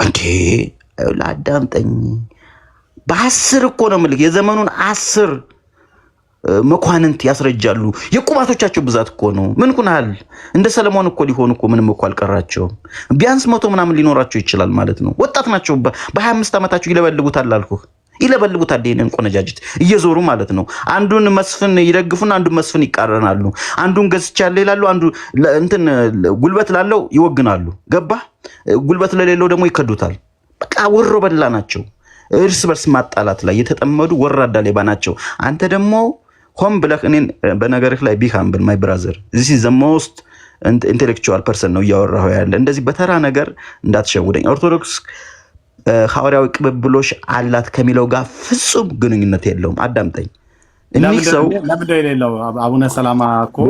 እንዴ ላዳምጠኝ በ10 እኮ ነው የምልህ የዘመኑን 10 መኳንንት ያስረጃሉ የቁባቶቻቸው ብዛት እኮ ነው ምን ኩናል እንደ ሰለሞን እኮ ሊሆን እኮ ምንም እኮ አልቀራቸው ቢያንስ 100 ምናምን ሊኖራቸው ይችላል ማለት ነው ወጣት ናቸው በ25 ዓመታቸው ይለበልቡታል አልኩህ ይለበልቡታል ደህነን ቆነጃጅት እየዞሩ ማለት ነው አንዱን መስፍን ይደግፉና አንዱን መስፍን ይቃረናሉ አንዱን ገዝቻለሁ ይላሉ አንዱ እንትን ጉልበት ላለው ይወግናሉ ገባ ጉልበት ለሌለው ደግሞ ይከዱታል በቃ ወሮ በላ ናቸው እርስ በርስ ማጣላት ላይ የተጠመዱ ወራዳ ሌባ ናቸው አንተ ደግሞ ሆም ብለህ እኔን በነገርህ ላይ ቢካምብል ማይ ብራዘር this is the most intellectual person ነው ያወራው ያለ እንደዚህ በተራ ነገር እንዳትሸውደኝ ኦርቶዶክስ ሐዋርያዊ ቅብብሎሽ አላት ከሚለው ጋር ፍጹም ግንኙነት የለውም አዳምጠኝ እነዚህ ሰው ለምንድነው የሌለው አቡነ ሰላማ እኮ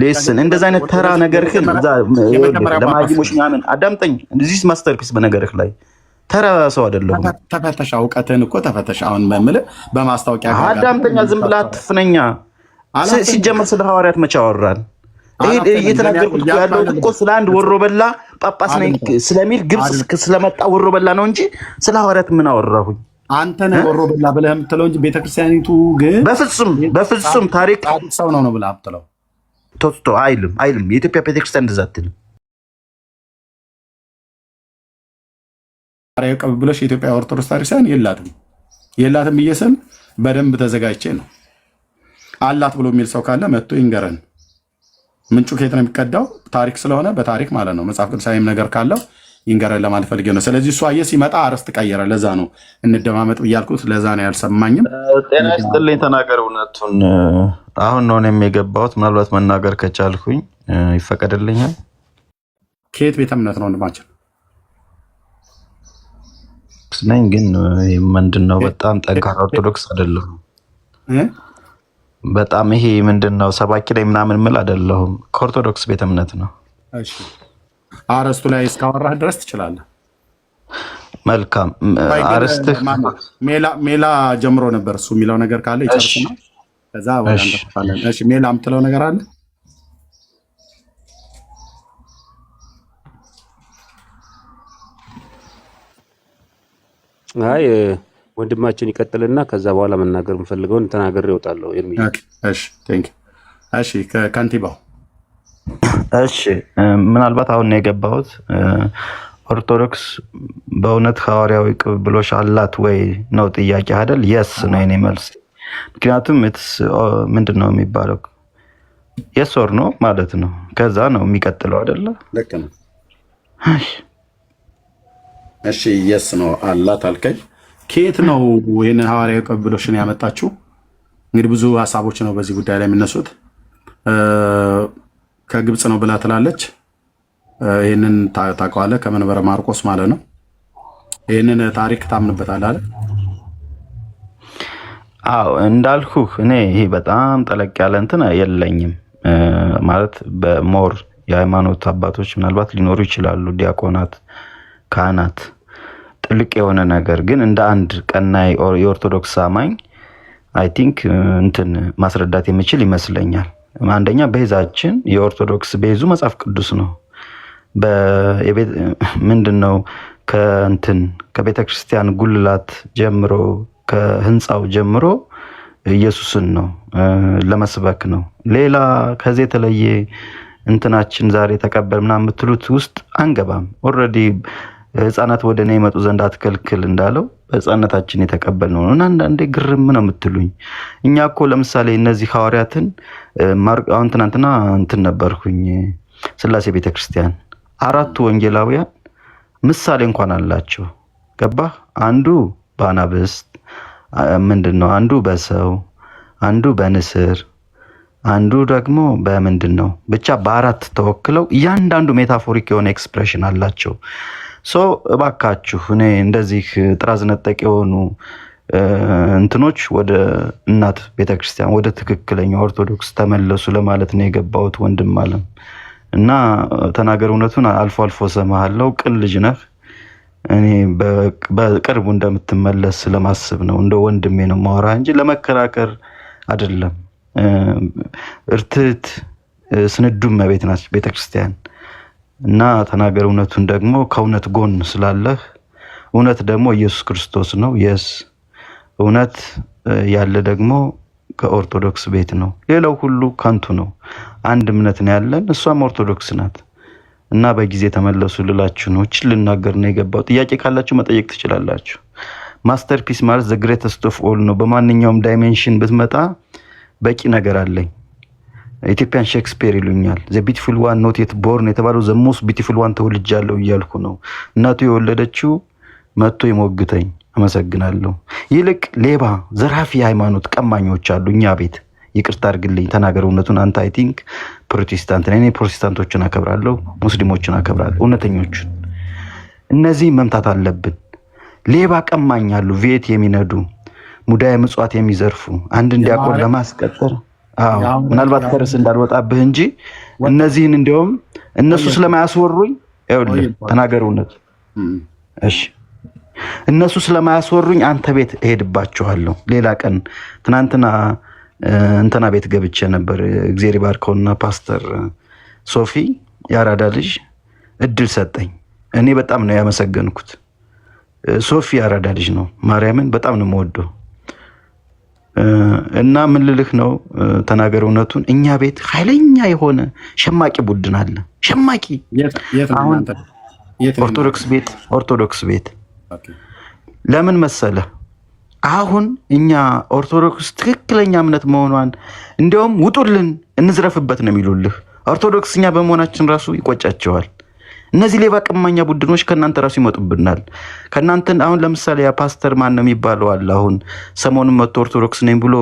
ሌስን እንደዛ አይነት ተራ ነገርህን ለማይሞሽ ምናምን አዳምጠኝ this masterpiece በነገርህ ላይ ተራ ሰው አይደለም ተፈተሽ አውቀትን እኮ ተፈተሽ አሁን በመለ በማስታወቂያ አዳምጠኛ ዝም ብላ አትፍነኛ ሲጀመር ስለ ሐዋርያት መቻወራን እየተናገርኩት ያለው እኮ ስለ አንድ ወሮ በላ ጳጳስ ነኝ ስለሚል ግብጽ ስለመጣ ወሮ በላ ነው እንጂ ስለ ሐዋርያት ምን አወራሁኝ አንተ ነው ወሮ በላ ብለህ የምትለው እንጂ ቤተክርስቲያኒቱ ግን በፍጹም ታሪክ ሰው ነው ብለህ አትለው ቶቶ አይልም የኢትዮጵያ ቤተክርስቲያን እንደዛ አትልም ሐዋርያዊ ቅብብሎሽ የኢትዮጵያ ኦርቶዶክስ ቤተክርስቲያን የላትም እየሰም በደንብ ተዘጋጅቼ ነው አላት ብሎ የሚል ሰው ካለ መጥቶ ይንገረን ምንጩ ከየት ነው የሚቀዳው ታሪክ ስለሆነ በታሪክ ማለት ነው መጽሐፍ ቅዱሳዊም ነገር ካለው ይንገረን ለማለት ፈልጌ ነው ስለዚህ እሱ አየ ሲመጣ አርስት ቀየረ ለዛ ነው እንደማመጥ ብያልኩት ለዛ ነው ያልሰማኝም ጤና ይስጥልኝ ተናገር እውነቱን አሁን ነው የገባሁት ምናልባት መናገር ከቻልኩኝ ይፈቀድልኛል ከየት ቤተ እምነት ነው ወንድማችን ነኝ ግን ምንድነው በጣም ጠንካራ ኦርቶዶክስ አይደለም በጣም ይሄ ምንድነው ሰባኪ ላይ ምናምን ምል አይደለሁም ከኦርቶዶክስ ቤተ እምነት ነው እሺ አርስቱ ላይ እስካወራህ ድረስ ትችላለህ መልካም አርስት ሜላ ጀምሮ ነበር እሱ የሚለው ነገር ካለ ይጨርስና ከዛ ወደ አንተ ተፋለን እሺ ሜላ የምትለው ነገር አለ አይ ወንድማችን ይቀጥልና ከዛ በኋላ መናገር የምፈልገውን ተናገር ይወጣለው የሚል እሺ ቴንክ እሺ ከካንቲባው እሺ ምናልባት አሁን ነው የገባሁት ኦርቶዶክስ በእውነት ሐዋርያዊ ቅብብሎሽ አላት ወይ ነው ጥያቄ አይደል yes ነው የኔ መልስ ምክንያቱም ምንድነው የሚባለው yes or no ማለት ነው ከዛ ነው የሚቀጥለው አይደለ ልክ ነው እሺ yes ነው አላት አልከኝ ከየት ነው ይሄን ሐዋርያዊ ቅብብሎሽን ያመጣችሁ እንግዲህ ብዙ ሐሳቦች ነው በዚህ ጉዳይ ላይ የሚነሱት ከግብጽ ነው ብላ ትላለች ይሄንን ታውቀዋለህ ከመንበረ ማርቆስ ማለት ነው ይሄንን ታሪክ ታምንበታለህ አይደል አዎ እንዳልኩህ እኔ ይሄ በጣም ጠለቅ ያለ እንትን የለኝም ማለት በሞር የሃይማኖት አባቶች ምናልባት ሊኖሩ ይችላሉ ዲያቆናት ካህናት ጥልቅ የሆነ ነገር ግን እንደ አንድ ቀናይ የኦርቶዶክስ አማኝ አይ ቲንክ እንትን ማስረዳት የሚችል ይመስለኛል አንደኛ ቤዛችን የኦርቶዶክስ ቤዙ መጽሐፍ ቅዱስ ነው ምንድነው ከቤተክርስቲያን ጉልላት ጀምሮ ከህንጻው ጀምሮ ኢየሱስን ነው ለመስበክ ነው ሌላ ከዚህ የተለየ እንትናችን ዛሬ ተቀበል ምናምን የምትሉት ውስጥ አንገባም ኦሬዲ ህፃናት ወደኔ ይመጡ ዘንድ አትከልክል እንዳለው በህፃናታችን የተቀበልነው ነው እና አንዳንዴ ግርም ነው የምትሉኝ እኛ እኮ ለምሳሌ እነዚህ ሐዋርያትን አሁን ትናንትና እንትን ነበርኩኝ ስላሴ ቤተክርስቲያን 4 ወንጌላውያን ምሳሌ እንኳን አላቸው ገባህ አንዱ በአናብስት ምንድነው አንዱ በሰው አንዱ በንስር አንዱ ደግሞ በምንድነው ብቻ በአራት ተወክለው እያንዳንዱ ሜታፎሪክ የሆነ ኤክስፕሬሽን አላቸው ሶ እባካችሁ እኔ እንደዚህ ጥራዝ ነጠቅ የሆኑ እንትኖች ወደ እናት ቤተክርስቲያን ወደ ትክክለኛ ኦርቶዶክስ ተመለሱ ለማለት ነው የገባሁት ወንድም አለም እና ተናገር እውነቱን አልፎ አልፎ ሰማሃለው ቅን ልጅ ነህ እኔ በቅርቡ እንደምትመለስ ለማስብ ነው እንደ ወንድሜ ነው ማወራ እንጂ ለመከራከር አይደለም እርትት ስንዱም መቤት ናት ቤተክርስቲያን እና ተናገር እውነቱን ደግሞ ከእውነት ጎን ስላለህ እውነት ደግሞ ኢየሱስ ክርስቶስ ነው። የስ እውነት ያለ ደግሞ ከኦርቶዶክስ ቤት ነው። ሌላው ሁሉ ከንቱ ነው። አንድ እምነት ነው ያለን፣ እሷም ኦርቶዶክስ ናት። እና በጊዜ ተመለሱ ልላችሁ ነው። እቺ ልናገር ነው የገባው። ጥያቄ ካላችሁ መጠየቅ ትችላላችሁ። ማስተርፒስ ማለት ዘ ግሬተስት ኦፍ ኦል ነው። በማንኛውም ዳይሜንሽን ብትመጣ በቂ ነገር አለኝ። ኢትዮጵያን ሼክስፒር ይሉኛል። ዘ ቢዩቲፉል ዋን ኖት የት ቦርን የተባለው ዘ ሞስት ቢዩቲፉል ዋን ተወልጃለሁ እያልኩ ነው። እናቱ የወለደችው መጥቶ ይሞግተኝ። አመሰግናለሁ። ይልቅ ሌባ፣ ዘራፊ፣ ሃይማኖት ቀማኞች አሉ እኛ ቤት። ይቅርታ አድርግልኝ፣ ተናገር እውነቱን። አንተ አይ ቲንክ ፕሮቴስታንት ነኝ። እኔ ፕሮቴስታንቶችን አከብራለሁ፣ ሙስሊሞችን አከብራለሁ፣ እውነተኞችን። እነዚህ መምታት አለብን። ሌባ ቀማኝ አሉ፣ ቬት የሚነዱ ሙዳየ ምጽዋት የሚዘርፉ አንድ እንዲያቆን ለማስቀጠር ምናልባት ከርስ እንዳልወጣብህ እንጂ እነዚህን እንዲያውም እነሱ ስለማያስወሩኝ ይኸውልህ፣ ተናገር እውነት። እሺ እነሱ ስለማያስወሩኝ አንተ ቤት እሄድባችኋለሁ ሌላ ቀን። ትናንትና እንትና ቤት ገብቼ ነበር። እግዚአብሔር ይባርከውና ፓስተር ሶፊ ያራዳ ልጅ እድል ሰጠኝ። እኔ በጣም ነው ያመሰገንኩት። ሶፊ ያራዳ ልጅ ነው። ማርያምን በጣም ነው የምወደው። እና ምን ልልህ ነው፣ ተናገር እውነቱን። እኛ ቤት ኃይለኛ የሆነ ሸማቂ ቡድን አለ። ሸማቂ ኦርቶዶክስ ቤት ለምን መሰለ? አሁን እኛ ኦርቶዶክስ ትክክለኛ እምነት መሆኗን እንዲያውም ውጡልን እንዝረፍበት ነው የሚሉልህ። ኦርቶዶክስ እኛ በመሆናችን ራሱ ይቆጫቸዋል። እነዚህ ሌባ ቀማኛ ቡድኖች ከእናንተ ራሱ ይመጡብናል። ከእናንተን አሁን ለምሳሌ ያ ፓስተር ማን ነው የሚባለው አለ። አሁን ሰሞኑን መጥቶ ኦርቶዶክስ ነኝ ብሎ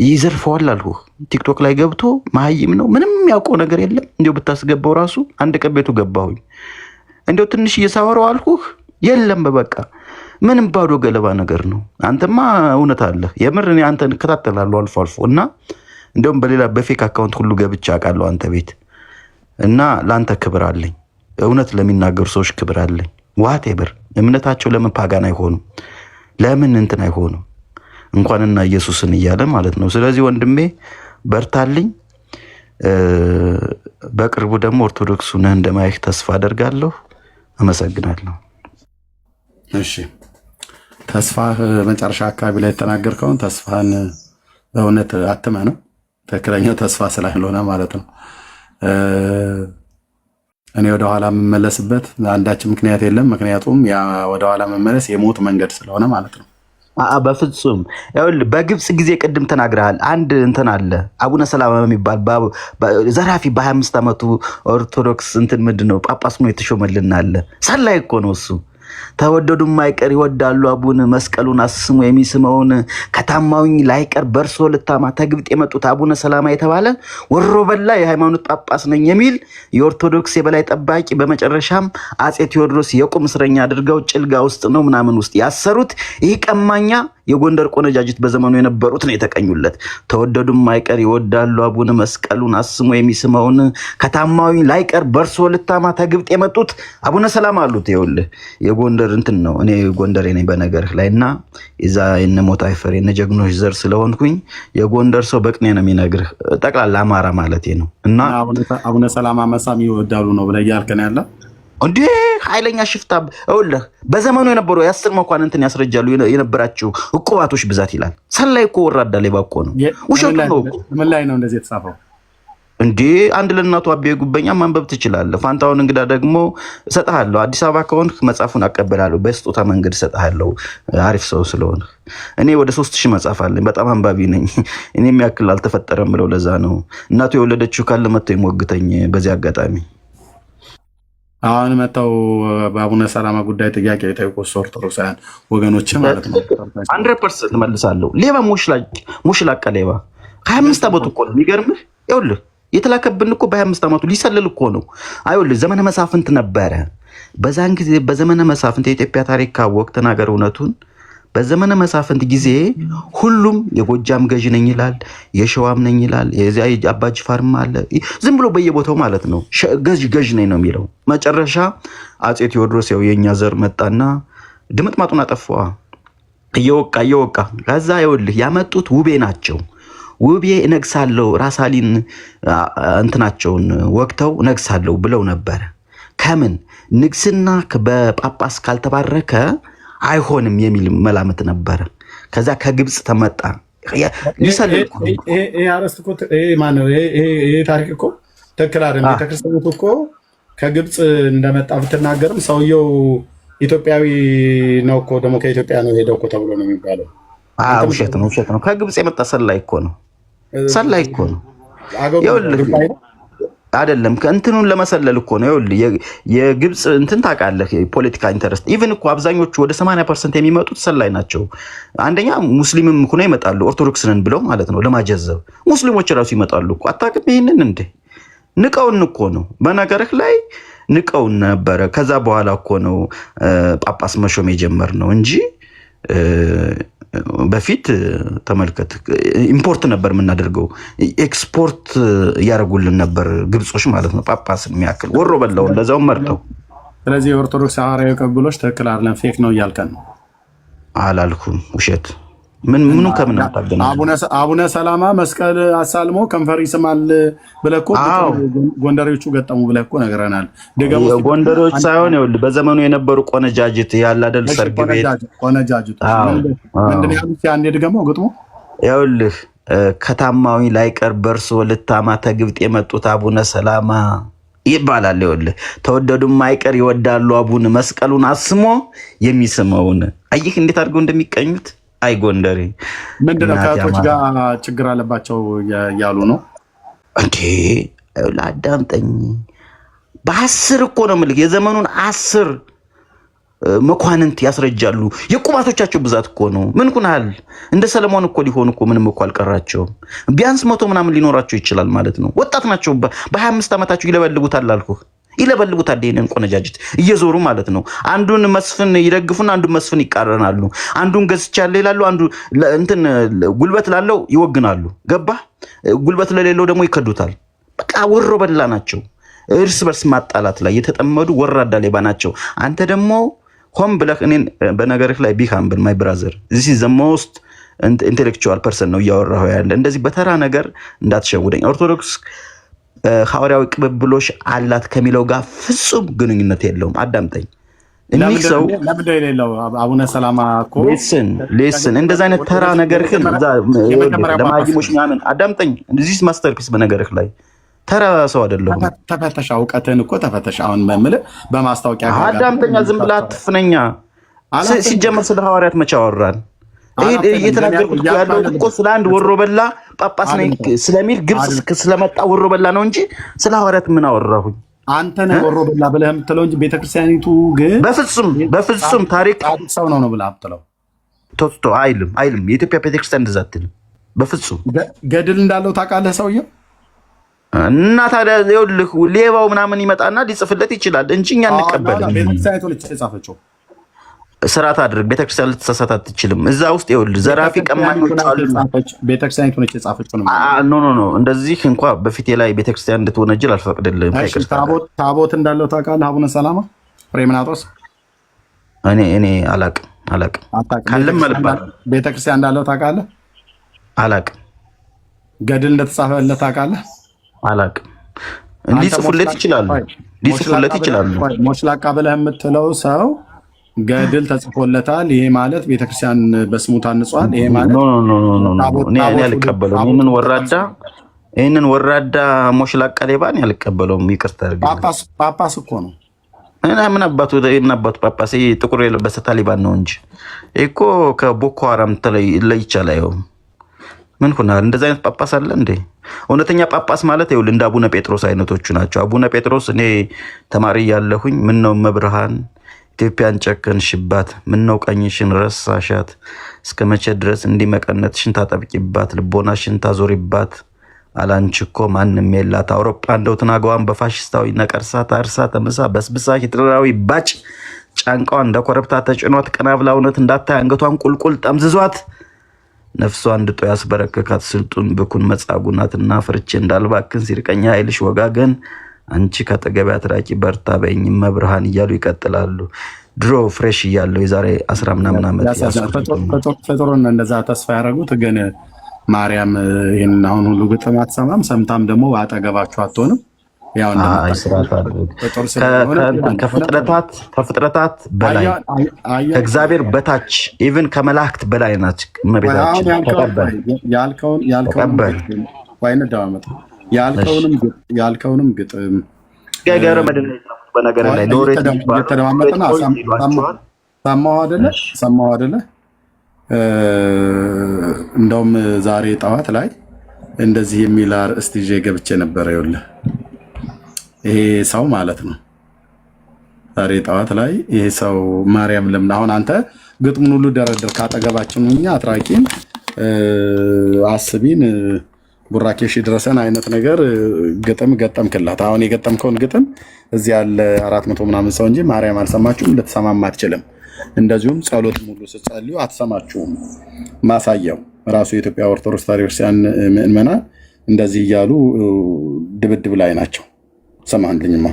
ይዘርፈዋል አልሁህ። ቲክቶክ ላይ ገብቶ መሀይም ነው፣ ምንም ያውቀው ነገር የለም። እንዲያው ብታስገባው ራሱ አንድ ቀን ቤቱ ገባሁኝ። እንዲያው ትንሽ እየሳወረው አልሁህ፣ የለም በበቃ ምንም ባዶ ገለባ ነገር ነው። አንተማ እውነት አለ። የምር እኔ አንተን እከታተላለሁ አልፎ አልፎ እና እንዲያውም በሌላ በፌክ አካውንት ሁሉ ገብቼ አውቃለሁ አንተ ቤት እና ለአንተ ክብር አለኝ። እውነት ለሚናገሩ ሰዎች ክብር አለኝ። ዋቴበር እምነታቸው ለምን ፓጋን አይሆኑም? ለምን እንትን አይሆኑም? እንኳንና ኢየሱስን እያለ ማለት ነው። ስለዚህ ወንድሜ በርታልኝ። በቅርቡ ደግሞ ኦርቶዶክሱ ነህ እንደማይህ ተስፋ አደርጋለሁ። አመሰግናለሁ። እሺ ተስፋህ መጨረሻ አካባቢ ላይ የተናገርከውን ተስፋህን በእውነት አትመ ነው ትክክለኛው ተስፋ ስላልሆነ ማለት ነው። እኔ ወደኋላ የምመለስበት አንዳች ምክንያት የለም። ምክንያቱም ያ ወደኋላ መመለስ የሞት መንገድ ስለሆነ ማለት ነው። በፍጹም ይኸውልህ፣ በግብፅ ጊዜ ቅድም ተናግረሃል። አንድ እንትን አለ አቡነ ሰላማ የሚባል ዘራፊ በ25 ዓመቱ ኦርቶዶክስ እንትን ምንድን ነው ጳጳስ ነው የተሾመልን አለ። ሰላይ እኮ ነው እሱ። ተወደዱ ማይቀር ይወዳሉ አቡን መስቀሉን አስስሙ የሚስመውን ከታማውኝ ላይቀር በርሶ ልታማ ተግብጥ የመጡት አቡነ ሰላማ የተባለ ወሮ በላ የሃይማኖት ጳጳስ ነኝ የሚል የኦርቶዶክስ የበላይ ጠባቂ፣ በመጨረሻም አጼ ቴዎድሮስ የቁም እስረኛ አድርገው ጭልጋ ውስጥ ነው ምናምን ውስጥ ያሰሩት ይህ ቀማኛ የጎንደር ቆነጃጅት በዘመኑ የነበሩት ነው የተቀኙለት። ተወደዱ ማይቀር ይወዳሉ አቡን መስቀሉን አስስሙ የሚስመውን ከታማውኝ ላይቀር በርሶ ልታማ ተግብጥ የመጡት አቡነ ሰላማ አሉት። ይኸውልህ የጎንደር እንትን ነው። እኔ ጎንደሬ ነኝ በነገርህ ላይ እና እዛ የነ ሞት አይፈር የነ ጀግኖች ዘር ስለሆንኩኝ የጎንደር ሰው በቅኔ ነው የሚነግርህ። ጠቅላላ አማራ ማለት ነው። እና አቡነ ሰላማ መሳም ይወዳሉ ነው ብለህ እያልከን ያለ እንዴ ኃይለኛ ሽፍታ ይኸውልህ፣ በዘመኑ የነበረው የአስር መኳንንትን ያስረጃሉ የነበራቸው ዕቁባቶች ብዛት ይላል። ሰላይ እኮ ወራዳ ሌባ እኮ ነው። ውሸቱ ነው እኮ። ምን ላይ ነው እንደዚህ የተጻፈው? እንዴ አንድ ለእናቱ አቤ ጉበኛ ማንበብ ትችላለህ። ፋንታውን እንግዳ ደግሞ እሰጥሃለሁ። አዲስ አበባ ከሆንክ መጽሐፉን አቀበላለሁ። በስጦታ መንገድ እሰጥሃለሁ። አሪፍ ሰው ስለሆነ እኔ ወደ 3000 መጽሐፍ አለኝ። በጣም አንባቢ ነኝ። እኔ የሚያክል አልተፈጠረም ብለው ለዛ ነው እናቱ የወለደችው ካለ መጥቶ ይሞግተኝ። በዚህ አጋጣሚ አሁን መጣው በአቡነ ሰላማ ጉዳይ ጥያቄ የጠየቁት ኦርቶዶክሳውያን ወገኖች ማለት ነው 100% መልሳለሁ። ሌባ ሙሽላቃ ሌባ 25 ዓመቱ እኮ ነው የሚገርምህ። ይኸውልህ የተላከብን እኮ በ25 ዓመቱ ሊሰልል እኮ ነው። አይወልህ ዘመነ መሳፍንት ነበረ። በዛን ጊዜ በዘመነ መሳፍንት የኢትዮጵያ ታሪክ ካወቅ ተናገር እውነቱን። በዘመነ መሳፍንት ጊዜ ሁሉም የጎጃም ገዥ ነኝ ይላል፣ የሸዋም ነኝ ይላል፣ የዚያ አባ ጅፋርም አለ። ዝም ብሎ በየቦታው ማለት ነው ገዥ ነኝ ነው የሚለው። መጨረሻ አጼ ቴዎድሮስ ያው የኛ ዘር መጣና ድምጥማጡን አጠፋዋ። እየወቃ ከዛ ይኸውልህ ያመጡት ውቤ ናቸው። ውቤ እነግሳለሁ ራሳሊን እንትናቸውን ወቅተው እነግሳለሁ ብለው ነበረ። ከምን ንግስና በጳጳስ ካልተባረከ አይሆንም የሚል መላምት ነበረ። ከዛ ከግብጽ ተመጣ ሊሰልል ይሄ አረስት እኮ ማነው ይሄ ታሪክ እኮ ትክክል አይደለም። ቤተክርስቲያኑ እኮ ከግብጽ እንደመጣ ብትናገርም ሰውየው ኢትዮጵያዊ ነው እኮ ደግሞ ከኢትዮጵያ ነው ሄደው እኮ ተብሎ ነው የሚባለው። ውሸት ነው። ከግብጽ የመጣ ሰላይ እኮ ነው። አይደለም ከእንትኑን ለመሰለል እኮ ነው። የግብጽ እንትን ታውቃለህ፣ ፖለቲካ ኢንተረስት ኢቭን እኮ አብዛኞቹ ወደ 80% የሚመጡት ሰላይ ናቸው። አንደኛ ሙስሊምም እኮ ነው ይመጣሉ፣ ኦርቶዶክስ ነን ብለው ማለት ነው ለማጀዘብ። ሙስሊሞች ራሱ ይመጣሉ እኮ። አታውቅም ይሄንን እንዴ? ንቀውን እኮ ነው በነገርህ ላይ ንቀውን ነበረ። ከዛ በኋላ እኮ ነው ጳጳስ መሾም የጀመርነው እንጂ በፊት ተመልከት፣ ኢምፖርት ነበር የምናደርገው፣ ኤክስፖርት እያደረጉልን ነበር ግብጾች ማለት ነው። ጳጳስን የሚያክል ወሮ በላውን ለዛው መርጠው። ስለዚህ የኦርቶዶክስ ሐዋርያዊ ቅብብሎች ትክክል አይደለም፣ ፌክ ነው እያልከን ነው? አላልኩም። ውሸት ምኑ ከምን አታገናኝ? አቡነ ሰላማ መስቀል አሳልሞ ከንፈር ይስማል ብለህ እኮ ጎንደሬዎቹ ገጠሙ ብለህ እኮ ነግረናል። ጎንደሬዎች ሳይሆን ይኸውልህ በዘመኑ የነበሩ ቆነጃጅት ያለ አይደል? ሰርግ ቤት ቆነጃጅት ምንድን ያሉት? ያኔ ድገመው ግጥሙ። ይኸውልህ ከታማዊ ላይቀር በርሶ ልታማ ተግብጥ የመጡት አቡነ ሰላማ ይባላል። ይኸውልህ ተወደዱም አይቀር ይወዳሉ አቡን መስቀሉን አስሞ የሚስመውን። አየህ እንዴት አድርገው እንደሚቀኙት። አይ ጎንደሬ ምንድነው ከእህቶች ጋር ችግር አለባቸው እያሉ ነው እንዴ? አዳምጠኝ። በ10 እኮ ነው የምልህ የዘመኑን 10 መኳንንት ያስረጃሉ። የቁባቶቻቸው ብዛት እኮ ነው። ምን ኩናል እንደ ሰለሞን እኮ ሊሆን እኮ ምንም እኮ አልቀራቸውም። ቢያንስ 100 ምናምን ሊኖራቸው ይችላል ማለት ነው። ወጣት ናቸው። በ25 ዓመታቸው ይለበልቡታል አልኩህ። ይለበልቡታል ይሄንን ቆነጃጅት እየዞሩ ማለት ነው። አንዱን መስፍን ይደግፉና አንዱን መስፍን ይቃረናሉ። አንዱን ገዝቻለሁ ይላሉ፣ አንዱ እንትን ጉልበት ላለው ይወግናሉ። ገባ? ጉልበት ለሌለው ደግሞ ይከዱታል። በቃ ወሮ በላ ናቸው። እርስ በርስ ማጣላት ላይ የተጠመዱ ወራዳ ሌባ ናቸው። አንተ ደግሞ ሆም ብለህ እኔን በነገርህ ላይ ቢሃምብል ማይ ብራዘር this is the most intellectual person ነው እያወራሁ ያለ። እንደዚህ በተራ ነገር እንዳትሸውደኝ። ኦርቶዶክስ ሐዋርያዊ ቅብብሎሽ አላት ከሚለው ጋር ፍጹም ግንኙነት የለውም። አዳምጠኝ። እኒህ ሰው ለምንድን የሌለው? አቡነ ሰላማ እኮ ሌስን እንደዛ አይነት ተራ ነገር ግን ለማጅሞች ምናምን አዳምጠኝ። እዚህ ማስተርፒስ በነገርህ ላይ ተራ ሰው አይደለሁም። ተፈተሽ እውቀትህን እኮ ተፈተሽ። አሁን መምልህ በማስታወቂያ አዳምጠኛ። ዝም ብላ አትፍነኛ። ሲጀመር ስለ ሐዋርያት መቼ አወራን? እየተናገርኩት ያለው እኮ ስለ አንድ ወሮ በላ ጳጳስ ነኝ ስለሚል ግብጽ ስለመጣ ወሮ በላ ነው እንጂ ስለ ሐዋርያት ምን አወራሁኝ? አንተ ነህ ወሮ በላ ብለህ የምትለው እንጂ ቤተክርስቲያኒቱ ግን በፍጹም ታሪክ ሰው ነው ብለህ የምትለው ቶቶ አይልም። የኢትዮጵያ ቤተክርስቲያን እንደዛ አትልም በፍጹም። ገድል እንዳለው ታውቃለህ ሰውየው። እና ታዲያ ይኸውልህ ሌባው ምናምን ይመጣና ሊጽፍለት ይችላል እንጂ እኛ እንቀበልም። ቤተክርስቲያኒቱ ልጅ የጻፈችው ስርዓት አድርግ። ቤተክርስቲያን ልትሳሳት አትችልም። እዛ ውስጥ ይኸውልህ ዘራፊ ቀማኞች አሉ። ቤተክርስቲያኒቱ ነች የጻፈችው ነው። ኖ እንደዚህ እንኳ በፊቴ ላይ ቤተክርስቲያን እንድትወነጅል አልፈቅድልህም። ታቦት እንዳለው ታውቃለህ? አቡነ ሰላማ ፍሬምናጦስ እኔ አላቅም ካለም መልባል ቤተክርስቲያን እንዳለው ታውቃለህ? አላቅም። ገድል እንደተጻፈለት ታውቃለህ? አላቅም። ሊጽፉለት ይችላሉ። ሞሽላቃ ብለህ የምትለው ሰው ገድል ተጽፎለታል። ይሄ ማለት ቤተክርስቲያን በስሙ ታንጿል። ይሄ ማለት እኔ አልቀበለውም። ይህንን ወራዳ ሞሽላቃ ሌባን አልቀበለውም። ይቅርታ አድርግልኝ። ጳጳስ እኮ ነው። ምን አባቱ ጳጳስ ጥቁር የለበሰ ታሊባን ነው እንጂ እኮ ከቦኮ ሀራም ለይቻል አይሆም። ምን ሆናል? እንደዚህ አይነት ጳጳስ አለ እንዴ? እውነተኛ ጳጳስ ማለት ይኸውልህ እንደ አቡነ ጴጥሮስ አይነቶቹ ናቸው። አቡነ ጴጥሮስ እኔ ተማሪ ያለሁኝ ምን ነው መብርሃን ኢትዮጵያን ጨከንሽባት፣ ምን ነው ቀኝሽን ረሳሻት፣ እስከ መቼ ድረስ እንዲመቀነትሽን ታጠብቂባት፣ ልቦናሽን ታዞሪባት፣ አላንቺ እኮ ማንም የላት። አውሮፓ እንደው ትናጋዋን በፋሽስታዊ ነቀርሳ ታርሳ ተምሳ በስብሳ ሂትለራዊ ባጭ ጫንቃዋ እንደ ኮረብታ ተጭኗት ቀና ብላ እውነት እንዳታይ አንገቷን ቁልቁል ጠምዝዟት ነፍሷ እንድጦ ያስበረከካት ስልጡን ብኩን መጻጉናትና ፍርቼ እንዳልባክን ሲርቀኛ ኃይልሽ ወጋገን አንቺ ከጠገቢያ ትራቂ በርታ በእኝ መብርሃን እያሉ ይቀጥላሉ። ድሮ ፍሬሽ እያለው የዛሬ 10 ምናምን ዓመት ፍጡሩን እንደዛ ተስፋ ያደረጉት ግን ማርያም ይህን አሁን ሁሉ ግጥም አትሰማም፣ ሰምታም ደግሞ አጠገባችሁ አትሆንም። ያው ከፍጥረታት በላይ ከእግዚአብሔር በታች ኢቭን ከመላእክት በላይ ናች እመቤታችን። ያልከውንም ግጥም ገገረ መድን በነገር ላይ የተደማመጠና ሰማሁ አይደለ? እንደውም ዛሬ ጠዋት ላይ እንደዚህ የሚል አርእስት ይዤ ገብቼ ነበረ። ይኸውልህ ይሄ ሰው ማለት ነው። ዛሬ ጠዋት ላይ ይሄ ሰው ማርያም ለምን አሁን አንተ ግጥሙን ሁሉ ደረደር ካጠገባችን እኛ አትራቂን አስቢን ቡራኬሽ ድረሰን አይነት ነገር ግጥም ገጠምክላት። አሁን የገጠምከውን ግጥም እዚህ ያለ 400 ምናምን ሰው እንጂ ማርያም አልሰማችሁም፣ ልትሰማም አትችልም። እንደዚሁም ጸሎት ሙሉ ስትጸልዩ አትሰማችሁም። ማሳያው ራሱ የኢትዮጵያ ኦርቶዶክስ ተዋሕዶ ቤተክርስቲያን ምዕመናን እንደዚህ እያሉ ድብድብ ላይ ናቸው። ሰማንልኝማ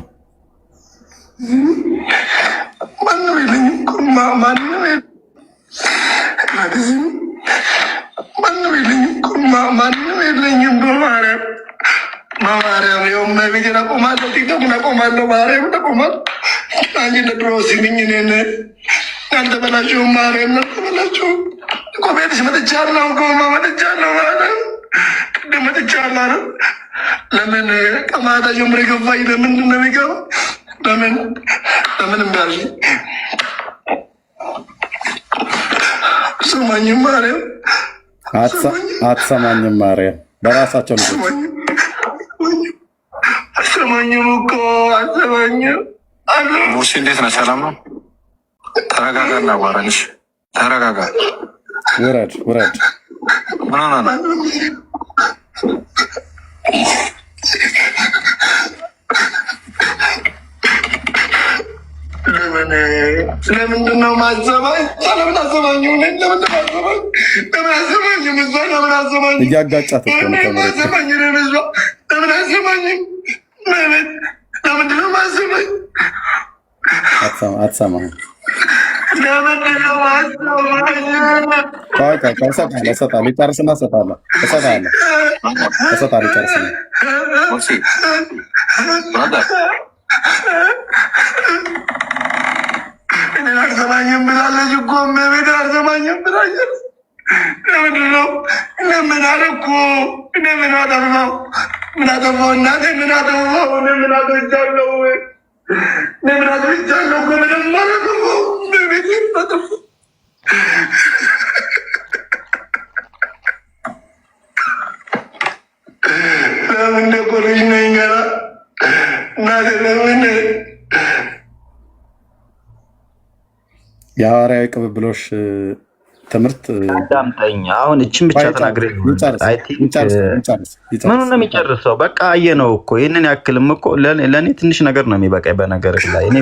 ማንም የለኝም። በማርያም የውመ ቤቴን አቆማለሁ፣ ቲክቶክን አቆማለሁ፣ ማርያም ተቆማል። አንቺ ለድሮ ሲምኝ እኔን ያልተበላሽው ማርያም ያልተበላሽው እኮ ቤትሽ መጥቻለሁ እኮ መጥቻለሁ ማለት ቅድም መጥቻለሁ። ለምን ቀማታ ጀምሮ የገባኝ ለምንድን ነው የሚገባ? ለምን እንዳልሽ አትሰማኝም ማርያም አትሰማኝም ማርያም በራሳቸው ልጆች አትሰማኝም እኮ አትሰማኝም። ሙሴ እንዴት ነህ? ሰላም ነው? ተረጋጋ እና አዋራንሽ ተረጋጋ። ውረድ ምን ሆነህ ነው? ለምንድን ነው ማሰማኝ? ለምን አሰማኝም? ለምን አሰማኝም? እያጋጫት እኮ ነው ከመሬት ለምን አሰማኝም? ለምንድን ነው ማሰማኝ? አትሰማህም። ለምንድን ነው ማሰማኝ? እሰጥሀለሁ ይጨርስና እሰጥሀለሁ ይጨርስና እኔን አልሰማኝም ብላለች እኮ እመቤቴ አልሰማኝም ብላለች። ለምንድን ነው? እኔ ምን አደረኩ? እኔ ምን አጠፋሁ? እናቴ ምን አጠፋሁ? እኔ ምን አጥፍቻለሁ? እኮ ምንም አላጠፋሁ። እመቤቴ አጠፋሁ። ለምን እኮ ልጅ ነኝ ገና እናቴ ለምን የሐዋርያዊ ቅብብሎሽ ትምህርት ዳምጠኝ። አሁን እችን ብቻ ተናግሬ ምኑ ነው የሚጨርሰው? በቃ አየነው እኮ ይህንን ያክልም እኮ ለእኔ ትንሽ ነገር ነው የሚበቃኝ። በነገር ላይ እኔ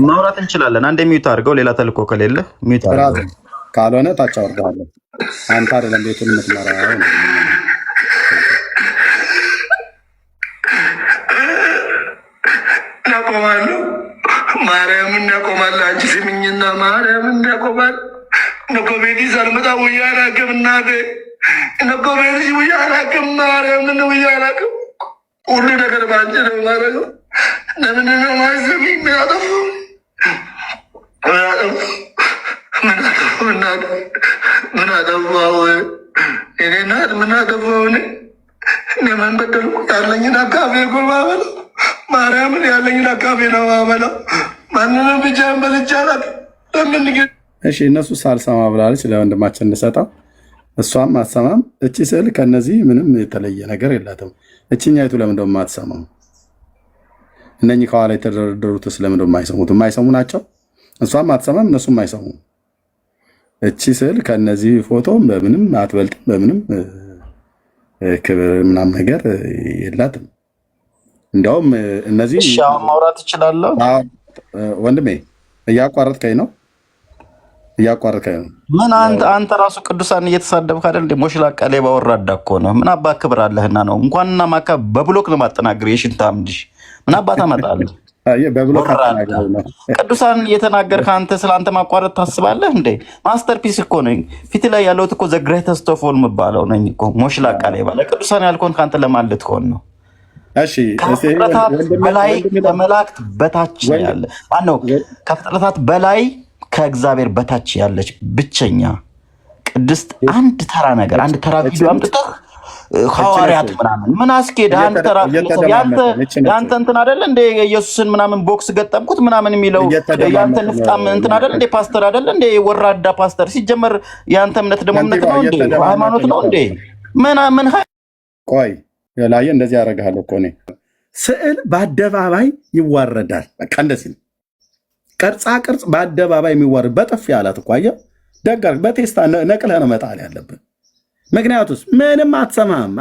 ማውራት እንችላለን። አንድ ሚዩት አድርገው፣ ሌላ ተልኮ ከሌለ ሚዩት አድርገው፣ ካልሆነ ታች አወርደዋለሁ። አንተ አይደለም ቤቱን የምትመራው። እናቆማለሁ። ማርያምን እናቆማለሁ። አንቺ ስምኝና ማርያምን እናቆማል። እነኮ ቤቲ ሳልመጣ ውዬ አላውቅም። እናቴ እነኮ ቤቲ ውዬ አላውቅም። ማርያምን ውዬ አላውቅም። ሁሉ ነገር በአንቺ ነው የማደርገው። ለምንድን ነው የማይሰሚኝ? ምን አጠፋሁ? ምን አጠፋሁ? እኔ እናት ምን አጠፋሁ? እኔ ምን በደልኩ? ያለኝን አካፌ እኮ ማበላው ማርያምን ያለኝን አካፌ ነው ማበላው። ማንንም ብቻ በልቻ አላውቅም። ለምን ግን እሺ፣ እነሱ ሳልሰማ ብላለች ለወንድማችን እንሰጠው። እሷም አትሰማም። እቺ ስዕል ከነዚህ ምንም የተለየ ነገር የላትም። እችኛይቱ ለምን ደሞ አትሰማም? እነኚህ ከኋላ የተደረደሩትስ ለምን ደሞ አይሰሙት? የማይሰሙ ናቸው። እሷም አትሰማም፣ እነሱም አይሰሙም። እቺ ስዕል ከነዚህ ፎቶ በምንም አትበልጥም። በምንም ክብር ምናምን ነገር የላትም። እንዲያውም እነዚህ ማውራት እችላለሁ ወንድሜ። እያቋረጥከኝ ነው። ምን አንተ ራሱ ቅዱሳን እየተሳደብክ አይደል? ሞሽላቃ ሌባ ወራዳ እኮ ነው። ምን አባ ክብር አለህና ነው? እንኳንና ማካ በብሎክ ነው ማጠናገር። የሽንታም ልጅ ምን አባ ታመጣለህ? በብሎክ ቅዱሳን እየተናገርክ አንተ ስለአንተ ማቋረጥ ታስባለህ እንዴ? ማስተርፒስ እኮ ነኝ። ፊት ላይ ያለሁት እኮ ዘ ግሬተስት ኦፍ ኦል የምባለው ነኝ እኮ ሞሽላቃ ላይ ባለ ቅዱሳን ያልከውን ከአንተ ለማን ልትሆን ነው? ከፍጥረታት በላይ ከመላእክት በታች ያለ ማነው? ከፍጥረታት በላይ ከእግዚአብሔር በታች ያለች ብቸኛ ቅድስት አንድ ተራ ነገር አንድ ተራ ቪዲዮ አምጥተህ ሐዋርያት ምናምን ምን አስኬድ አንተ ተራ ያንተ እንትን አይደለ እንደ ኢየሱስን ምናምን ቦክስ ገጠምኩት ምናምን የሚለው ያንተ ንፍጣም እንትን አይደለ እንደ ፓስተር አይደለ እንደ ወራዳ ፓስተር ሲጀመር ያንተ እምነት ደግሞ እምነት ነው እንደ ሃይማኖት ነው እንደ ምን ቆይ ያላየ እንደዚህ ያደርጋለሁ እኮ ነው። ስዕል በአደባባይ ይዋረዳል። በቃ እንደዚህ ነው። ቅርጻ ቅርጽ በአደባባይ የሚዋረድ በጥፍ ያላት እኮ አየህ፣ ደጋር በቴስታ ነቅለህ ነው መጣል ያለብን። ምክንያቱስ ምንም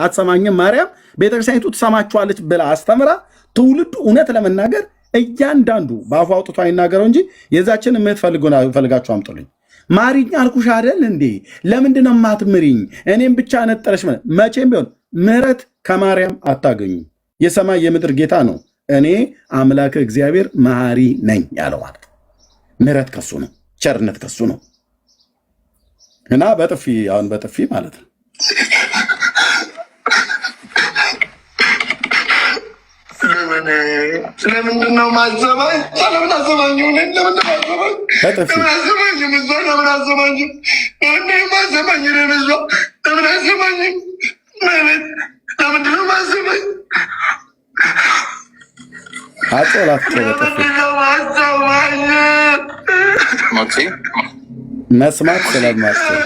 አትሰማኝም ማርያም ቤተክርስቲያኒቱ ትሰማችኋለች ብላ አስተምራ ትውልዱ እውነት ለመናገር እያንዳንዱ በአፉ አውጥቶ አይናገረው እንጂ የዛችን የምትፈልጋችሁ አምጡልኝ። ማሪኝ አልኩሽ አይደል እንዴ? ለምንድነው የማትምሪኝ? እኔም ብቻ ነጠረሽ። መቼም ቢሆን ምሕረት ከማርያም አታገኙ። የሰማይ የምድር ጌታ ነው። እኔ አምላክ እግዚአብሔር መሐሪ ነኝ ያለው ማለት ምሕረት ከሱ ነው፣ ቸርነት ከሱ ነው። እና በጥፊ አሁን በጥፊ ማለት ነው። ለምንድነው ማዘባኝ? ለምን አዘባኝ? ለምን አዘባኝ? ለምን አዘባኝ? ለምን አዘባኝ? ለምን አዘባኝ? ለምንድነው ማዘባኝ? መስማት ስለማትችል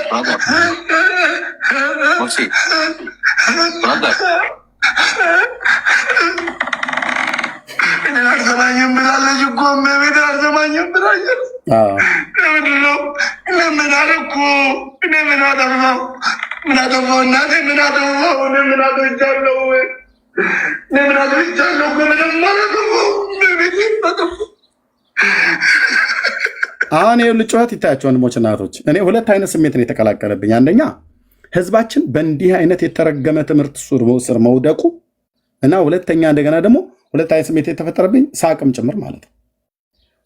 አልሰማኝም ብላለች እኮ እመቤት አልሰማኝም ብላለች። ለምንድነው? ለምን አደረኩ? እኔ ምን አጠፋሁ? ምን አጠፋሁ? እናቴ ምን አጠፋሁ? እኔ ምን አጥፍቻለሁ? እኔ ምን አጥፍቻለሁ? ምንም አላጠፋሁ። እመቤቴ አጠፋሁ። አሁን ይኸውልህ ጩኸት ይታያቸው ወንድሞች እና እህቶች፣ እኔ ሁለት አይነት ስሜት ነው የተቀላቀለብኝ። አንደኛ ህዝባችን በእንዲህ አይነት የተረገመ ትምህርት ስር መውደቁ እና ሁለተኛ እንደገና ደግሞ ሁለት አይነት ስሜት የተፈጠረብኝ ሳቅም ጭምር ማለት ነው።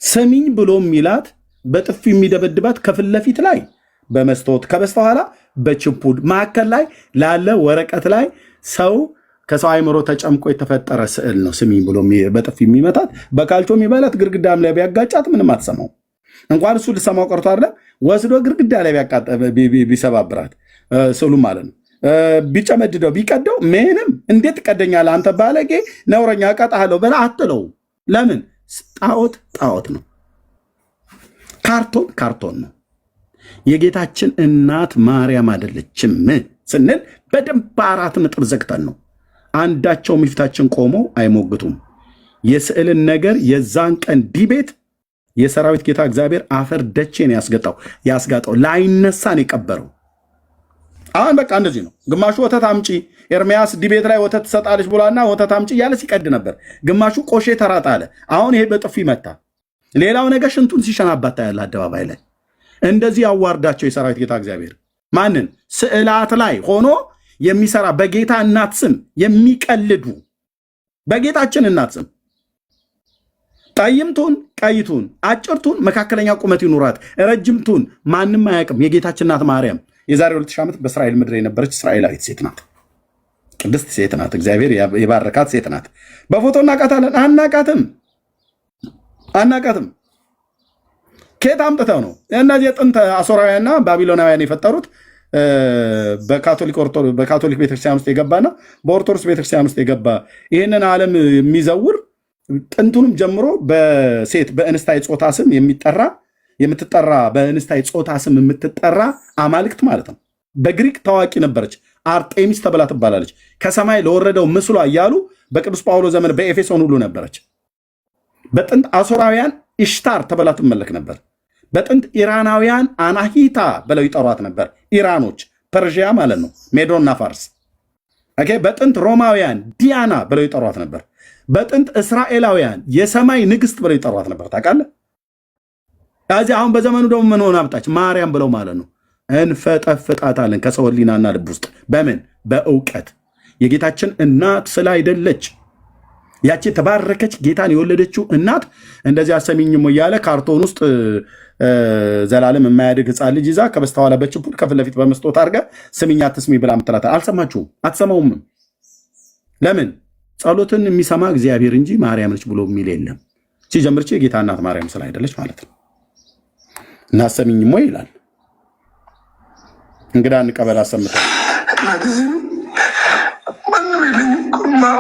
ስሚኝ ብሎ የሚላት በጥፊ የሚደበድባት ከፊት ለፊት ላይ በመስታወት ከበስተኋላ በችፑድ ማዕከል ላይ ላለ ወረቀት ላይ ሰው ከሰው አይምሮ ተጨምቆ የተፈጠረ ስዕል ነው። ስሚኝ ብሎ በጥፊ የሚመታት በካልቾ የሚበላት ግድግዳም ላይ ቢያጋጫት ምንም አትሰማው። እንኳን እሱ ልሰማው ቀርቶ አይደለም ወስዶ ግድግዳ ላይ ቢሰባብራት ስዕሉ ማለት ነው ቢጨመድደው ቢቀደው ምንም እንዴት ትቀደኛለህ አንተ ባለጌ ነውረኛ እቀጣለሁ በላ አትለው። ለምን? ጣዖት ጣዖት ነው፣ ካርቶን ካርቶን ነው። የጌታችን እናት ማርያም አይደለችም ስንል በደንብ 4 ነጥብ ዘግተን ነው። አንዳቸው ፊታችን ቆመው አይሞግቱም። የስዕልን ነገር የዛን ቀን ዲቤት የሰራዊት ጌታ እግዚአብሔር አፈር ደቼን ያስጋጣው ላይነሳን የቀበረው። አሁን በቃ እንደዚህ ነው። ግማሹ ወተት አምጪ ኤርሚያስ ዲቤት ላይ ወተት ትሰጣለች ብሏና ወተት አምጪ እያለ ሲቀድ ነበር። ግማሹ ቆሼ ተራጣ አለ። አሁን ይሄ በጥፊ መታ። ሌላው ነገር ሽንቱን ሲሸናባታ ያለ አደባባይ ላይ እንደዚህ ያዋርዳቸው የሰራዊት ጌታ እግዚአብሔር። ማንን? ስዕላት ላይ ሆኖ የሚሰራ በጌታ እናት ስም የሚቀልዱ በጌታችን እናት ስም ጠይምቱን ቀይቱን አጭርቱን መካከለኛ ቁመት ይኑራት ረጅምቱን ማንም አያውቅም። የጌታችን እናት ማርያም የዛሬ 2000 ዓመት በእስራኤል ምድር የነበረች እስራኤላዊት ሴት ናት። ቅድስት ሴት ናት። እግዚአብሔር የባረካት ሴት ናት። በፎቶ እናቃታለን? አናቃትም። ከየት አምጥተው ነው እነዚህ የጥንት አሦራውያንና ባቢሎናውያን የፈጠሩት? በካቶሊክ ቤተክርስቲያን ውስጥ የገባና በኦርቶዶክስ ቤተክርስቲያን ውስጥ የገባ ይህንን ዓለም የሚዘውር ጥንቱንም ጀምሮ በሴት በእንስታይ ጾታ ስም የምትጠራ በእንስታይ ጾታ ስም የምትጠራ አማልክት ማለት ነው። በግሪክ ታዋቂ ነበረች። አርጤሚስ ተብላ ትባላለች። ከሰማይ ለወረደው ምስሏ እያሉ በቅዱስ ጳውሎስ ዘመን በኤፌሶን ሁሉ ነበረች። በጥንት አሦራውያን ኢሽታር ተብላ ትመለክ ነበር። በጥንት ኢራናውያን አናሂታ ብለው ይጠሯት ነበር። ኢራኖች ፐርዥያ ማለት ነው፣ ሜዶና ፋርስ። በጥንት ሮማውያን ዲያና ብለው ይጠሯት ነበር። በጥንት እስራኤላውያን የሰማይ ንግስት ብለው ይጠሯት ነበር። ታውቃለህ? ከዚህ አሁን በዘመኑ ደግሞ ምን ሆና መጣች? ማርያም ብለው ማለት ነው። እንፈጠፍጣታለን ከሰው ሕሊናና ልብ ውስጥ። በምን? በእውቀት የጌታችን እናት ስላይደለች ያቺ ተባረከች ጌታን የወለደችው እናት እንደዚህ አሰሚኝም እያለ ካርቶን ውስጥ ዘላለም የማያድግ ህፃን ልጅ ይዛ ከበስተኋላ በችፑድ ከፊት ለፊት በመስጦት አድርጋ ስሚኝ አትስሚ ብላ ምትላት አልሰማችሁም? አትሰማውም? ለምን? ጸሎትን የሚሰማ እግዚአብሔር እንጂ ማርያም ነች ብሎ የሚል የለም። ሲጀምርች የጌታ እናት ማርያም ስለ አይደለች ማለት ነው። እና አሰሚኝም ወይ ይላል። እንግዳ እንቀበል አሰምተው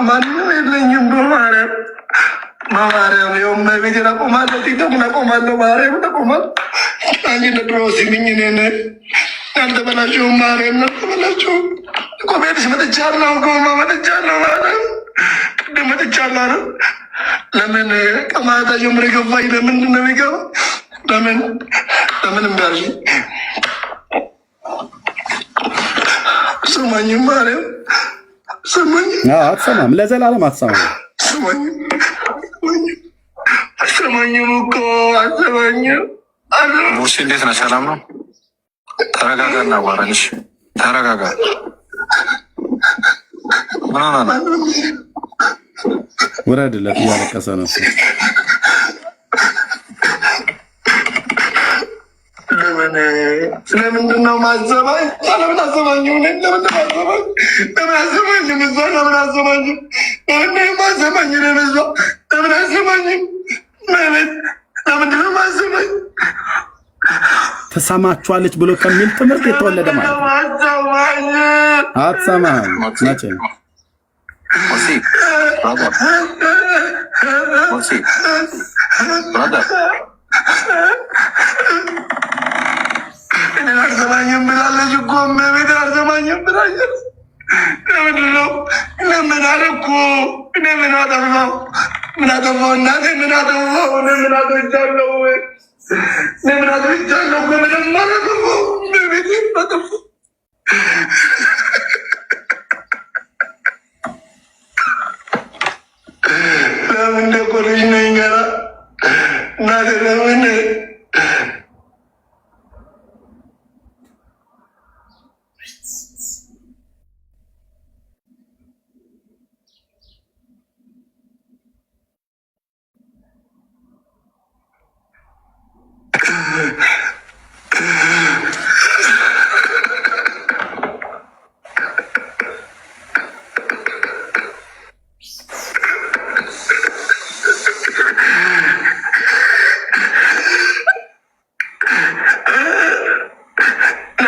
ማንም የለኝም በማርያም ቤት አቆማለሁ፣ ቲክቶክ አቆማለሁ፣ ማርያም አቆማለሁ። አንቺ ለድሮ ሲሚኝ እኔን አልተበላሸሁም፣ ማርያም አልተበላሸሁም እኮ ቤትሽ መጥቻለሁ እኮ መጥቻለሁ፣ ማርያም ቅድም መጥቻለሁ። ለምን ከማታ ጀምሮ የገባኝ ለምንድን ነው የሚገባ? ለምን እምቢ አልሽኝ? ስማኝም ማርያም አትሰማም፣ ለዘላለም አትሰማም። አሰማኝም እኮ አሰማኝም። ሙርሲ እንዴት ነህ? ሰላም ነው? ተረጋጋ እና አዋራኝ። ተረጋጋ። ምን ሆነህ ነው? ውረድለት፣ እያለቀሰ ነው። ለምንድን ነው ማዘማኝ? ለምን አዘማኝ? ለምን አዘማኝ? ለምን አዘማኝ? እዛ ለምን አዘማኝ? ማዘማኝ ለምዛ ለምን አዘማኝ? ለምንድን ነው ማዘማኝ? ተሰማችኋለች ብሎ ከሚል ትምህርት የተወለደ ማለት ነው። አትሰማም መቼ አልሰማኝም ብላለች እኮ እመቤቴ፣ አልሰማኝም ብላለች። ለምንድን ነው? ለምን አደረኩ? እኔ ምን አጠፋሁ? ምን አጠፋሁ? እናቴ ምን አጠፋሁ? እኔ ምን አጥፍቻለሁ? እኔ ምን አጥፍቻለሁ? ምንም አላጠፋሁ። እመቤቴ አጠፋሁ። ለምን ደቆልሽ ነኝ ገና እናቴ ለምን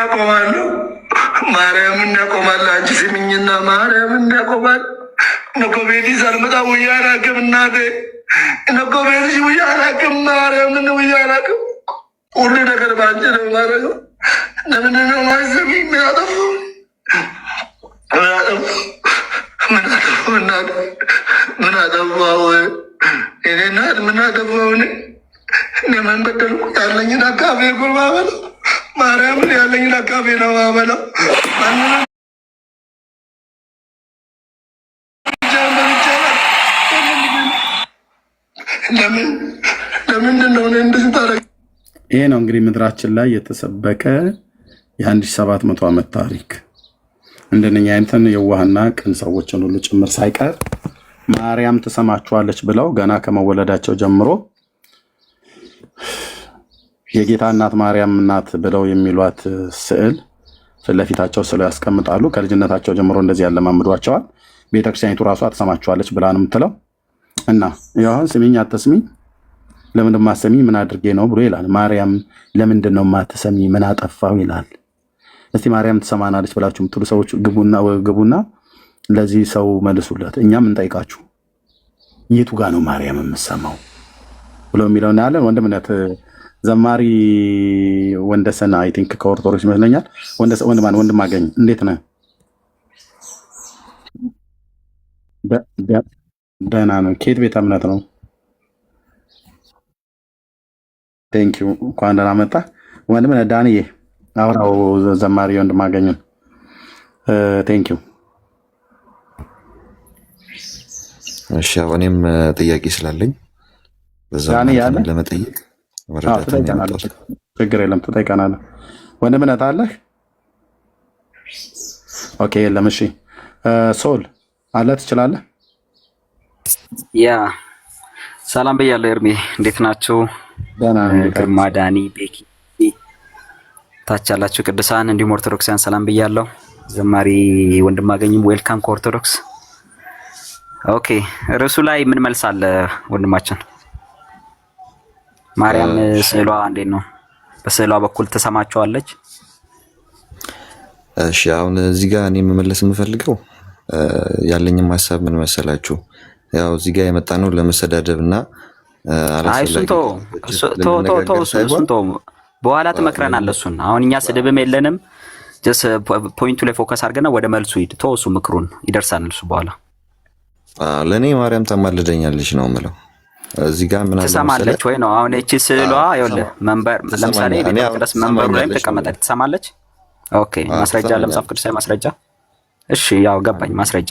እናቆማለሁ? ማርያምን እናቆማለሁ። አንቺ ስሚኝና ማርያምን እናቆማለሁ። እነኮ ቤቲ ሳልመጣ ውዬ አላውቅም እናቴ። እነኮ ቤትሽ ውዬ አላውቅም፣ ማርያምን ውዬ አላውቅም። ሁሉ ነገር በአንቺ ነው የማደርገው። ለምንድን ነው የማይሰሚኝ? ምን አጠፋሁ? ምን አጠፋሁ? እኔ እናት ምን አጠፋሁ? እኔ ምን በደልኩ? ያለኝን አካፌ እኮ ማበላው ማርያምን፣ ያለኝን አካፌ ነው ማበላው። ለምንድን ነው እንደዚህ ታደርግ? ይሄ ነው እንግዲህ ምድራችን ላይ የተሰበከ የ1700 ዓመት ታሪክ። እንደነኛ አይነትን የዋህና ቅን ሰዎችን ሁሉ ጭምር ሳይቀር ማርያም ትሰማችኋለች ብለው ገና ከመወለዳቸው ጀምሮ የጌታ እናት ማርያም እናት ብለው የሚሏት ስዕል ፊት ለፊታቸው ስለው ያስቀምጣሉ። ከልጅነታቸው ጀምሮ እንደዚህ ያለማምዷቸዋል። ቤተክርስቲያኒቱ ራሷ ትሰማችኋለች ብላ ነው የምትለው። እና ያሁን ስሚኝ አትስሚኝ፣ ለምንድን ማሰሚ ምን አድርጌ ነው ብሎ ይላል። ማርያም ለምንድን ነው ማትሰሚ? ምን አጠፋው ይላል። እስቲ ማርያም ትሰማናለች ብላችሁ የምትሉ ሰዎች ግቡና ለዚህ ሰው መልሱለት። እኛም እንጠይቃችሁ የቱ ጋር ነው ማርያም የምሰማው ብሎ የሚለው እናያለን። ወንድምነት ዘማሪ ወንደሰን አይ ቲንክ ከኦርቶዶክስ ይመስለኛል። ወንድም አገኝ እንዴት ነህ? ደህና ነው። ከየት ቤተ እምነት ነው? ቴንክ ዩ እንኳን ደህና መጣ ወንድምነት። ዳንዬ አውራው ዘማሪ ወንድም አገኝን ቴንክ ዩ። እሺ እኔም ጥያቄ ስላለኝ በዛ ለመጠየቅ ችግር የለም ትጠይቀናለህ። ወንድምነት አለህ? ኦኬ የለም። እሺ ሶል አለ ትችላለህ? ያ ሰላም ብያለሁ። ኤርሚ እንዴት ናችሁ? ግርማ፣ ዳኒ፣ ቤኪ ታች ያላችሁ ቅዱሳን እንዲሁም ኦርቶዶክሳውያን ሰላም ብያለሁ። ዘማሪ ወንድማገኝም ዌልካም ከኦርቶዶክስ። ኦኬ ርዕሱ ላይ ምን መልስ አለ ወንድማችን? ማርያም ስዕሏ እንዴት ነው? በስዕሏ በኩል ተሰማቸዋለች? እሺ አሁን እዚህ ጋር እኔ መመለስ የምፈልገው ያለኝም ሀሳብ ምን መሰላችሁ? ያው እዚህ ጋር የመጣ ነው ለመሰዳደብ እና በኋላ ትመክረናለህ እሱን። አሁን እኛ ስድብም የለንም። ጀስ ፖይንቱ ላይ ፎከስ አድርገና ወደ መልሱ ሂድ። ተወሱ ምክሩን ይደርሳል እሱ በኋላ። ለእኔ ማርያም ታማልደኛለች ነው የምለው። እዚህ ጋር ምን ትሰማለች ወይ ነው አሁን እቺ ስዕሏ? ይኸውልህ መንበር ለምሳሌ ቤተ መቅደስ መንበሩ ላይ ተቀመጠች፣ ትሰማለች? ኦኬ ማስረጃ ለመጽሐፍ ቅዱሳዊ ማስረጃ? እሺ ያው ገባኝ። ማስረጃ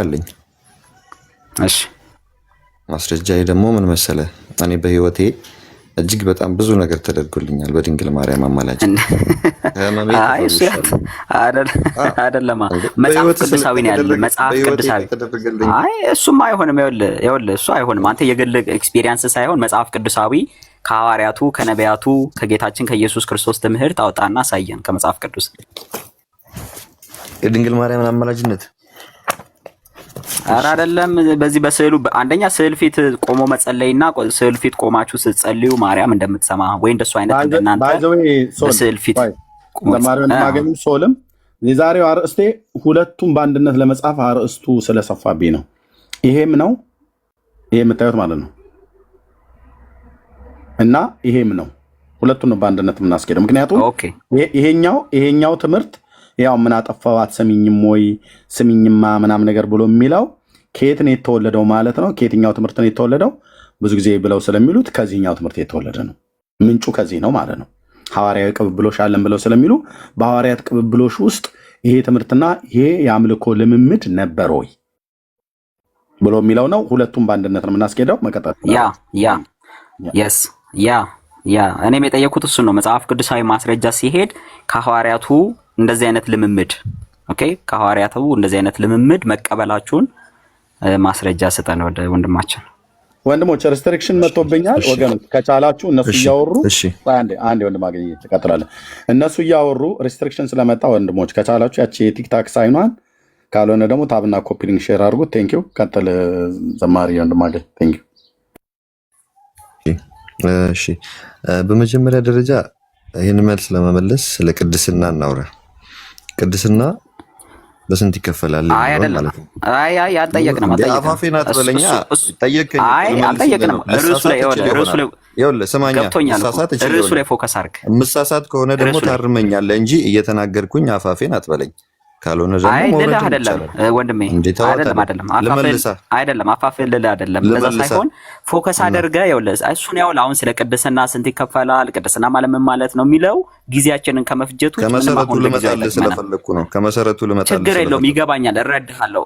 አለኝ። እሺ ማስረጃዬ ደግሞ ምን መሰለ? እኔ በህይወቴ እጅግ በጣም ብዙ ነገር ተደርጎልኛል በድንግል ማርያም አማላጅ። አይ እሱ አይደለም መጽሐፍ ቅዱሳዊ ነው ያለው። መጽሐፍ ቅዱሳዊ አይ እሱም አይሆንም። ይኸውልህ እሱ አይሆንም። አንተ የግል ኤክስፒሪየንስ ሳይሆን መጽሐፍ ቅዱሳዊ ከሐዋርያቱ ከነቢያቱ ከጌታችን ከኢየሱስ ክርስቶስ ትምህርት አውጣና አሳየን ከመጽሐፍ ቅዱስ የድንግል ማርያምን አማላጅነት። ኧረ አይደለም። በዚህ በስዕሉ አንደኛ ስዕል ፊት ቆሞ መጸለይና ስዕል ፊት ቆማችሁ ስትጸልዩ ማርያም እንደምትሰማ ወይ እንደሱ አይነት እንደናንተ በስዕል ፊት ለማርያም ማገኙ ሶልም የዛሬው አርእስቴ ሁለቱም በአንድነት ለመጻፍ አርእስቱ ስለሰፋብኝ ነው። ይሄም ነው ይሄ የምታዩት ማለት ነው እና ይሄም ነው ሁለቱን ነው በአንድነት የምናስኬደው። ምክንያቱም ይሄኛው ትምህርት ያው ምን አጠፋው አትሰሚኝም ወይ ስሚኝማ ምናምን ነገር ብሎ የሚለው ከየት ነው የተወለደው ማለት ነው። ከየትኛው ትምህርት ነው የተወለደው? ብዙ ጊዜ ብለው ስለሚሉት ከዚህኛው ትምህርት የተወለደ ነው። ምንጩ ከዚህ ነው ማለት ነው። ሐዋርያዊ ቅብብሎሽ አለን ብለው ስለሚሉ በሐዋርያት ቅብብሎሽ ውስጥ ይሄ ትምህርትና ይሄ የአምልኮ ልምምድ ነበር ወይ ብሎ የሚለው ነው። ሁለቱም በአንድነት ነው የምናስኬደው። መቀጠል እኔም የጠየኩት እሱን ነው። መጽሐፍ ቅዱሳዊ ማስረጃ ሲሄድ ከሐዋርያቱ እንደዚህ አይነት ልምምድ ከሐዋርያቱ እንደዚህ አይነት ልምምድ መቀበላችሁን ማስረጃ ስጠን። ወደ ወንድሞች ሪስትሪክሽን መጥቶብኛል ወገኖች፣ ከቻላችሁ እነሱ እያወሩ አንዴ ወንድም አገኘ ተቀጥላለን። እነሱ እያወሩ ሪስትሪክሽን ስለመጣ ወንድሞች ከቻላችሁ ያቺ የቲክታክ ሳይኗን፣ ካልሆነ ደግሞ ታብና ኮፒ ሊንክ ሼር አድርጉት። ቴንኪው። ቀጥል ዘማሪ ወንድም አገኘ። ቴንኪው። እሺ በመጀመሪያ ደረጃ ይህን መልስ ለመመለስ ስለ ቅድስና እናውራ። ቅድስና በስንት ይከፈላል ማለት ነው? አይ አልጠየቅንም። አፋፌን አትበለኛ። ጠየቅኝ። አልጠየቅንም። ርዕሱ ላይ ይኸውልህ ስማኛ፣ ርዕሱ ላይ ፎከስ አድርግ። ምሳሳት ከሆነ ደግሞ ታርመኛለህ እንጂ እየተናገርኩኝ አፋፌን አትበለኝ። ካልሆነ ደግሞ አይደለም ወንድሜ፣ አይደለም አፋፌን ልልህ አይደለም። ለዛ ሳይሆን ፎከስ አድርገህ ይኸውልህ እሱን ያው አሁን ስለ ቅድስና ስንት ይከፈላል፣ ቅድስና ማለት ምን ማለት ነው የሚለው ጊዜያችንን ከመፍጀቱ ከመሰረቱ ልመጣልህ ስለፈለኩ ነው። ከመሰረቱ ልመጣልህ ችግር የለውም፣ ይገባኛል፣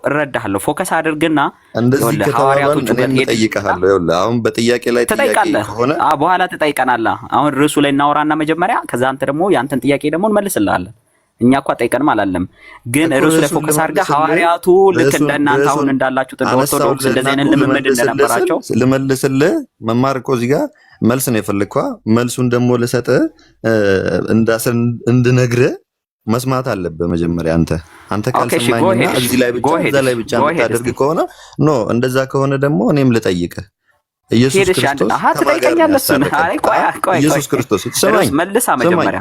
እረዳሃለሁ። ፎከስ አድርግና እንደዚህ ከተባባልን እኔም እጠይቅሃለሁ። ይኸውልህ አሁን በጥያቄ ላይ ጥያቄ ከሆነ በኋላ ትጠይቀናለህ። አሁን ርዕሱ ላይ እናወራና መጀመሪያ፣ ከዛ አንተ ደግሞ ያንተን ጥያቄ ደግሞ እንመልስልሃለን። እኛ እኮ ጠይቀንም አላለም፣ ግን ርዕሱ ላይ ፎከስ አድርገህ ሐዋርያቱ ልክ እንደናንተ አሁን እንዳላችሁት ኦርቶዶክስ እንደዚህ አይነት ልምምድ እንደነበራቸው ልመልስልህ። መማር እኮ እዚህ ጋር መልስ ነው የፈለግከው። መልሱን ደግሞ ልሰጥህ እንድነግርህ መስማት አለብህ መጀመሪያ። አንተ ካልሰማኝና እዚህ ላይ ብቻ እዛ ላይ ብቻ የምታደርግ ከሆነ ኖ፣ እንደዛ ከሆነ ደግሞ እኔም ልጠይቅህ። ኢየሱስ ክርስቶስ ትሰማኝ? መልሳ መጀመሪያ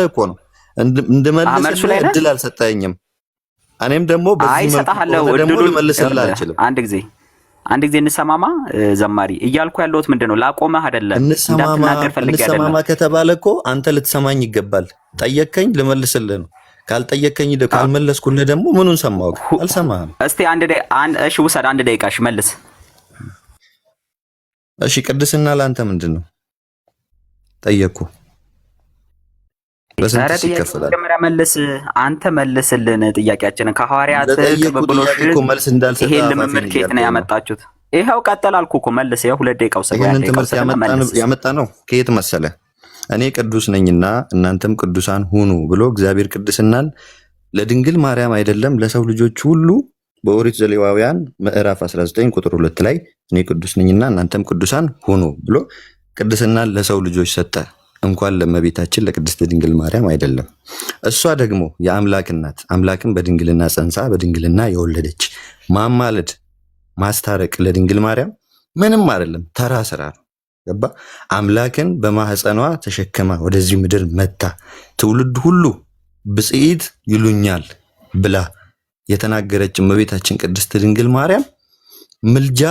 እኮ ነው እንድመልስልህ እድል አልሰጠኝም። እኔም ደግሞ በዚህ መልኩ ደግሞ ልመልስልህ አልችልም። አንድ ጊዜ እንሰማማ። ዘማሪ እያልኩ ያለሁት ምንድን ነው? ላቆመህ አይደለም፣ እንዳትናገር ፈልጌ አይደለም። እንሰማማ ከተባለ እኮ አንተ ልትሰማኝ ይገባል። ጠየቅከኝ፣ ልመልስልህ ነው። ካልጠየቅከኝ ካልመለስኩልህ ደግሞ ምኑን ሰማሁ? አልሰማህም። እስቲ እሺ ውሰድ፣ 1 ደቂቃ እሺ፣ መልስ። እሺ ቅድስና ለአንተ ምንድን ነው? ጠየቅኩ። በስንት ይከፈላል? መጀመሪያ መልስ፣ አንተ መልስልን ጥያቄያችንን። ከሐዋርያት ቅብብሎሽ ይሄን ልምምድ ከየት ነው ያመጣችሁት? ይኸው ቀጥል አልኩህ እኮ መልስ። ይኸው 2 ደቂቃ ውሰድ። ይሄንን ትምህርት ያመጣ ነው ከየት መሰለ? እኔ ቅዱስ ነኝና እናንተም ቅዱሳን ሁኑ ብሎ እግዚአብሔር ቅድስናን ለድንግል ማርያም አይደለም ለሰው ልጆች ሁሉ በኦሪት ዘሌዋውያን ምዕራፍ 19 ቁጥር 2 ላይ እኔ ቅዱስ ነኝና እናንተም ቅዱሳን ሁኑ ብሎ ቅድስናን ለሰው ልጆች ሰጠ። እንኳን ለእመቤታችን ለቅድስት ድንግል ማርያም አይደለም። እሷ ደግሞ የአምላክ እናት አምላክን በድንግልና ጸንሳ በድንግልና የወለደች ማማለድ ማስታረቅ ለድንግል ማርያም ምንም አይደለም፣ ተራ ስራ ነው። ገባ? አምላክን በማህፀኗ ተሸክማ ወደዚህ ምድር መታ ትውልድ ሁሉ ብጽዕት ይሉኛል ብላ የተናገረች እመቤታችን ቅድስት ድንግል ማርያም ምልጃ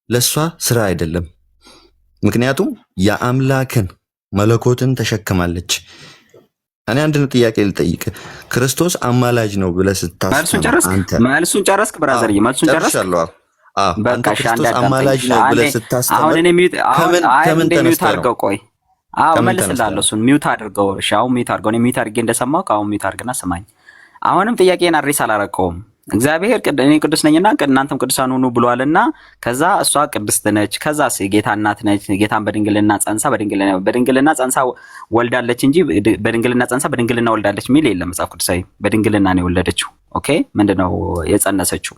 ለሷ ስራ አይደለም። ምክንያቱም የአምላክን መለኮትን ተሸክማለች። እኔ አንድ ጥያቄ ልጠይቅ። ክርስቶስ አማላጅ ነው ብለህ ስታስብ መልሱን ጨረስክ? ብራዘር መልሱን ጨረስክ? አንተ ክርስቶስ አማላጅ ነው ብለህ ስታስብ ከምን ተነስተህ ነው? ቆይ መልስልሃለሁ። እሱን ሚውት አድርገው። እሺ አሁን ሚውት አድርገው። እኔ ሚውት አድርጌ እንደሰማሁ አሁን ሚውት አድርግና ስማኝ። አሁንም ጥያቄን አድሬስ አላረከውም። እግዚአብሔር እኔ ቅዱስ ነኝና እናንተም ቅዱሳን ሁኑ ብሏልና፣ ከዛ እሷ ቅድስት ነች፣ ከዛ ጌታ እናት ነች። ጌታን በድንግልና ጸንሳ በድንግልና ጸንሳ ወልዳለች እንጂ በድንግልና ጸንሳ በድንግልና ወልዳለች የሚል የለም መጽሐፍ ቅዱሳዊ። በድንግልና ነው የወለደችው። ኦኬ ምንድነው የጸነሰችው?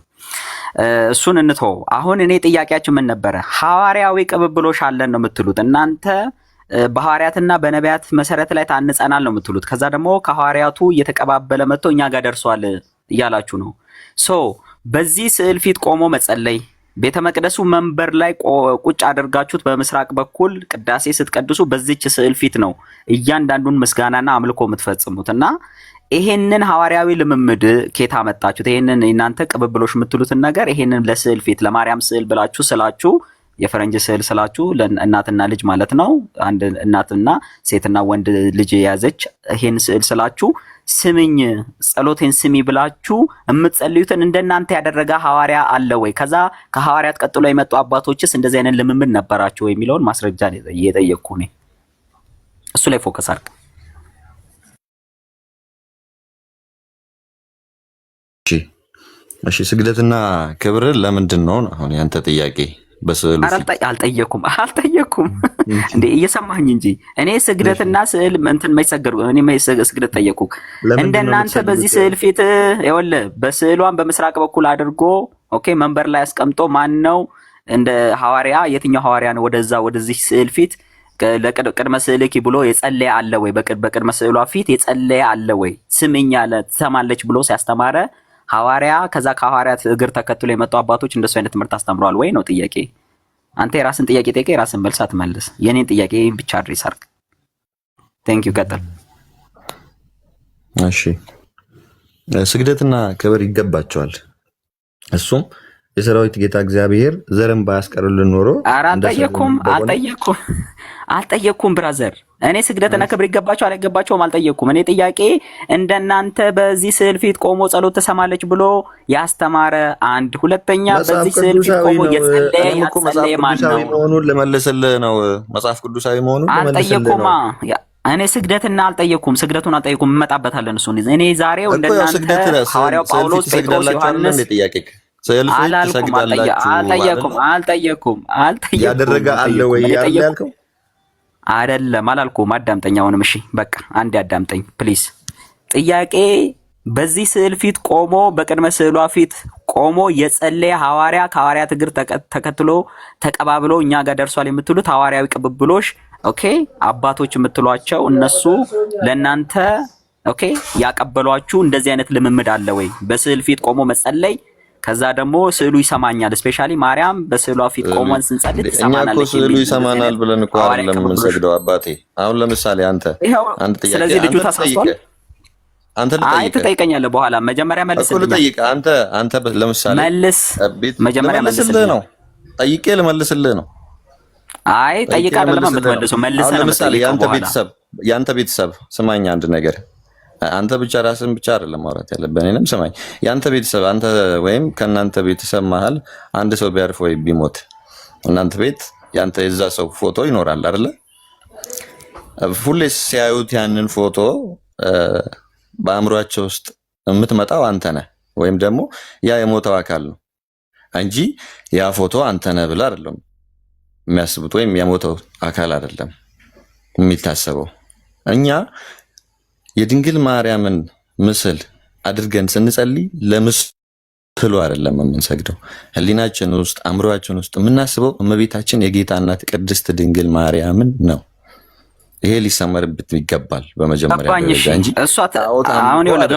እሱን እንተው። አሁን እኔ ጥያቄያችሁ ምን ነበረ? ሐዋርያዊ ቅብብሎሽ አለን ነው የምትሉት እናንተ። በሐዋርያትና በነቢያት መሰረት ላይ ታንጸናል ነው የምትሉት። ከዛ ደግሞ ከሐዋርያቱ እየተቀባበለ መጥቶ እኛ ጋር ደርሷል እያላችሁ ነው። በዚህ ስዕል ፊት ቆሞ መጸለይ፣ ቤተ መቅደሱ መንበር ላይ ቁጭ አድርጋችሁት በምስራቅ በኩል ቅዳሴ ስትቀድሱ በዚች ስዕል ፊት ነው እያንዳንዱን ምስጋናና አምልኮ የምትፈጽሙት። እና ይሄንን ሐዋርያዊ ልምምድ ኬታ መጣችሁት? ይሄንን እናንተ ቅብብሎሽ የምትሉትን ነገር ይሄንን ለስዕል ፊት ለማርያም ስዕል ብላችሁ ስላችሁ የፈረንጅ ስዕል ስላችሁ ለእናትና ልጅ ማለት ነው። አንድ እናትና ሴትና ወንድ ልጅ የያዘች ይሄን ስዕል ስላችሁ ስምኝ ጸሎቴን ስሚ ብላችሁ የምትጸልዩትን እንደናንተ ያደረገ ሐዋርያ አለ ወይ? ከዛ ከሐዋርያት ቀጥሎ የመጡ አባቶችስ እንደዚህ አይነት ልምምድ ነበራቸው ወይ የሚለውን ማስረጃ እየጠየቅኩ ነኝ። እሱ ላይ ፎከስ አድርግ። እሺ ስግደትና ክብር ለምንድን ነው አሁን ያንተ ጥያቄ? በስዕሉ አልጠየኩም እንዴ እየሰማኸኝ እንጂ እኔ ስግደትና ስዕል እንትን ማይሰገሩ እኔ ስግደት ጠየቁ እንደናንተ በዚህ ስዕል ፊት ይኸውልህ በስዕሏን በምስራቅ በኩል አድርጎ ኦኬ መንበር ላይ አስቀምጦ ማን ነው እንደ ሐዋርያ የትኛው ሐዋርያ ነው ወደዚህ ስዕል ፊት ለቅድመ ስዕልኪ ብሎ የጸለየ አለ ወይ? በቅድመ ስዕሏ ፊት የጸለየ አለ ወይ? ስምኝ አለ ትሰማለች ብሎ ሲያስተማረ ሐዋርያ ከዛ ከሐዋርያት እግር ተከትሎ የመጡ አባቶች እንደሱ አይነት ትምህርት አስተምረዋል ወይ ነው ጥያቄ። አንተ የራስን ጥያቄ ጠይቀህ የራስን መልስ አትመልስ። የኔን ጥያቄ ብቻ አድርስ አርግ። ቴንክ ዩ ቀጥል። እሺ ስግደትና ክብር ይገባቸዋል። እሱም የሰራዊት ጌታ እግዚአብሔር ዘርን ባያስቀርልን ኖሮ አልጠየቅኩም ብራዘር። እኔ ስግደትና ክብር ይገባቸዋል አይገባቸውም አልጠየቅኩም። እኔ ጥያቄ እንደናንተ በዚህ ስዕል ፊት ቆሞ ጸሎት ተሰማለች ብሎ ያስተማረ አንድ፣ ሁለተኛ በዚህ ስዕል ፊት ቆሞ የጸለየ ማን ነው? መሆኑን ለመለሰልህ ነው መጽሐፍ ቅዱሳዊ መሆኑን ለመለሰልህ ነው። እኔ ስግደቱን አልጠየቅኩም። እንመጣበታለን እሱን። እኔ ዛሬው እንደናንተ ሐዋርያው ጳውሎስ፣ ጴጥሮስ፣ ዮሐንስ አልጠየቅኩም ያደረገ አለ ወይ ያልከው አይደለም አላልኩም። አዳምጠኝ አሁንም። እሺ በቃ አንዴ አዳምጠኝ ፕሊዝ። ጥያቄ በዚህ ስዕል ፊት ቆሞ በቅድመ ስዕሏ ፊት ቆሞ የጸለየ ሐዋርያ ከሐዋርያት እግር ተከትሎ ተቀባብሎ እኛ ጋር ደርሷል የምትሉት ሐዋርያዊ ቅብብሎሽ ኦኬ አባቶች የምትሏቸው እነሱ ለእናንተ ኦኬ ያቀበሏችሁ እንደዚህ አይነት ልምምድ አለ ወይ? በስዕል ፊት ቆሞ መጸለይ ከዛ ደግሞ ስዕሉ ይሰማኛል። ስፔሻሊ ማርያም በስዕሏ ፊት ቆመን ስንጸልይ ትሰማናለች። እኛ እኮ ስዕሉ ይሰማናል ብለን እኮ አይደለም የምንሰግደው አባቴ። አሁን ለምሳሌ አንተ አንድ ጥያቄ ስለዚህ ልጁ ታሳስቷል። አንተ ትጠይቀኛለህ በኋላ መጀመሪያ መልስልኝ። አንተ ለምሳሌ መልስ መጀመሪያ መልስልህ ነው። ጠይቄ ልመልስልህ ነው። አይ ጠይቃ አይደለም የምትመልሰው መልስ ነው። ለምሳሌ ያንተ ቤተሰብ ስማኝ አንድ ነገር አንተ ብቻ ራስን ብቻ አይደለም ማውራት ያለብህ። እኔንም ስማኝ። ያንተ ቤተሰብ አንተ ወይም ከናንተ ቤተሰብ መሃል አንድ ሰው ቢያርፍ ወይ ቢሞት እናንተ ቤት ያንተ የዛ ሰው ፎቶ ይኖራል አይደለ? ሁሌ ሲያዩት ያንን ፎቶ በአእምሯቸው ውስጥ የምትመጣው አንተ ነህ ወይም ደግሞ ያ የሞተው አካል ነው እንጂ ያ ፎቶ አንተ ነህ ብለህ አይደለም የሚያስቡት ወይም የሞተው አካል አይደለም የሚታሰበው። እኛ የድንግል ማርያምን ምስል አድርገን ስንጸልይ ስሉ አይደለም የምንሰግደው። ህሊናችን ውስጥ አእምሮአችን ውስጥ የምናስበው እመቤታችን የጌታ እናት ቅድስት ድንግል ማርያምን ነው። ይሄ ሊሰመርበት ይገባል በመጀመሪያ ደረጃ እንጂ እሷ አሁን ይኸውልህ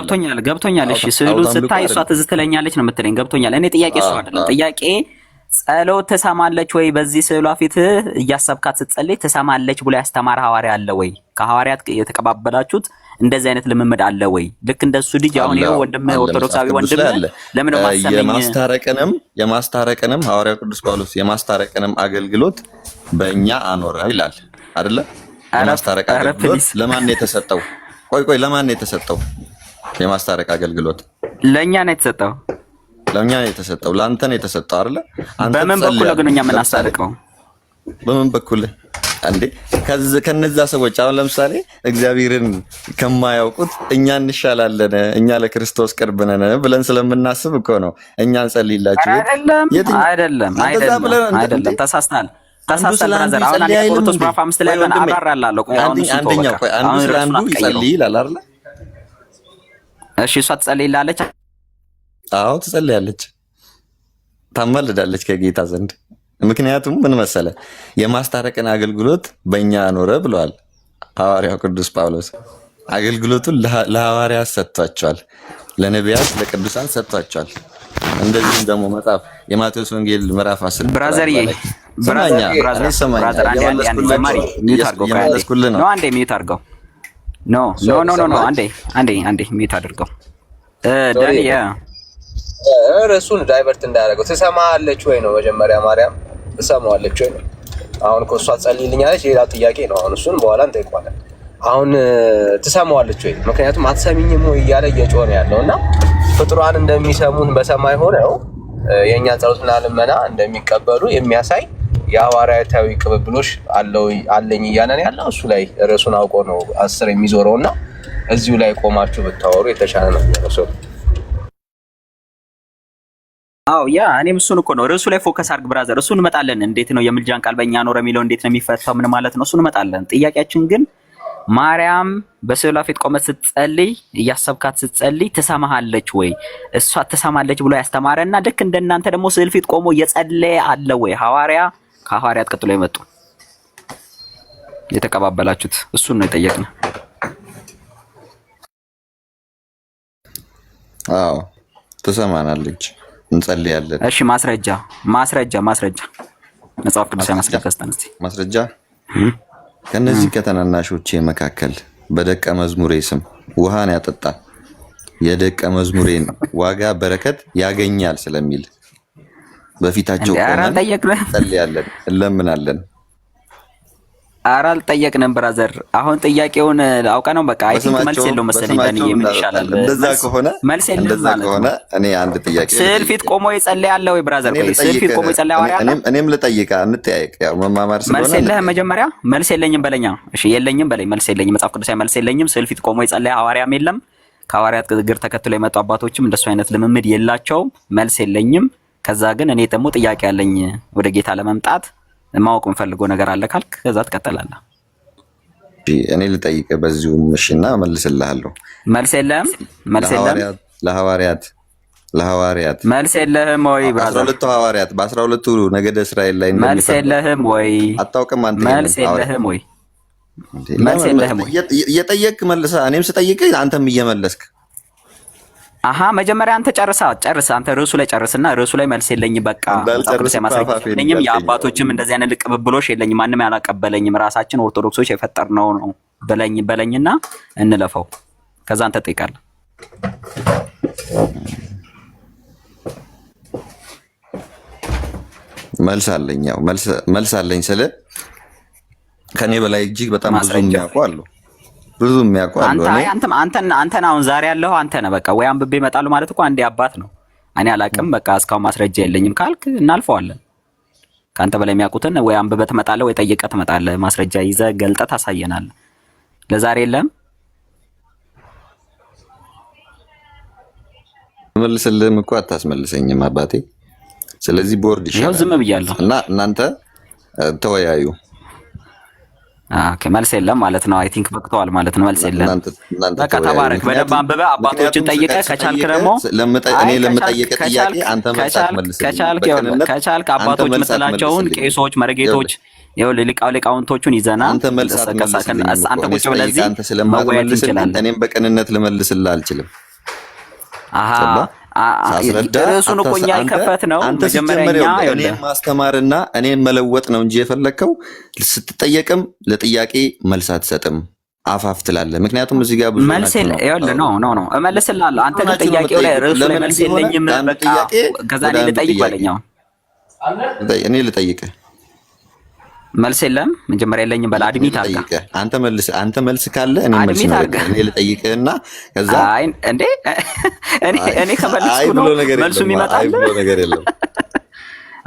ገብቶኛል። እሺ ስዕሉን ስታይ እሷ ትዝ ትለኛለች ነው የምትለኝ። ገብቶኛል። እኔ ጥያቄ እሱ አይደለም ጥያቄ ጸሎት ትሰማለች ወይ? በዚህ ስዕሏ ፊት እያሰብካት ስትጸልይ ትሰማለች ብሎ ያስተማረ ሐዋርያ አለ ወይ? ከሐዋርያት የተቀባበላችሁት እንደዚህ አይነት ልምምድ አለ ወይ? ልክ እንደሱ ልጅ አሁን ይኸው ወንድም ኦርቶዶክሳዊ ወንድም ለምን የማስታረቅንም ሐዋርያው ቅዱስ ጳውሎስ የማስታረቅንም አገልግሎት በእኛ አኖረ ይላል አይደለ? የማስታረቅ አገልግሎት ለማን ነው የተሰጠው? ቆይ ለማን ነው የተሰጠው? የማስታረቅ አገልግሎት ለኛ ነው የተሰጠው። ለኛ ነው የተሰጠው። ላንተ ነው የተሰጠው አይደለ? አንተ በምን በኩል ግን እኛ የምናስታርቀው በምን በኩል እንዴ? ከነዛ ሰዎች አሁን ለምሳሌ እግዚአብሔርን ከማያውቁት እኛ እንሻላለን፣ እኛ ለክርስቶስ ቅርብ ነን ብለን ስለምናስብ እኮ ነው እኛ እንጸልይላችሁ። አይደለም ተሳስተናል። ብራዘር አሁን አንዴ ቆሮንቶስ ምዕራፍ 5 ላይ ያለን አብራራላለሁ። ቆይ አሁን እሱ አንደኛው አንዱ ስለ አንዱ ይጸልይ ይላል አይደል? እሺ እሷ ትጸልይላለች። አዎ ትጸልያለች፣ ታማልዳለች ከጌታ ዘንድ። ምክንያቱም ምን መሰለ የማስታረቅን አገልግሎት በእኛ አኖረ ብለዋል ሐዋርያው ቅዱስ ጳውሎስ። አገልግሎቱን ለሐዋርያት ሰጥቷቸዋል፣ ለነቢያት ለቅዱሳን ሰጥቷቸዋል። እንደዚህም ደግሞ መጽሐፍ የማቴዎስ ወንጌል ምዕራፍ 10 ብራዘር ርዕሱን ዳይቨርት እንዳያደርገው ትሰማለች ወይ ነው መጀመሪያ። ማርያም ትሰማዋለች ወይ ነው። አሁን እኮ እሷ ጸልይልኛለች ሌላ ጥያቄ ነው። አሁን እሱን በኋላ እንጠይቀዋለን። አሁን ትሰማዋለች ወይ? ምክንያቱም አትሰሚኝም ወይ እያለ እየጮኸ ነው ያለው እና ፍጡራን እንደሚሰሙን በሰማይ ሆነው የእኛ ጸሎትና ልመና እንደሚቀበሉ የሚያሳይ የሐዋርያታዊ ቅብብሎሽ አለኝ እያለ ነው ያለው። እሱ ላይ ርዕሱን አውቆ ነው 10 የሚዞረው እና እዚሁ ላይ ቆማችሁ ብታወሩ የተሻለ ነው የሚሆነው። አዎ ያ እኔም እሱን እኮ ነው ርዕሱ ላይ ፎከስ አድርግ ብራዘር። እሱን እንመጣለን። እንዴት ነው የምልጃን ቃል በእኛ ኖረ የሚለው እንዴት ነው የሚፈታው ምን ማለት ነው? እሱን እንመጣለን። ጥያቄያችን ግን ማርያም በስዕሏ ፊት ቆመት ስትጸልይ እያሰብካት ስትጸልይ ትሰማሃለች ወይ? እሷ ትሰማለች ብሎ ያስተማረና ልክ እንደናንተ ደግሞ ስዕል ፊት ቆሞ እየጸለየ አለ ወይ? ሐዋርያ ከሐዋርያት ቀጥሎ የመጡ የተቀባበላችሁት እሱን ነው የጠየቅነው። አዎ ትሰማናለች፣ እንጸልያለን። እሺ ማስረጃ መጽሐፍ ቅዱስ ማስረጃ ከነዚህ ከተናናሾቼ መካከል በደቀ መዝሙሬ ስም ውሃን ያጠጣ የደቀ መዝሙሬን ዋጋ በረከት ያገኛል ስለሚል በፊታቸው ቆመን እንጸልያለን፣ እንለምናለን። ኧረ አልጠየቅንም ብራዘር። አሁን ጥያቄውን አውቀ ነው በቃ። አይ ቲንክ መልስ የለውም መሰለኝ። ዳኒ ምን ይሻላል? እንደዛ ከሆነ እኔ አንድ ጥያቄ ስዕል ፊት ቆሞ ይጸልያል ወይ ብራዘር? ቆይ ስዕል ፊት ቆሞ ይጸልያል አለ። እኔም ልጠይቃ እንጠያየቅ። ያው መማማር ስለሆነ መልስ የለህም መጀመሪያ። መልስ የለኝም በለኛ። እሺ የለኝም በለኝ። መልስ የለኝም፣ መጽሐፍ ቅዱሳዊ መልስ የለኝም። ስዕል ፊት ቆሞ ይጸልያ ሐዋርያም የለም። ከሐዋርያት እግር ተከትሎ የመጡ አባቶችም እንደሱ አይነት ልምምድ የላቸውም። መልስ የለኝም። ከዛ ግን እኔ ደግሞ ጥያቄ ያለኝ ወደ ጌታ ለመምጣት ማወቅ የምፈልገው ነገር አለ ካልክ ከዛ ትቀጥላለህ። እኔ ልጠይቅ በዚሁ እሺና መልስልሃለሁ። መልስ የለህም? ለሐዋርያት መልስ የለህም ወይ ብራዘር? 12ቱ ሐዋርያት በ12ቱ ነገደ እስራኤል ላይ መልስ የለህም ወይ? አታውቅም አንተ? መልስ የለህም ወይ? መልስ የለህም ወይ? እየጠየቅክ መልሳ፣ እኔም ስጠይቅ አንተም እየመለስክ። አሃ መጀመሪያ አንተ ጨርስ። አንተ ርዕሱ ላይ ጨርስና ርዕሱ ላይ መልስ የለኝም በቃ ጻፍኩልህ። የማስረጃኝም የአባቶችም እንደዚህ አይነት ቅብብሎሽ የለኝም፣ ማንም ያላቀበለኝም፣ ራሳችን ኦርቶዶክሶች የፈጠርነው ነው በለኝና እንለፈው። ከዛ አንተ ጠይቃለህ። መልስ አለኝ ስለ ከኔ በላይ እጅግ በጣም ብዙ የሚያውቁ አሉ። አንተን አሁን ዛሬ ያለው አንተ ነህ። በቃ ወይ አንብቤ እመጣለሁ ማለት እኮ አንዴ አባት ነው። እኔ አላቅም በቃ እስካሁን ማስረጃ የለኝም ካልክ እናልፈዋለን። ከአንተ በላይ የሚያውቁትን ወይ አንብበህ ትመጣለህ ወይ ጠይቀህ ትመጣለህ። ማስረጃ ይዘህ ገልጠህ ታሳየናለህ። ለዛሬ የለም። መልስልህም እኮ አታስመልሰኝም አባቴ። ስለዚህ ቦርድ ይሻላል። ዝም ብያለሁ እና እናንተ ተወያዩ። ኦኬ መልስ የለም ማለት ነው። አይ ቲንክ በቅተዋል ማለት ነው። መልስ የለም። በቃ ተባረክ። በደንብ አንብበህ አባቶችን ጠይቀህ ከቻልክ ደግሞ እኔ ለምጠይቅ ጥያቄ አንተ መልስ አትመልስልኝም። ከቻልክ አባቶች ምትላቸውን ቄሶች፣ መርጌቶች ሊቃውንቶቹን ይዘና አንተ መልስ አትመልስልኝም። አንተ ቁጭ ብለህ እዚህ አንተ ስለማትመልስልኝ እኔም በቅንነት ልመልስልህ አልችልም። ርዕሱን እኮ እኛ የከፈት ነው። አንተ ሲጀመር እኔን ማስተማርና እኔን መለወጥ ነው እንጂ የፈለግከው ስትጠየቅም ለጥያቄ መልስ አትሰጥም፣ አፋፍ ትላለህ። ምክንያቱም እዚህ ጋር ብዙ መልስ ነው እመልስልሃለሁ። አንተ ግን ጥያቄው ላይ ርዕሱ ላይ መልስ የለኝም። በቃ ከዛ እኔ ልጠይቅ በለኛው እኔ ልጠይቅህ መልስ የለም። መጀመሪያ የለኝም በል አድሚት አድርጋ አንተ መልስ ካለ እኔ መልስ እኔ ልጠይቅህና ከዛ አይ እንዴ እኔ ከመልስኩ ነው መልሱ የሚመጣል ብሎ ነገር የለም።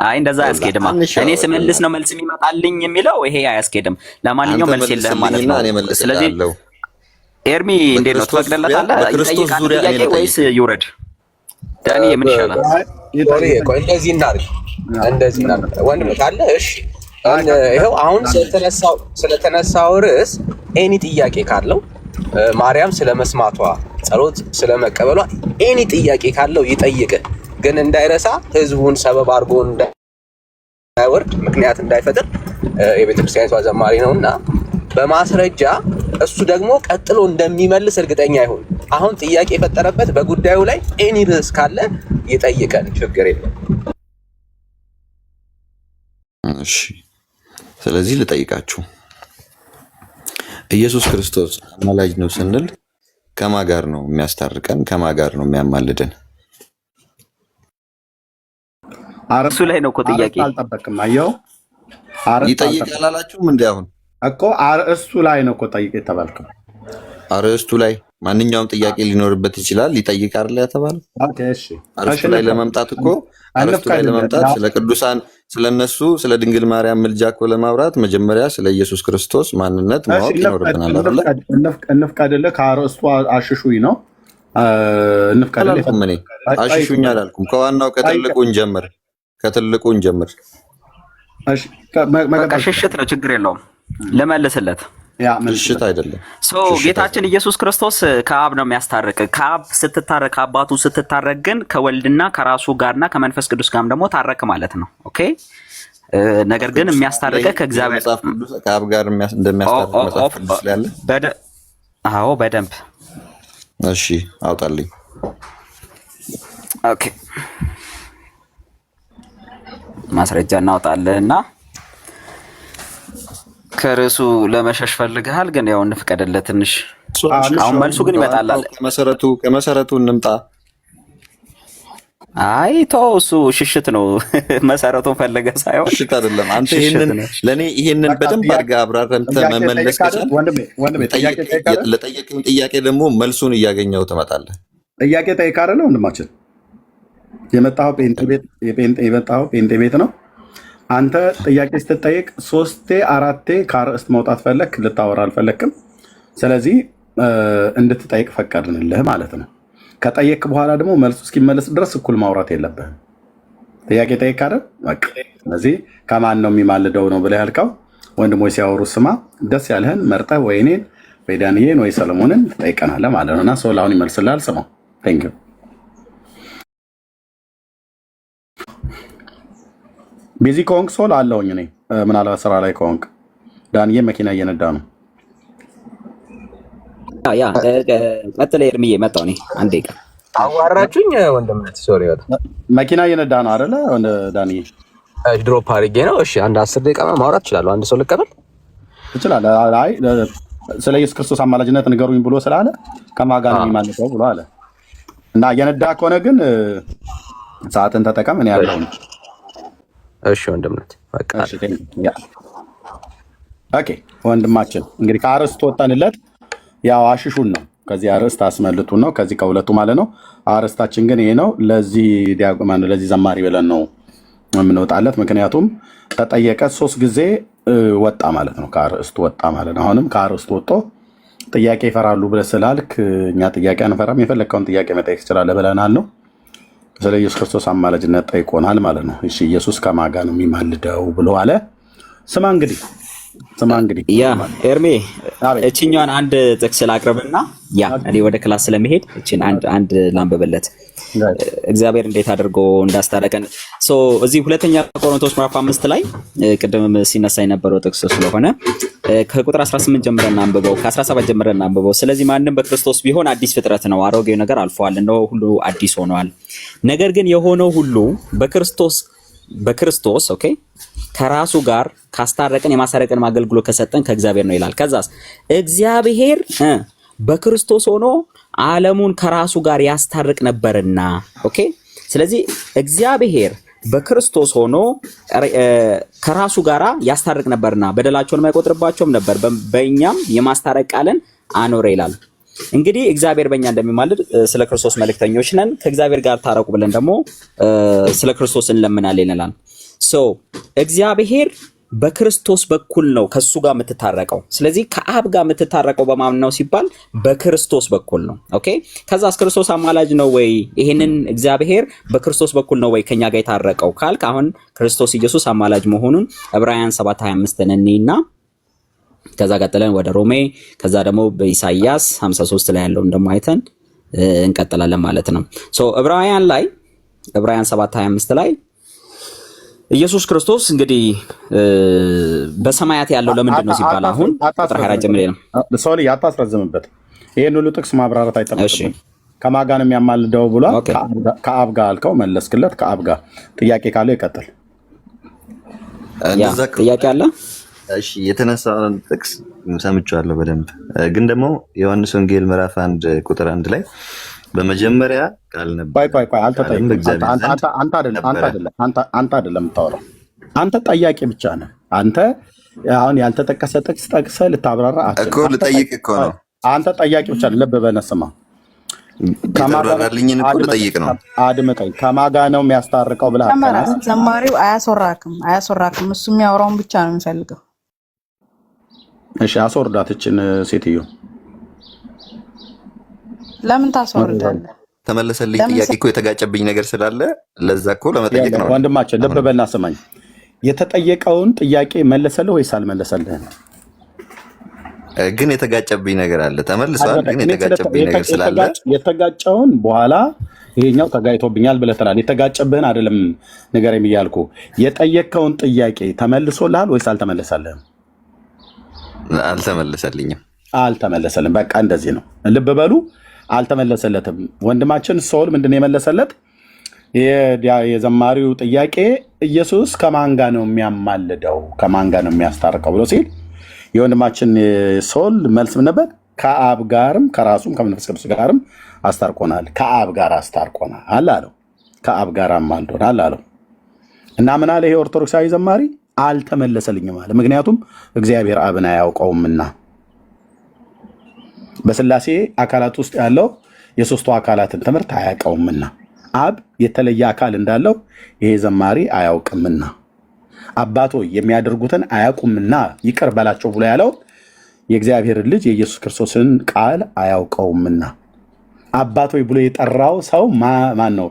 አይ እንደዛ አያስኬድም። እኔ ስመልስ ነው መልስ የሚመጣልኝ የሚለው ይሄ አያስኬድም። ለማንኛውም መልስ የለህም ማለት ነው። ስለዚህ ኤርሚ እንዴት ነው ትፈቅድለታለህ? ይጠይቃል ጥያቄ ወይስ ይውረድ? ዳኒ ምን ይሻላል? እንደዚህ እናድርግ ወንድም ካለ እሺ ይኸው አሁን ስለተነሳው ርዕስ ኤኒ ጥያቄ ካለው ማርያም ስለመስማቷ ጸሎት ስለመቀበሏ ኤኒ ጥያቄ ካለው ይጠይቅ። ግን እንዳይረሳ ህዝቡን ሰበብ አድርጎ እንዳይወርድ ምክንያት እንዳይፈጥር የቤተክርስቲያኒቷ ዘማሪ ነውና በማስረጃ እሱ ደግሞ ቀጥሎ እንደሚመልስ እርግጠኛ ይሁን። አሁን ጥያቄ የፈጠረበት በጉዳዩ ላይ ኤኒ ርዕስ ካለ ይጠይቀን፣ ችግር የለም። እሺ ስለዚህ ልጠይቃችሁ፣ ኢየሱስ ክርስቶስ አማላጅ ነው ስንል ከማን ጋር ነው የሚያስታርቀን? ከማን ጋር ነው የሚያማልደን? እሱ ላይ ነው እኮ ጥያቄ። አልጠበቅም። አየው ይጠይቃል አላችሁም እንዴ? አሁን እኮ አርእስቱ ላይ ነው እኮ ጠይቅ የተባልከው። አርእስቱ ላይ ማንኛውም ጥያቄ ሊኖርበት ይችላል። ይጠይቅ አይደል የተባለው? ኦኬ እሺ። አርእስቱ ላይ ለመምጣት እኮ አርእስቱ ላይ ለመምጣት ስለ ቅዱሳን ስለነሱ ስለ ድንግል ማርያም ምልጃ እኮ ለማውራት መጀመሪያ ስለ ኢየሱስ ክርስቶስ ማንነት ማወቅ ይኖርብናል አይደል? እንፍቀድልህ። ከአርእስቱ አሽሹኝ ነው እንፍቀድልህ። እኔ አሽሹኝ አላልኩም። ከዋናው ከትልቁን ጀምር፣ ከትልቁን ጀምር። እሺ በቃ ሽሽት ነው፣ ችግር የለውም። ለመልስለት ሽሽት አይደለም። ጌታችን ኢየሱስ ክርስቶስ ከአብ ነው የሚያስታርቅ። ከአብ ስትታረቅ፣ ከአባቱ ስትታረቅ ግን ከወልድና ከራሱ ጋርና ከመንፈስ ቅዱስ ጋርም ደግሞ ታረቅ ማለት ነው። ኦኬ። ነገር ግን የሚያስታርቀ ከእግዚአብሔር ከአብ ጋር እንደሚያስታርቅ መጽሐፍ ቅዱስ ላይ አለ። አዎ በደንብ እሺ፣ አውጣልኝ። ኦኬ፣ ማስረጃ እናውጣለህና ከርዕሱ ለመሸሽ ፈልገሃል፣ ግን ያው እንፍቀድለት ትንሽ። አሁን መልሱ ግን ይመጣላል። ከመሰረቱ እንምጣ። አይ ተው፣ እሱ ሽሽት ነው። መሰረቱን ፈለገ ሳይሆን ሽሽት አይደለም። አንተ ለእኔ ይሄንን በደንብ አድርገህ አብራርተህ መመለስ ከቻልክ ለጠየቅን ጥያቄ ደግሞ መልሱን እያገኘው ትመጣለህ። ጥያቄ ጠይቅ አይደለ ወንድማችን? የመጣኸው ጴንጤ ቤት ነው። አንተ ጥያቄ ስትጠይቅ 3-4 ከአርእስት መውጣት ፈለክ፣ ልታወራ አልፈለክም። ስለዚህ እንድትጠይቅ ፈቀድንልህ ማለት ነው። ከጠየቅ በኋላ ደግሞ መልሱ እስኪመለስ ድረስ እኩል ማውራት የለብህም። ጥያቄ ጠይቅ አይደል? በቃ ስለዚህ ከማን ነው የሚማልደው ነው ብለህ ያልከው ወንድሞች ሲያወሩ ስማ፣ ደስ ያለህን መርጠህ ወይ እኔን ወይ ዳንዬን ወይ ሰለሞንን ትጠይቀናለህ ማለት ነው። እና ሰው አሁን ይመልስልሃል። ስማው። ቴንክ ዩ። ቢዚ ከሆንክ ሶል አለውኝ እኔ ምናልባት ስራ ላይ ከሆንክ ዳንዬ መኪና እየነዳ ነው። ያ ቀጥለ ኤርሚዬ መጣሁ እኔ አንዴ ቀን አዋራችሁኝ ወንድምነት ሶሪ መኪና እየነዳ ነው አይደለ ዳንዬ? ድሮፕ አድርጌ ነው። እሺ አንድ 10 ደቂቃ ማውራት እችላለሁ። አንድ ሰው ልቀበል ትችላለህ? አይ ስለ ኢየሱስ ክርስቶስ አማላጅነት ንገሩኝ ብሎ ስላለ ከማን ጋር ነው የሚማልደው ብሎ አለ እና እየነዳ ከሆነ ግን ሰዓትን ተጠቀም። እኔ ያለው ነው። እሺ ወንድምነት በቃ ኦኬ። ወንድማችን እንግዲህ ከአርእስቱ ወጣንለት። ያው አሽሹን ነው ከዚህ አርእስት አስመልጡን ነው ከዚህ ከሁለቱ ማለት ነው። አርእስታችን ግን ይሄ ነው። ለዚህ ዲያቆን ለዚህ ዘማሪ ብለን ነው የምንወጣለት። ምክንያቱም ተጠየቀ 3 ጊዜ ወጣ ማለት ነው። ከአርእስቱ ወጣ ማለት ነው። አሁንም ከአርእስቱ ወጥቶ ጥያቄ ይፈራሉ ብለህ ስላልክ እኛ ጥያቄ አንፈራም። የፈለግከውን ጥያቄ መጠየቅ ትችላለህ ብለናል ነው። ስለ ኢየሱስ ክርስቶስ አማላጅነት ጠይቆናል ማለት ነው። እሺ ኢየሱስ ከማን ጋር ነው የሚማልደው ብሎ አለ። ስማ እንግዲህ ስማ እንግዲህ ያ ኤርሜ እቺኛዋን አንድ ጥቅስ ላቅርብና እኔ ወደ ክላስ ስለመሄድ እቺን አንድ ላንብብለት እግዚአብሔር እንዴት አድርጎ እንዳስታረቀን። እዚህ ሁለተኛ ቆሮንቶስ ምዕራፍ 5 ላይ ቅድም ሲነሳ የነበረው ጥቅስ ስለሆነ ከቁጥር 18 ጀምረን አንብበው፣ ከ17 ጀምረን አንብበው። ስለዚህ ማንም በክርስቶስ ቢሆን አዲስ ፍጥረት ነው፣ አሮጌው ነገር አልፏል፣ እነሆ ሁሉ አዲስ ሆኗል። ነገር ግን የሆነው ሁሉ በክርስቶስ ኦኬ ከራሱ ጋር ካስታረቀን የማሳረቅን አገልግሎት ከሰጠን ከእግዚአብሔር ነው ይላል። ከዛስ እግዚአብሔር በክርስቶስ ሆኖ ዓለሙን ከራሱ ጋር ያስታርቅ ነበርና ኦኬ። ስለዚህ እግዚአብሔር በክርስቶስ ሆኖ ከራሱ ጋር ያስታርቅ ነበርና በደላቸውን የማይቆጥርባቸውም ነበር፣ በእኛም የማስታረቅ ቃልን አኖረ ይላል። እንግዲህ እግዚአብሔር በእኛ እንደሚማልድ ስለ ክርስቶስ መልእክተኞች ነን፣ ከእግዚአብሔር ጋር ታረቁ ብለን ደግሞ ስለ ክርስቶስ እንለምናለን ይላል። እግዚአብሔር በክርስቶስ በኩል ነው ከሱ ጋር የምትታረቀው። ስለዚህ ከአብ ጋር የምትታረቀው በማን ነው ሲባል በክርስቶስ በኩል ነው። ኦኬ ከዛስ ክርስቶስ አማላጅ ነው ወይ? ይሄንን እግዚአብሔር በክርስቶስ በኩል ነው ወይ ከኛ ጋር የታረቀው ካልክ አሁን ክርስቶስ ኢየሱስ አማላጅ መሆኑን ዕብራውያን 7:25 እንይና ከዛ ቀጥለን ወደ ሮሜ ከዛ ደግሞ በኢሳይያስ 53 ላይ ያለውን ደግሞ አይተን እንቀጥላለን ማለት ነው። ዕብራውያን 7:25 ላይ ኢየሱስ ክርስቶስ እንግዲህ በሰማያት ያለው ለምንድን ነው ሲባል አሁን ቁጥር 24 ጀምሬ ነው ሶሊ ያታስረዝምበት ይሄን ሁሉ ጥቅስ ማብራራት አይጠበቅም። ከማን ጋር ነው የሚያማልደው ብሏል? ከአብ ጋር አልከው መለስክለት። ከአብ ጋር ጥያቄ ካለው ይቀጥል። ጥያቄ አለ? እሺ የተነሳውን ጥቅስ ሰምቻለሁ በደንብ ግን ደግሞ ዮሐንስ ወንጌል ምዕራፍ 1 ቁጥር 1 ላይ በመጀመሪያ ቃል ነበር። ቆይ አንተ አይደለም የምታወራው፣ አንተ ጠያቂ ብቻ ነህ። አንተ አሁን ያልተጠቀሰ ጥቅስ ጠቅሰህ ልታብራራ እኮ ልጠይቅ እኮ ነው። አንተ ጠያቂ ብቻ ነህ። ልብ በለህ ስማ፣ ከማጋራልኝን እኮ ልጠይቅ ነው። አድምጠኝ። ከማጋ ነው የሚያስታርቀው ብለህ ዘማሪው አያስወራክም። እሱ የሚያወራውን ብቻ ነው የሚፈልገው። እሺ አስወርዳት እችን ሴትዮ። ለምን ታስወርዳለህ? ተመለሰልኝ። ጥያቄ እኮ የተጋጨብኝ ነገር ስላለ ለዛ እኮ ለመጠየቅ ነው። ወንድማችን ልብ በልና ስማኝ። የተጠየቀውን ጥያቄ መለሰልህ ወይስ አልመለሰልህም? ግን የተጋጨብኝ ነገር አለ። ተመልሷል። ግን የተጋጨብኝ ነገር ስላለ የተጋጨውን በኋላ ይሄኛው ተጋጭቶብኛል ብለህ ትላለህ። የተጋጨብህን አይደለም ነገር የሚያልኩ የጠየቀውን ጥያቄ ተመልሶልሃል ወይስ አልተመለሰልህም? አልተመለሰልኝም። አልተመለሰልም። በቃ እንደዚህ ነው። ልብ በሉ። አልተመለሰለትም። ወንድማችን ሶል ምንድን ነው የመለሰለት? የዘማሪው ጥያቄ ኢየሱስ ከማን ጋር ነው የሚያማልደው ከማን ጋር ነው የሚያስታርቀው ብሎ ሲል የወንድማችን ሶል መልስ ምን ነበር? ከአብ ጋርም ከራሱም ከመንፈስ ቅዱስ ጋርም አስታርቆናል። ከአብ ጋር አስታርቆናል አለው። ከአብ ጋር አማልዶናል አለው እና ምን አለ ይሄ ኦርቶዶክሳዊ ዘማሪ? አልተመለሰልኝም አለ። ምክንያቱም እግዚአብሔር አብን አያውቀውምና በስላሴ አካላት ውስጥ ያለው የሶስቱ አካላትን ትምህርት አያውቀውምና አብ የተለየ አካል እንዳለው ይሄ ዘማሪ አያውቅምና አባቶ የሚያደርጉትን አያውቁምና ይቅር በላቸው ብሎ ያለው የእግዚአብሔርን ልጅ የኢየሱስ ክርስቶስን ቃል አያውቀውምና አባቶ ብሎ የጠራው ሰው ማን ነው?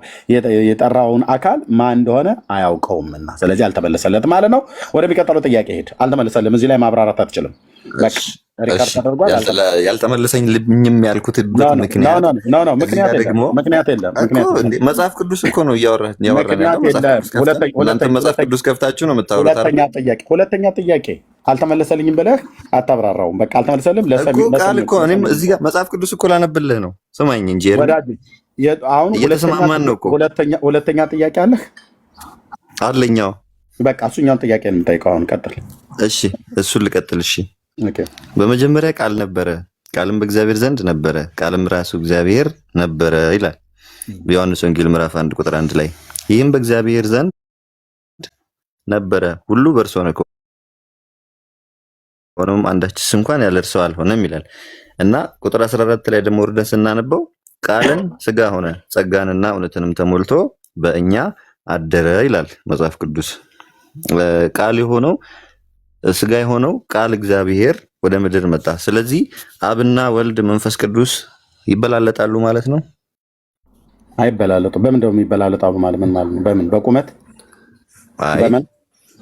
የጠራውን አካል ማን እንደሆነ አያውቀውምና ስለዚህ አልተመለሰለት ማለት ነው። ወደሚቀጥለው ጥያቄ ሄድ። አልተመለሰልም። እዚህ ላይ ማብራራት አትችልም። በቃ ሪካርድ ተደርጓል። ያልተመለሰኝ ልብኝም ያልኩት ምክንያት የለም። መጽሐፍ ቅዱስ እኮ ነው እያወራን መጽሐፍ ቅዱስ ከፍታችሁ ነው የምታወሩት። ሁለተኛ ጥያቄ አልተመለሰልኝም ብለህ አታብራራውም። በቃ አልተመለሰልም። ቃል እኮ እኔም እዚህ ጋር መጽሐፍ ቅዱስ እኮ ላነብልህ ነው። ስማኝ እንጂ አሁን እየተሰማማን ነው እኮ። ሁለተኛ ጥያቄ አለህ? አለኛው። በቃ እሱኛውን ጥያቄ ነው የምጠይቀው። አሁን ቀጥል። እሺ እሱን ልቀጥል። እሺ በመጀመሪያ ቃል ነበረ፣ ቃልም በእግዚአብሔር ዘንድ ነበረ፣ ቃልም ራሱ እግዚአብሔር ነበረ ይላል በዮሐንስ ወንጌል ምዕራፍ 1 ቁጥር 1 ላይ። ይህም በእግዚአብሔር ዘንድ ነበረ፣ ሁሉ በእርሱ ሆነ፣ ሆኖም አንዳችስ እንኳን ያለ እርሱ አልሆነም ይላል እና ቁጥር 14 ላይ ደግሞ ወርደን ስናነበው ቃልን ሥጋ ሆነ፣ ጸጋንና እውነትንም ተሞልቶ በእኛ አደረ ይላል መጽሐፍ ቅዱስ። ቃል የሆነው ሥጋ የሆነው ቃል እግዚአብሔር ወደ ምድር መጣ። ስለዚህ አብና ወልድ መንፈስ ቅዱስ ይበላለጣሉ ማለት ነው? አይበላለጡ። በምን እንደው የሚበላለጣሉ ማለት ምን ማለት ነው? በምን? በቁመት? በምን?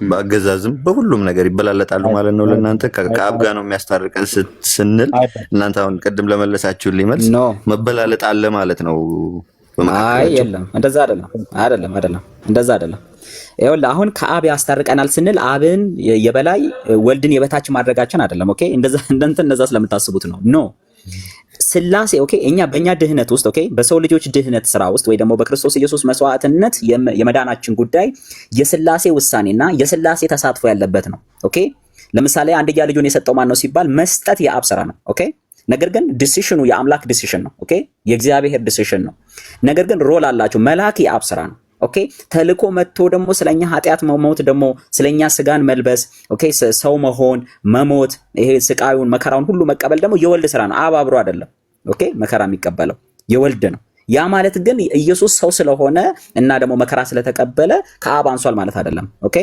በአገዛዝም በሁሉም ነገር ይበላለጣሉ ማለት ነው። ለእናንተ ከአብ ጋር ነው የሚያስታርቀን ስንል እናንተ አሁን ቅድም ለመለሳችሁልኝ መልስ መበላለጥ አለ ማለት ነው። አይ የለም፣ እንደዛ አይደለም፣ እንደዛ አይደለም። ይኸውልህ አሁን ከአብ ያስታርቀናል ስንል አብን የበላይ ወልድን የበታች ማድረጋችን አይደለም። ኦኬ፣ እንደዛ ስለምታስቡት ነው። ኖ ስላሴ ኦኬ፣ እኛ በእኛ ድህነት ውስጥ ኦኬ፣ በሰው ልጆች ድህነት ስራ ውስጥ ወይ ደግሞ በክርስቶስ ኢየሱስ መስዋዕትነት የመዳናችን ጉዳይ የስላሴ ውሳኔና የስላሴ ተሳትፎ ያለበት ነው። ኦኬ፣ ለምሳሌ አንድያ ልጁን የሰጠው ማን ነው ሲባል መስጠት የአብ ስራ ነው። ኦኬ፣ ነገር ግን ዲሲሽኑ የአምላክ ዲሲሽን ነው። ኦኬ፣ የእግዚአብሔር ዲሲሽን ነው። ነገር ግን ሮል አላቸው። መላክ የአብ ስራ ነው። ኦኬ፣ ተልኮ መጥቶ ደግሞ ስለኛ ኃጢአት መሞት ደግሞ ስለኛ ስጋን መልበስ ኦኬ፣ ሰው መሆን መሞት፣ ይሄ ስቃዩን መከራውን ሁሉ መቀበል ደግሞ የወልድ ስራ ነው። አብ አብሮ አይደለም። ኦኬ፣ መከራ የሚቀበለው የወልድ ነው። ያ ማለት ግን ኢየሱስ ሰው ስለሆነ እና ደግሞ መከራ ስለተቀበለ ከአብ አንሷል ማለት አይደለም። ኦኬ፣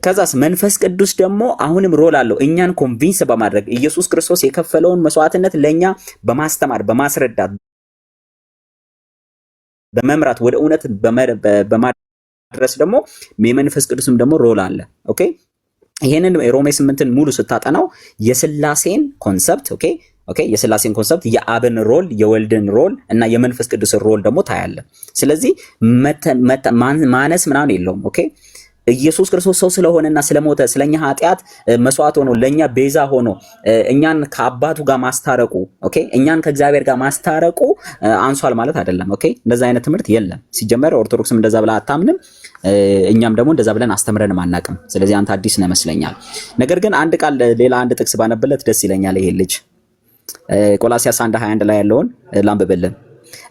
ከዛስ መንፈስ ቅዱስ ደግሞ አሁንም ሮል አለው እኛን ኮንቪንስ በማድረግ ኢየሱስ ክርስቶስ የከፈለውን መስዋዕትነት ለኛ በማስተማር በማስረዳት በመምራት ወደ እውነት በማድረስ ደግሞ የመንፈስ ቅዱስም ደግሞ ሮል አለ። ኦኬ፣ ይሄንን ሮሜ 8ን ሙሉ ስታጠናው የስላሴን ኮንሰፕት ኦኬ፣ የስላሴን ኮንሰፕት የአብን ሮል የወልድን ሮል እና የመንፈስ ቅዱስን ሮል ደግሞ ታያለ። ስለዚህ ማነስ ምናምን የለውም። ኦኬ፣ ኢየሱስ ክርስቶስ ሰው ስለሆነና ስለሞተ ስለኛ ኃጢአት መስዋዕት ሆኖ ለኛ ቤዛ ሆኖ እኛን ከአባቱ ጋር ማስታረቁ ኦኬ፣ እኛን ከእግዚአብሔር ጋር ማስታረቁ አንሷል ማለት አይደለም። ኦኬ፣ እንደዛ አይነት ትምህርት የለም። ሲጀመር ኦርቶዶክስም እንደዛ ብላ አታምንም፣ እኛም ደግሞ እንደዛ ብለን አስተምረንም አናቅም። ስለዚህ አንተ አዲስ ነው ይመስለኛል። ነገር ግን አንድ ቃል ሌላ አንድ ጥቅስ ባነብለት ደስ ይለኛል። ይሄ ልጅ ቆላስይስ 1:21 ላይ ያለውን ላንብብልን።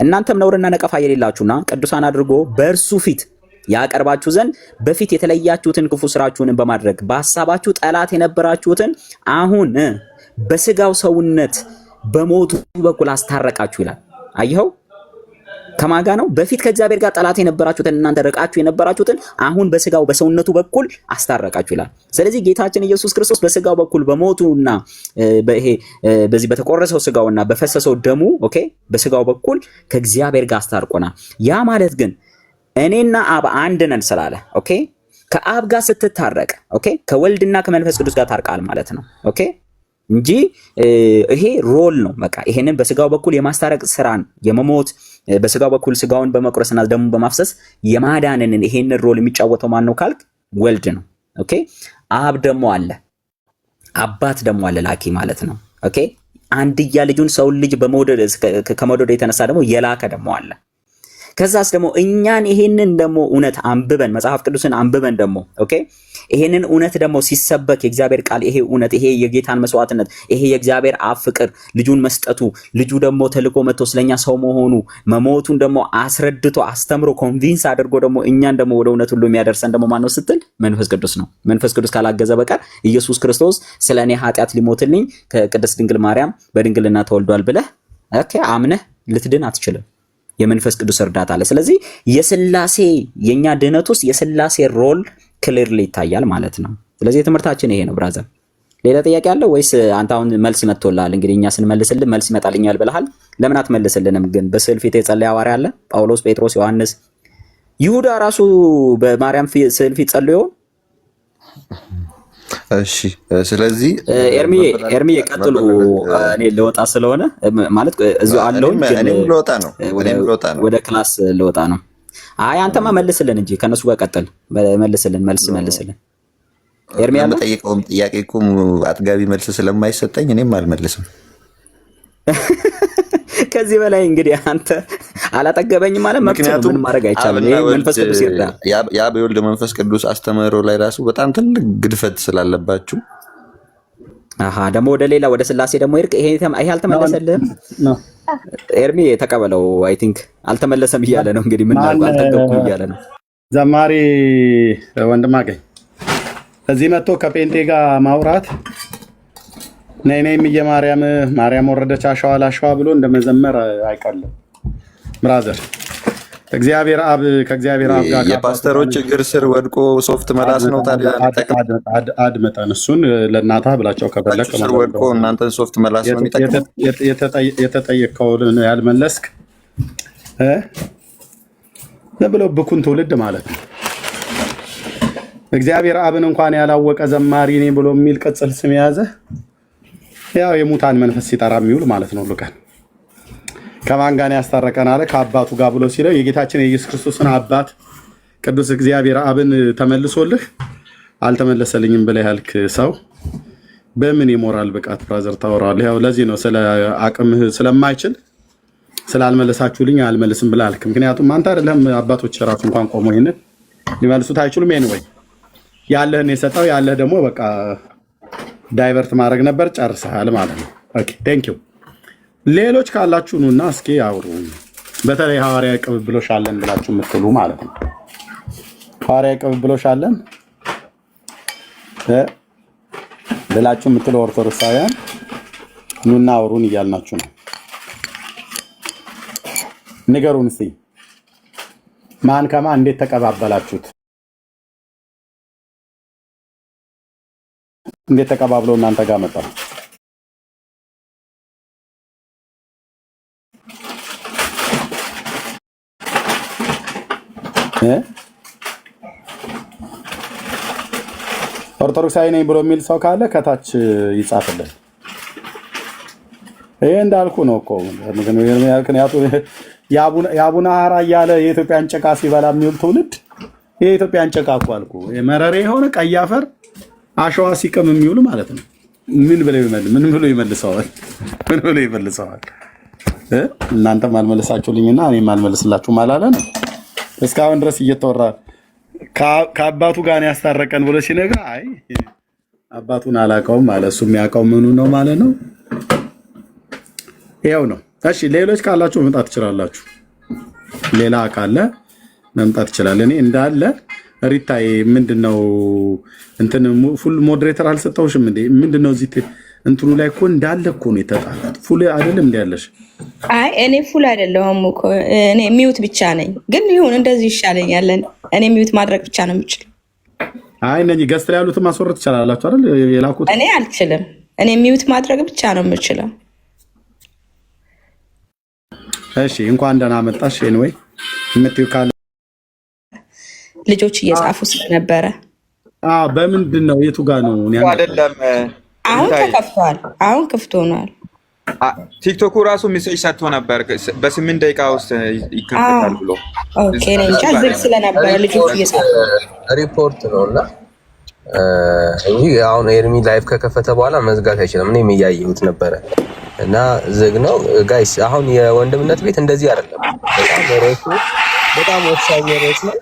እናንተም ነውርና ነቀፋ የሌላችሁና ቅዱሳን አድርጎ በእርሱ ፊት ያቀርባችሁ ዘንድ በፊት የተለያችሁትን ክፉ ስራችሁን በማድረግ በሐሳባችሁ ጠላት የነበራችሁትን አሁን በስጋው ሰውነት በሞቱ በኩል አስታረቃችሁ ይላል። አየኸው ከማጋ ነው። በፊት ከእግዚአብሔር ጋር ጠላት የነበራችሁትን እናንተ ርቃችሁ የነበራችሁትን አሁን በስጋው በሰውነቱ በኩል አስታረቃችሁ ይላል። ስለዚህ ጌታችን ኢየሱስ ክርስቶስ በስጋው በኩል በሞቱና በዚህ በተቆረሰው ስጋውና በፈሰሰው ደሙ ኦኬ፣ በስጋው በኩል ከእግዚአብሔር ጋር አስታርቆናል። ያ ማለት ግን እኔና አብ አንድ ነን ስላለ ኦኬ፣ ከአብ ጋር ስትታረቅ ኦኬ፣ ከወልድና ከመንፈስ ቅዱስ ጋር ታርቃል ማለት ነው። ኦኬ፣ እንጂ ይሄ ሮል ነው። በቃ ይሄንን በስጋው በኩል የማስታረቅ ስራን የመሞት በስጋው በኩል ስጋውን በመቁረስና ደሙን በማፍሰስ የማዳንን ይሄንን ሮል የሚጫወተው ማን ነው ካልክ ወልድ ነው። ኦኬ፣ አብ ደግሞ አለ፣ አባት ደግሞ አለ፣ ላኪ ማለት ነው። ኦኬ፣ አንድያ ልጁን ሰው ልጅ ከመውደድ የተነሳ ደግሞ የላከ ደግሞ አለ። ከዛስ ደግሞ እኛን ይሄንን ደግሞ እውነት አንብበን መጽሐፍ ቅዱስን አንብበን ደግሞ ኦኬ፣ ይሄንን እውነት ደግሞ ሲሰበክ የእግዚአብሔር ቃል ይሄ እውነት ይሄ የጌታን መስዋዕትነት ይሄ የእግዚአብሔር አብ ፍቅር ልጁን መስጠቱ ልጁ ደግሞ ተልኮ መጥቶ ስለኛ ሰው መሆኑ መሞቱን ደግሞ አስረድቶ አስተምሮ ኮንቪንስ አድርጎ ደግሞ እኛን ደግሞ ወደ እውነት ሁሉ የሚያደርሰን ደግሞ ማን ነው ስትል መንፈስ ቅዱስ ነው። መንፈስ ቅዱስ ካላገዘ በቀር ኢየሱስ ክርስቶስ ስለኔ ኃጢአት ሊሞትልኝ ከቅድስት ድንግል ማርያም በድንግልና ተወልዷል ብለህ ኦኬ አምነህ ልትድን አትችልም። የመንፈስ ቅዱስ እርዳታ አለ። ስለዚህ የስላሴ የኛ ድህነት ውስጥ የስላሴ ሮል ክሊርሊ ይታያል ማለት ነው። ስለዚህ የትምህርታችን ይሄ ነው። ብራዘር ሌላ ጥያቄ አለ ወይስ አንተ አሁን መልስ መጥቶልሃል? እንግዲህ እኛ ስንመልስልን መልስ ይመጣልኛል ብለሃል። ለምን አትመልስልንም ግን? በስዕል ፊት የጸለየ ሐዋርያ አለ? ጳውሎስ፣ ጴጥሮስ፣ ዮሐንስ፣ ይሁዳ ራሱ በማርያም ስዕል ፊት ጸልዮ። እሺ ስለዚህ ኤርሚ ቀጥሉ። እኔ ልወጣ ስለሆነ ማለት እዚሁ አለው እኔም ልወጣ ነው ወደ ክላስ ልወጣ ነው። አይ አንተማ መልስልን እንጂ ከነሱ ጋር ቀጥል። መልስልን መልስልን። ኤርሚ ያለው ጠይቀውም ጥያቄ እኮ አጥጋቢ መልስ ስለማይሰጠኝ እኔም አልመልስም። ከዚህ በላይ እንግዲህ አንተ አላጠገበኝም ማለት መብት ምን ማድረግ አይቻልም። ይሄ መንፈስ ቅዱስ ይርዳ። ያ በወልድ መንፈስ ቅዱስ አስተምህሮ ላይ ራሱ በጣም ትልቅ ግድፈት ስላለባችሁ ደግሞ ወደ ሌላ ወደ ስላሴ ደግሞ ይርቅ። ይሄ አልተመለሰልህም ኤርሚ ተቀበለው። አይ ቲንክ አልተመለሰም እያለ ነው እንግዲህ ምን አልኩ አልተገኩም እያለ ነው። ዘማሪ ወንድማገኝ እዚህ መጥቶ ከጴንጤ ጋር ማውራት ነይነይም ማርያም ወረደች አሸዋ ላሸዋ ብሎ እንደመዘመር አይቀልም። ብራዘር እግዚአብሔር አብ ከእግዚአብሔር አብ ጋር የፓስተሮች እግር ስር ወድቆ ሶፍት መላስ ነው። ታዲያ አድመጠን እሱን ለእናትህ ብላቸው ከፈለክ ስር ወድቆ እናንተን ሶፍት መላስ ነው የሚጠቅመው። የተጠየቅከውን ያልመለስክ ዝም ብሎ ብኩን ትውልድ ማለት ነው። እግዚአብሔር አብን እንኳን ያላወቀ ዘማሪ ነኝ ብሎ የሚል ቅጽል ስም የያዘ ያው የሙታን መንፈስ ሲጠራ የሚውል ማለት ነው። ሉቃን ከማን ጋር ያስታረቀን አለ? ከአባቱ ጋር ብሎ ሲለው የጌታችን የኢየሱስ ክርስቶስን አባት ቅዱስ እግዚአብሔር አብን ተመልሶልህ አልተመለሰልኝም ብለህ ያልክ ሰው በምን የሞራል ብቃት ብራዘር ታወራለህ? ያው ለዚህ ነው ስለ አቅምህ ስለማይችል ስላልመለሳችሁልኝ አልመልስም ብለህ አልክ። ምክንያቱም አንተ አይደለም አባቶች ራሱ እንኳን ቆሞ ይሄንን ሊመልሱት አይችሉም። ኤኒዌይ ያለህን የሰጠው ያለህ ደግሞ በቃ ዳይቨርት ማድረግ ነበር፣ ጨርሰሃል ማለት ነው። ኦኬ ቴንክ ዩ። ሌሎች ካላችሁ ኑና እስኪ አውሩ። በተለይ ሐዋርያዊ ቅብብሎሽ አለን ብላችሁ የምትሉ ማለት ነው። ሐዋርያዊ ቅብብሎሽ አለን ብላችሁ የምትሉ ኦርቶዶክሳውያን ኑና አውሩን እያልናችሁ ነው። ንገሩን እስኪ ማን ከማን እንዴት ተቀባበላችሁት? እንዴት ተቀባብለው እናንተ ጋር መጣ? ኦርቶዶክሳዊ ነኝ ብሎ የሚል ሰው ካለ ከታች ይጻፍልን። ይሄ እንዳልኩ ነው እኮ ምክንያቱ የአቡነ ሐራ እያለ የኢትዮጵያን ጭቃ ሲበላ የሚውል ትውልድ የኢትዮጵያን ጭቃ እኮ አልኩ መረሬ የሆነ ቀይ አፈር አሸዋ ሲቀም የሚውል ማለት ነው። ምን ብሎ ይመልሰዋል? እናንተም አልመለሳችሁልኝና እኔም አልመለስላችሁም አላለ ነው። እስካሁን ድረስ እየተወራ ከአባቱ ጋር ያስታረቀን ብሎ ሲነግር አይ አባቱን አላውቀውም ማለት እሱ የሚያውቀው ምኑ ነው ማለት ነው። ይኸው ነው። እሺ ሌሎች ካላችሁ መምጣት ትችላላችሁ። ሌላ ካለ መምጣት ይችላል። እኔ እንዳለ ሪታይ ምንድነው እንትን ፉል ሞዴሬተር አልሰጠውሽም እንዴ? ምንድነው እዚህ እንትኑ ላይ እኮ እንዳለ እኮ ነው የተጣላት። ፉል አይደለም እንዴ ያለሽ? አይ እኔ ፉል አይደለሁም እኮ እኔ ሚውት ብቻ ነኝ። ግን ይሁን እንደዚህ ይሻለኛል። እኔ ሚውት ማድረግ ብቻ ነው የምችለው። አይ እነዚህ ገስት ላይ ያሉትን ማስወረድ ትችላላችሁ አይደል? የላኩት እኔ አልችልም። እኔ ሚውት ማድረግ ብቻ ነው የምችለው። እሺ እንኳን ደህና መጣሽ። ኤኒዌይ የምትይው ካለ ልጆች እየጻፉ ስለነበረ በምንድን ነው የቱ ጋር ነው? አይደለም አሁን ተከፍቷል። አሁን ክፍት ሆኗል። ቲክቶኩ ራሱ ሜሴጅ ሰጥቶ ነበር በ8 ደቂቃ ውስጥ ይከፈታል ብሎ። ኦኬ ነው እንጂ ዝግ ስለነበረ ልጆች እየጻፉ ሪፖርት ነውና እንጂ አሁን ኤርሚ ላይቭ ከከፈተ በኋላ መዝጋት አይችልም። እኔም እያየሁት ነበረ እና ዝግ ነው ጋይስ። አሁን የወንድምነት ቤት እንደዚህ አይደለም። በጣም ወሳኝ ርዕስ ነው።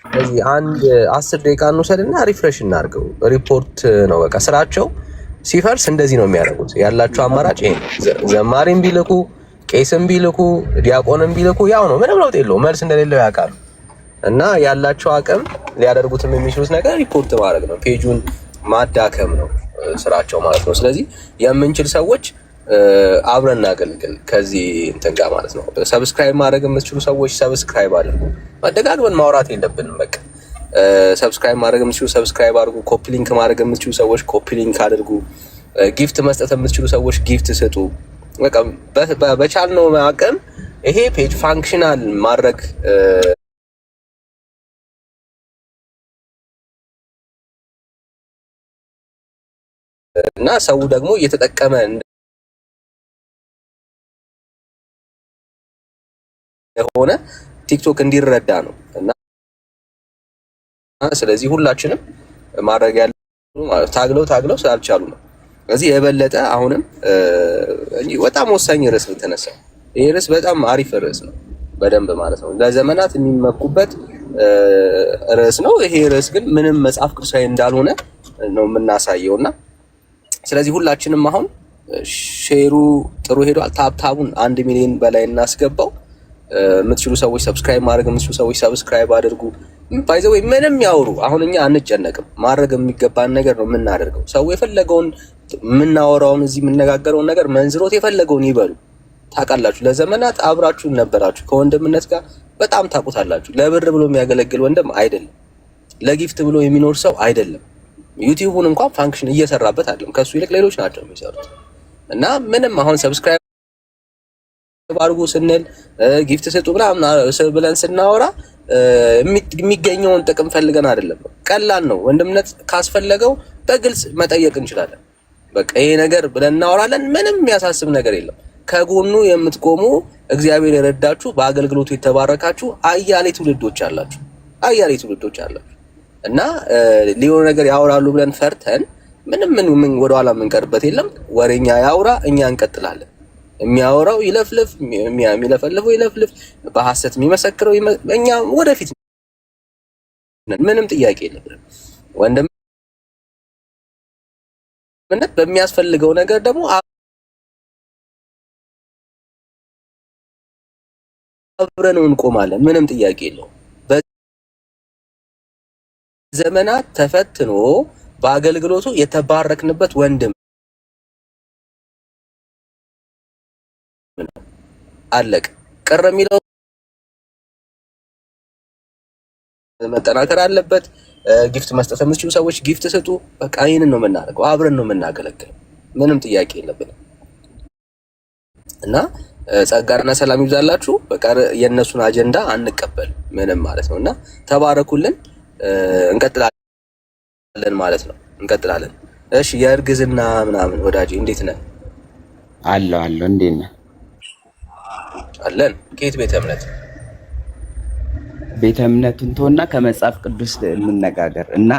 ስለዚህ አንድ 10 ደቂቃ እንውሰድና ሪፍሬሽ እናድርገው። ሪፖርት ነው በቃ ስራቸው። ሲፈርስ እንደዚህ ነው የሚያደርጉት። ያላቸው አማራጭ ይሄ ነው። ዘማሪም ቢልኩ ቄስም ቢልኩ ዲያቆንም ቢልኩ ያው ነው፣ ምንም ለውጥ የለውም። መልስ እንደሌለው ያውቃሉ። እና ያላቸው አቅም ሊያደርጉትም የሚችሉት ነገር ሪፖርት ማድረግ ነው፣ ፔጁን ማዳከም ነው ስራቸው ማለት ነው። ስለዚህ የምንችል ሰዎች አብረን እናገልግል ከዚህ እንትን ጋር ማለት ነው። ሰብስክራይብ ማድረግ የምትችሉ ሰዎች ሰብስክራይብ አድርጉ። መደጋግመን ማውራት የለብንም። በቃ ሰብስክራይብ ማድረግ የምትችሉ ሰብስክራይብ አድርጉ። ኮፒ ሊንክ ማድረግ የምትችሉ ሰዎች ኮፒ ሊንክ አድርጉ። ጊፍት መስጠት የምትችሉ ሰዎች ጊፍት ስጡ። በቃ በቻልነው አቅም ይሄ ፔጅ ፋንክሽናል ማድረግ እና ሰው ደግሞ እየተጠቀመ የሆነ ቲክቶክ እንዲረዳ ነው። እና ስለዚህ ሁላችንም ማድረግ ያለው ማለት ታግለው ስላልቻሉ ነው። ስለዚህ የበለጠ አሁንም በጣም ወሳኝ ርዕስ ነው የተነሳው። ይሄ ርዕስ በጣም አሪፍ ርዕስ ነው፣ በደንብ ማለት ነው ለዘመናት የሚመኩበት ርዕስ ነው። ይሄ ርዕስ ግን ምንም መጽሐፍ ቅዱሳዊ እንዳልሆነ ነው የምናሳየውና ስለዚህ ሁላችንም አሁን ሼሩ ጥሩ ሄዷል። ታብታቡን 1 ሚሊዮን በላይ እናስገባው። የምትችሉ ሰዎች ሰብስክራይብ ማድረግ የምትችሉ ሰዎች ሰብስክራይብ አድርጉ። ባይዘው ምንም ያወሩ አሁን እኛ አንጨነቅም። ማድረግ የሚገባን ነገር ነው የምናደርገው። ሰው የፈለገውን የምናወራውን እዚህ የምነጋገረውን ነገር መንዝሮት የፈለገውን ይበሉ። ታውቃላችሁ፣ ለዘመናት አብራችሁ ነበራችሁ ከወንድምነት ጋር በጣም ታውቁታላችሁ። ለብር ብሎ የሚያገለግል ወንድም አይደለም፣ ለጊፍት ብሎ የሚኖር ሰው አይደለም። ዩቲዩቡን እንኳን ፋንክሽን እየሰራበት አይደለም፣ ከሱ ይልቅ ሌሎች ናቸው የሚሰሩት። እና ምንም አሁን ሰብስክራይብ አድርጉ ስንል ጊፍት ስጡ ብለን ስናወራ የሚገኘውን ጥቅም ፈልገን አይደለም። ቀላል ነው። ወንድምነት ካስፈለገው በግልጽ መጠየቅ እንችላለን። በቃ ይሄ ነገር ብለን እናወራለን። ምንም የሚያሳስብ ነገር የለም። ከጎኑ የምትቆሙ እግዚአብሔር የረዳችሁ በአገልግሎቱ የተባረካችሁ አያሌ ትውልዶች አላችሁ እና ሊሆን ነገር ያወራሉ ብለን ፈርተን ምን ወደኋላ የምንቀርበት የለም። ወሬኛ ያውራ፣ እኛ እንቀጥላለን። የሚያወራው ይለፍልፍ፣ የሚለፈልፈው ይለፍልፍ፣ በሐሰት የሚመሰክረው እኛ ወደፊት ምንም ጥያቄ የለም። ወንድምነት በሚያስፈልገው ነገር ደግሞ አብረን እንቆማለን። ምንም ጥያቄ የለውም። በዘመናት ተፈትኖ በአገልግሎቱ የተባረክንበት ወንድም አለቅ ቀረ የሚለው መጠናከር አለበት። ጊፍት መስጠት የምትችሉ ሰዎች ጊፍት ስጡ። በቃ ይሄንን ነው የምናደርገው። አብረን ነው የምናገለግለው። ምንም ጥያቄ የለብንም እና ጸጋና ሰላም ይብዛላችሁ። በቃ የእነሱን አጀንዳ አንቀበል ምንም ማለት ነው እና ተባረኩልን። እንቀጥላለን ማለት ነው። እንቀጥላለን። እሺ የእርግዝና ምናምን ወዳጄ እንዴት ነህ? አለሁ እንዴት ነህ? አለን። ከየት ቤተ እምነት? ቤተ እምነቱን ተውና ከመጽሐፍ ቅዱስ እንነጋገር እና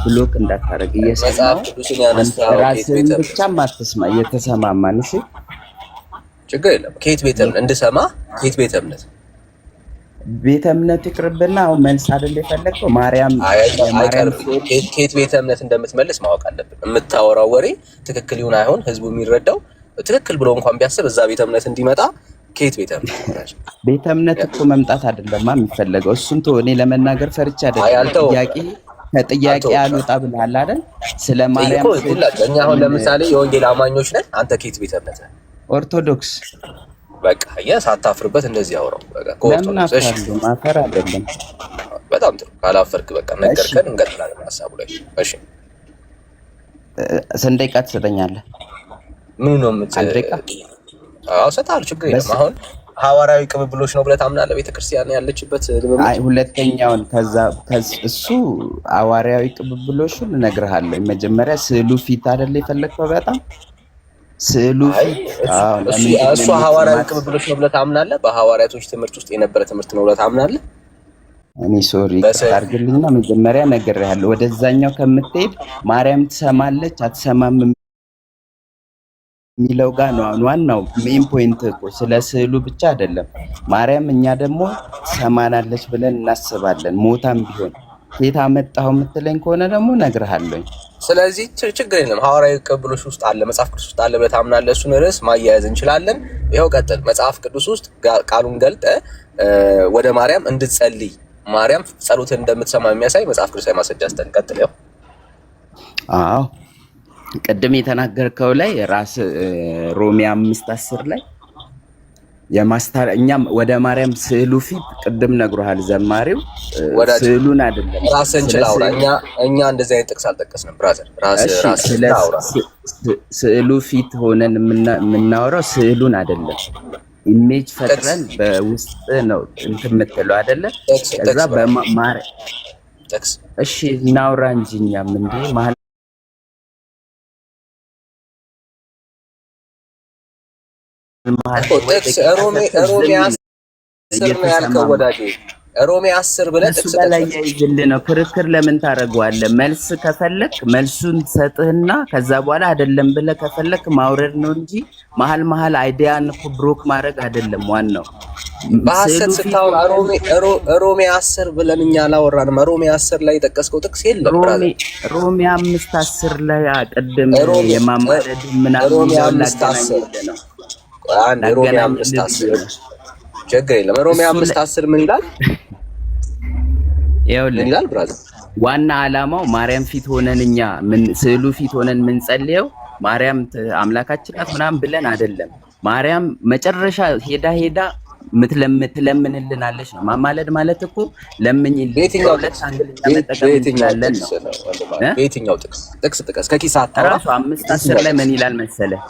ብሎክ እንዳታረግ እየሰማው መጽሐፍ ቅዱስን ያነሳው ራስህን ብቻም አትስማ እየተሰማማን። እሺ ችግር የለም። ከየት ቤተ እምነት እንድሰማ? ከየት ቤተ እምነት? ቤተ እምነት ይቅርብና አሁን መልስ አይደል የፈለግከው? ማርያም ከየት ቤተ እምነት እንደምትመልስ ማወቅ አለብን። የምታወራው ወሬ ትክክል ይሁን አይሆን ህዝቡ የሚረዳው ትክክል ብሎ እንኳን ቢያስብ እዛ ቤተ እምነት እንዲመጣ ከየት ቤተ እምነት? ቤተ እምነት እኮ መምጣት አይደለም የሚፈልገው። እሱን ተው። እኔ ለመናገር ፈርቻ አይደለም። ከጥያቄ አልወጣ ብለሃል አይደል? ስለ ማርያም እኛ አሁን ለምሳሌ የወንጌል አማኞች ነን። አንተ ከየት ቤተ እምነት ነህ? ኦርቶዶክስ። በቃ ሳታፍርበት እንደዚህ አውራው። በቃ ለምን አፈራለሁ? ማፈር አይደለም። በጣም ጥሩ። ካላፈርክ በቃ ነገርከን፣ እንቀጥላለን ሀሳቡ ላይ። እሺ ስንት ደቂቃ ትሰጠኛለህ? ምን ነው የምትሰጠኝ? አዎ እሰጥሃለሁ፣ ችግር የለም። አሁን ሐዋርያዊ ቅብብሎች ነው ብለህ ታምናለህ? ቤተክርስቲያን ያለችበት ልምምድ። አይ ሁለተኛውን እሱ ሐዋርያዊ ቅብብሎሹን እነግርሃለሁ። መጀመሪያ ስዕሉ ፊት አይደል የፈለግከው? በጣም ስዕሉ ፊት እሱ ሐዋርያዊ ቅብብሎች ነው ብለህ ታምናለህ? በሐዋርያቶች ትምህርት ውስጥ የነበረ ትምህርት ነው ብለህ ታምናለህ? እኔ ሶሪ አድርግልኝና መጀመሪያ ነግሬሃለሁ። ወደዛኛው ከምትሄድ ማርያም ትሰማለች አትሰማም የሚለው ጋር ነው ዋናው ሜን ፖይንት እኮ። ስለ ስዕሉ ብቻ አይደለም። ማርያም እኛ ደግሞ ትሰማናለች ብለን እናስባለን። ሞታም ቢሆን ጌታ መጣው የምትለኝ ከሆነ ደግሞ ነግርሃለሁ። ስለዚህ ችግር የለም። ሐዋርያዊ ቅብብሎች ውስጥ አለ፣ መጽሐፍ ቅዱስ ውስጥ አለ ብለህ ታምናለህ? እሱን ርዕስ ማያያዝ እንችላለን። ይኸው ቀጥል። መጽሐፍ ቅዱስ ውስጥ ቃሉን ገልጠ ወደ ማርያም እንድትጸልይ ማርያም ጸሎትን እንደምትሰማ የሚያሳይ መጽሐፍ ቅዱስ ላይ ማስረጃ ስተን ቀጥል። ያው አዎ ቅድም የተናገርከው ላይ ራስ ሮሜ 5:10 ላይ እኛም ወደ ማርያም ስዕሉ ፊት ቅድም ነግሮሃል ዘማሪው። ስዕሉን አይደለም ራስን እንችላውራ። እኛ እንደዚህ አይነት ጥቅስ አልጠቀስንም ብራዘር። ራስን አውራ። ስዕሉ ፊት ሆነን የምናወራው ስዕሉን አይደለም። ኢሜጅ ፈጥረን በውስጥ ነው እንትን የምትለው አይደለ? ከዛ በማርያም ጥቅስ እሺ እናውራ እንጂ እኛም እንዴ ማለት ጥቅስ ሮሜ 10 ነው ያልከው ወዳጄ። ሮሜ 10 ብለህ ጥቅስ ላይ ይዝልህ ነው። ክርክር ለምን ታደርገዋለህ? መልስ ከፈለክ መልሱን ሰጥህና ከዛ በኋላ አይደለም ብለህ ከፈለክ ማውረድ ነው እንጂ መሀል አይዲያን እኮ ብሮክ ማድረግ አይደለም ዋናው። በሐሰት ስታወራ ሮሜ 10 ብለን እኛ አላወራንም። ሮሜ 10 ላይ የጠቀስከው ጥቅስ የለም። ሮሜ 5:10 ላይ ቅድም የማማረድ ምናምን ሮሜ 5:10 ነው። አንድ ሮሜ 5:10 ችግር የለም። ሮሜ 5:10 ምን ይላል? ምን ይላል ብራዘር? ዋና ዓላማው ማርያም ፊት ሆነን እኛ ስዕሉ ፊት ሆነን የምንጸልየው ማርያም አምላካችን ናት ምናምን ብለን አይደለም። ማርያም መጨረሻ ሄዳ ምትለምንልናለች ነው። ማማለድ ማለት እኮ ለምኝልኝ። በየትኛው ጥቅስ ጥቀስ። ከኪስ አታውራ። ራሱ 5:10 ላይ ምን ይላል መሰለህ?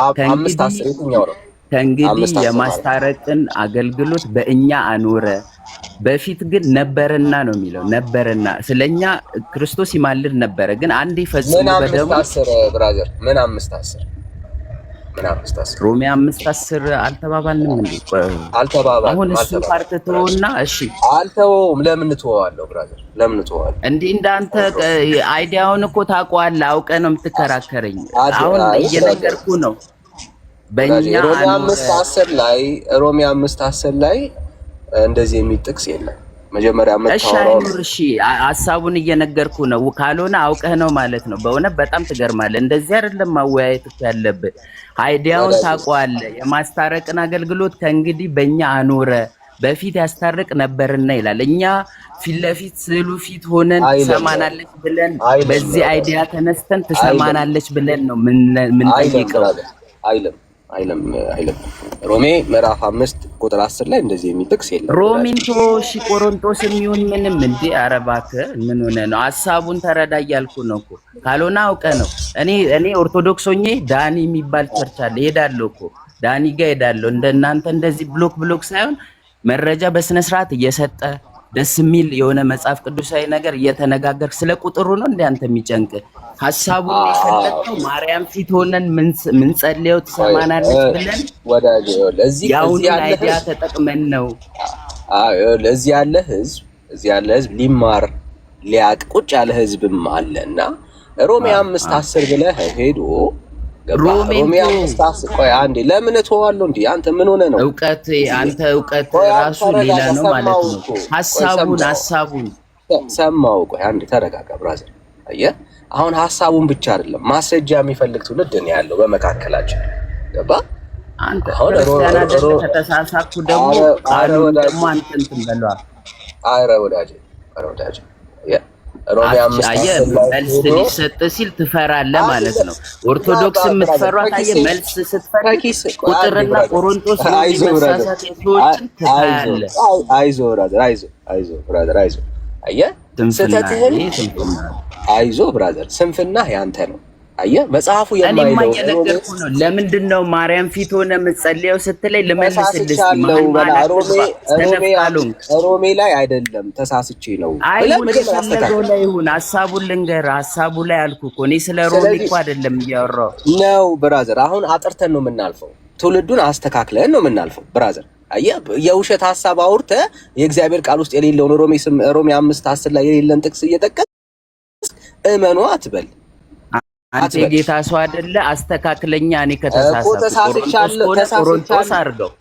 5:10 የትኛው ነው? ከእንግዲህ የማስታረቅን አገልግሎት በእኛ አኖረ በፊት ግን ነበረና ነው የሚለው ነበረና ስለኛ ክርስቶስ ይማልድ ነበረ ግን አንዴ ፈጽሞ በደሙ ምን 5:10 ብራዘር ምን 5:10 ሮሜ 5:10 አልተባባልንም እንዴ? አልተባባልንም። አሁን እሱ ፓርት ተወውና እሺ አልተወውም። ለምን ተወዋለሁ ብራዘር? ለምን ተወዋለሁ? እንዴ እንዳንተ አይዲያውን እኮ ታውቀዋለህ፣ አውቀህ ነው የምትከራከረኝ። አሁን እየነገርኩ ነው። በእኛ ሮሜ 5:10 ላይ እንደዚህ የሚጥቅስ የለም። መጀመሪያ መታወራው እሺ ሐሳቡን እየነገርኩ ነው። ካልሆነ አውቀህ ነው ማለት ነው። በእውነት በጣም ትገርማለህ። እንደዚህ አይደለም ማወያየት ያለብህ። አይዲያውን ታውቀዋለህ። የማስታረቅን አገልግሎት ከእንግዲህ በእኛ አኖረ በፊት ያስታርቅ ነበርና ይላል። እኛ ፊት ለፊት ስዕሉ ፊት ሆነን ትሰማናለች ብለን በዚህ አይዲያ ተነስተን ትሰማናለች ብለን ነው ምንጠይቀው። አይለም ሮሜ ምዕራፍ 5:10 ላይ እንደዚህ የሚጥቅስ የለም። ሮሚንቶ ሺ ቆሮንቶስ የሚሆን ምንም እንዴ አረባከ ምን ሆነ ነው? ሐሳቡን ተረዳ እያልኩ ነው እኮ። ካልሆነ አውቀ ነው። እኔ ኦርቶዶክስ ሆኜ ዳኒ የሚባል ቸርች አለ ሄዳለሁ እኮ ዳኒ ጋር ሄዳለሁ። እንደናንተ እንደዚህ ብሎክ ሳይሆን መረጃ በስነ ስርዓት እየሰጠ ደስ የሚል የሆነ መጽሐፍ ቅዱሳዊ ነገር እየተነጋገርክ ስለ ቁጥሩ ነው እንደ አንተ የሚጨንቅ ሐሳቡን የፈለከው ማርያም ፊት ሆነን ምን ጸልየው ትሰማናለች ብለን ወዳጅ ለዚህ አይዲያ ተጠቅመን ነው። ለዚህ ያለ ህዝብ ሊማር ሊያቅ ቁጭ ያለ ህዝብም አለና ሮሜ 5:10 ብለህ ሄዶ ሮሜ 5:10 ቆይ አንዴ ለምን ተዋለው እንዴ? አንተ ምን ሆነ ነው? እውቀት ራሱ ሌላ ነው ማለት ነው። ሐሳቡን ሰማው። ቆይ አንዴ ተረጋጋ ብራዘር። አየህ አሁን ሐሳቡን ብቻ አይደለም ማስረጃ የሚፈልግ ትውልድ ነው ያለው በመካከላችን። ገባ? አንተ ክርስቲያን አይደል? ከተሳሳኩ ደግሞ አንተ እንትን በለዋ። አረ ወዳጄ ሮሜ 5:10 መልስ ሊሰጥ ሲል ትፈራለህ ማለት ነው። ኦርቶዶክስ የምትፈሯት መልስ ስትፈራ ቁጥርና ቆሮንቶስ መሳሳት ሰዎችን ትፈራለህ። አይዞህ ብራዘር አይዞህ። አየህ ስተትህን አይዞህ ብራዘር፣ ስንፍናህ ያንተ ነው። አየህ መጽሐፉ የማይለው ነው። ለምንድን ነው ማርያም ፊት ሆነ የምትጸልየው ስትለኝ ልመልስልህ። ሮሜ ላይ አይደለም ተሳስቼ ነው። የፈለገው ላይ ይሁን ሐሳቡን ልንገርህ። ሐሳቡ ላይ አልኩህ እኮ እኔ ስለ ሮሜ እኮ አይደለም እያወራሁ ነው ብራዘር። አሁን አጥርተን ነው የምናልፈው፣ ትውልዱን አስተካክለን ነው የምናልፈው ብራዘር። አየህ የውሸት ሐሳብ አውርተህ የእግዚአብሔር ቃል ውስጥ የሌለውን ሮሜ 5:10 ላይ የሌለን ጥቅስ እየጠቀስክ እመኑ አትበል። አንተ ጌታ ሰው አይደለ? አስተካክለኛ። እኔ ከተሳሳትኩ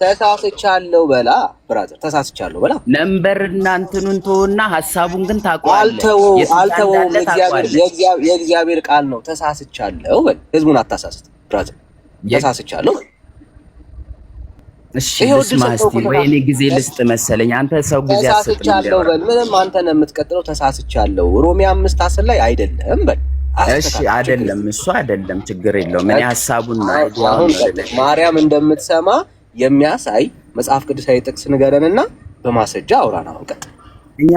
ተሳስቻለሁ በላ ብራዘር፣ ተሳስቻለሁ በላ። ነምበር እናንተኑን ተውና ሐሳቡን ግን ታውቀዋለህ። አልተወውም። የእግዚአብሔር ቃል ነው። ተሳስቻለሁ በል። ህዝቡን አታሳስት ብራዘር። ተሳስቻለሁ በል። እሺ ልስማስቲ ወይኔ ጊዜ ልስጥ መሰለኝ። አንተ ሰው ጊዜ ተሳስቻለሁ በል። ምንም አንተ ነው የምትቀጥለው። ተሳስቻለሁ ሮሜ 5:10 ላይ አይደለም በል። እሺ አይደለም እሱ አይደለም፣ ችግር የለውም። እኔ ሐሳቡን ማርያም እንደምትሰማ የሚያሳይ መጽሐፍ ቅዱሳዊ ጥቅስ ንገረንና በማስረጃ አውራና አንቀጥ። እኛ